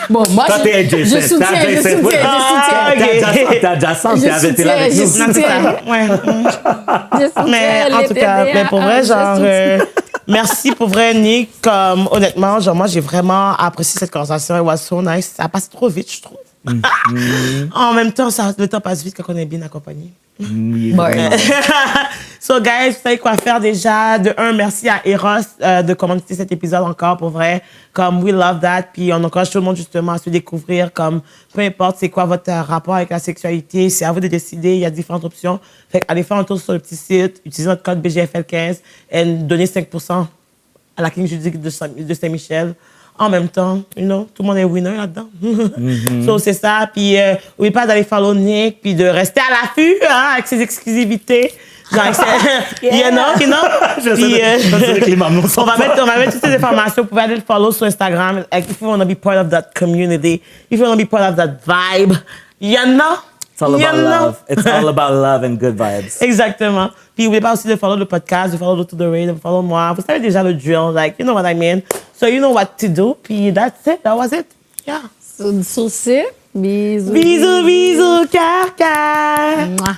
Bon, moi, je soutiens.
T'as déjà senti, t'as été là avec nous.
Mais en tout cas, mais pour vrai, genre, merci pour vrai, Nick. Comme, honnêtement, genre, moi, j'ai vraiment apprécié cette conversation. It was so nice. Ça a passé trop vite, je trouve. En même temps, le temps passe vite quand on est bien accompagné.
Oui,
Bon.
vraiment.
So, guys, vous savez quoi faire déjà. De un, merci à Eros de commenter cet épisode encore, pour vrai. Comme, we love that. Puis, on encourage tout le monde, justement, à se découvrir. Comme, peu importe c'est quoi votre rapport avec la sexualité, c'est à vous de décider. Il y a différentes options. Fait allez faire un tour sur le petit site, utilisez notre code BGFL15 et donnez 5% à la clinique juridique de Saint-Michel. En même temps, you know, tout le monde est winner là-dedans. So, c'est ça. Puis, n'oubliez pas d'aller follow Nick, puis de rester à l'affût, hein, avec ses exclusivités. Genre, you know.
Je
Puis,
sais que les mamelons sont
on va mettre toutes ces informations. Vous pouvez aller le follow sur Instagram. Like, if you want to be part of that community, if you want to be part of that vibe, you know.
It's all about love. It's all about love and good vibes.
Exactement. Puis, n'oubliez pas aussi de follow le podcast, de follow le To The Ray, de follow moi. Vous savez déjà le drill. Like, you know what I mean. So, you know what to do. Puis, that's it. That was it. Yeah.
Sur ce, bisous.
Bisous, bisous, car.
Mouah.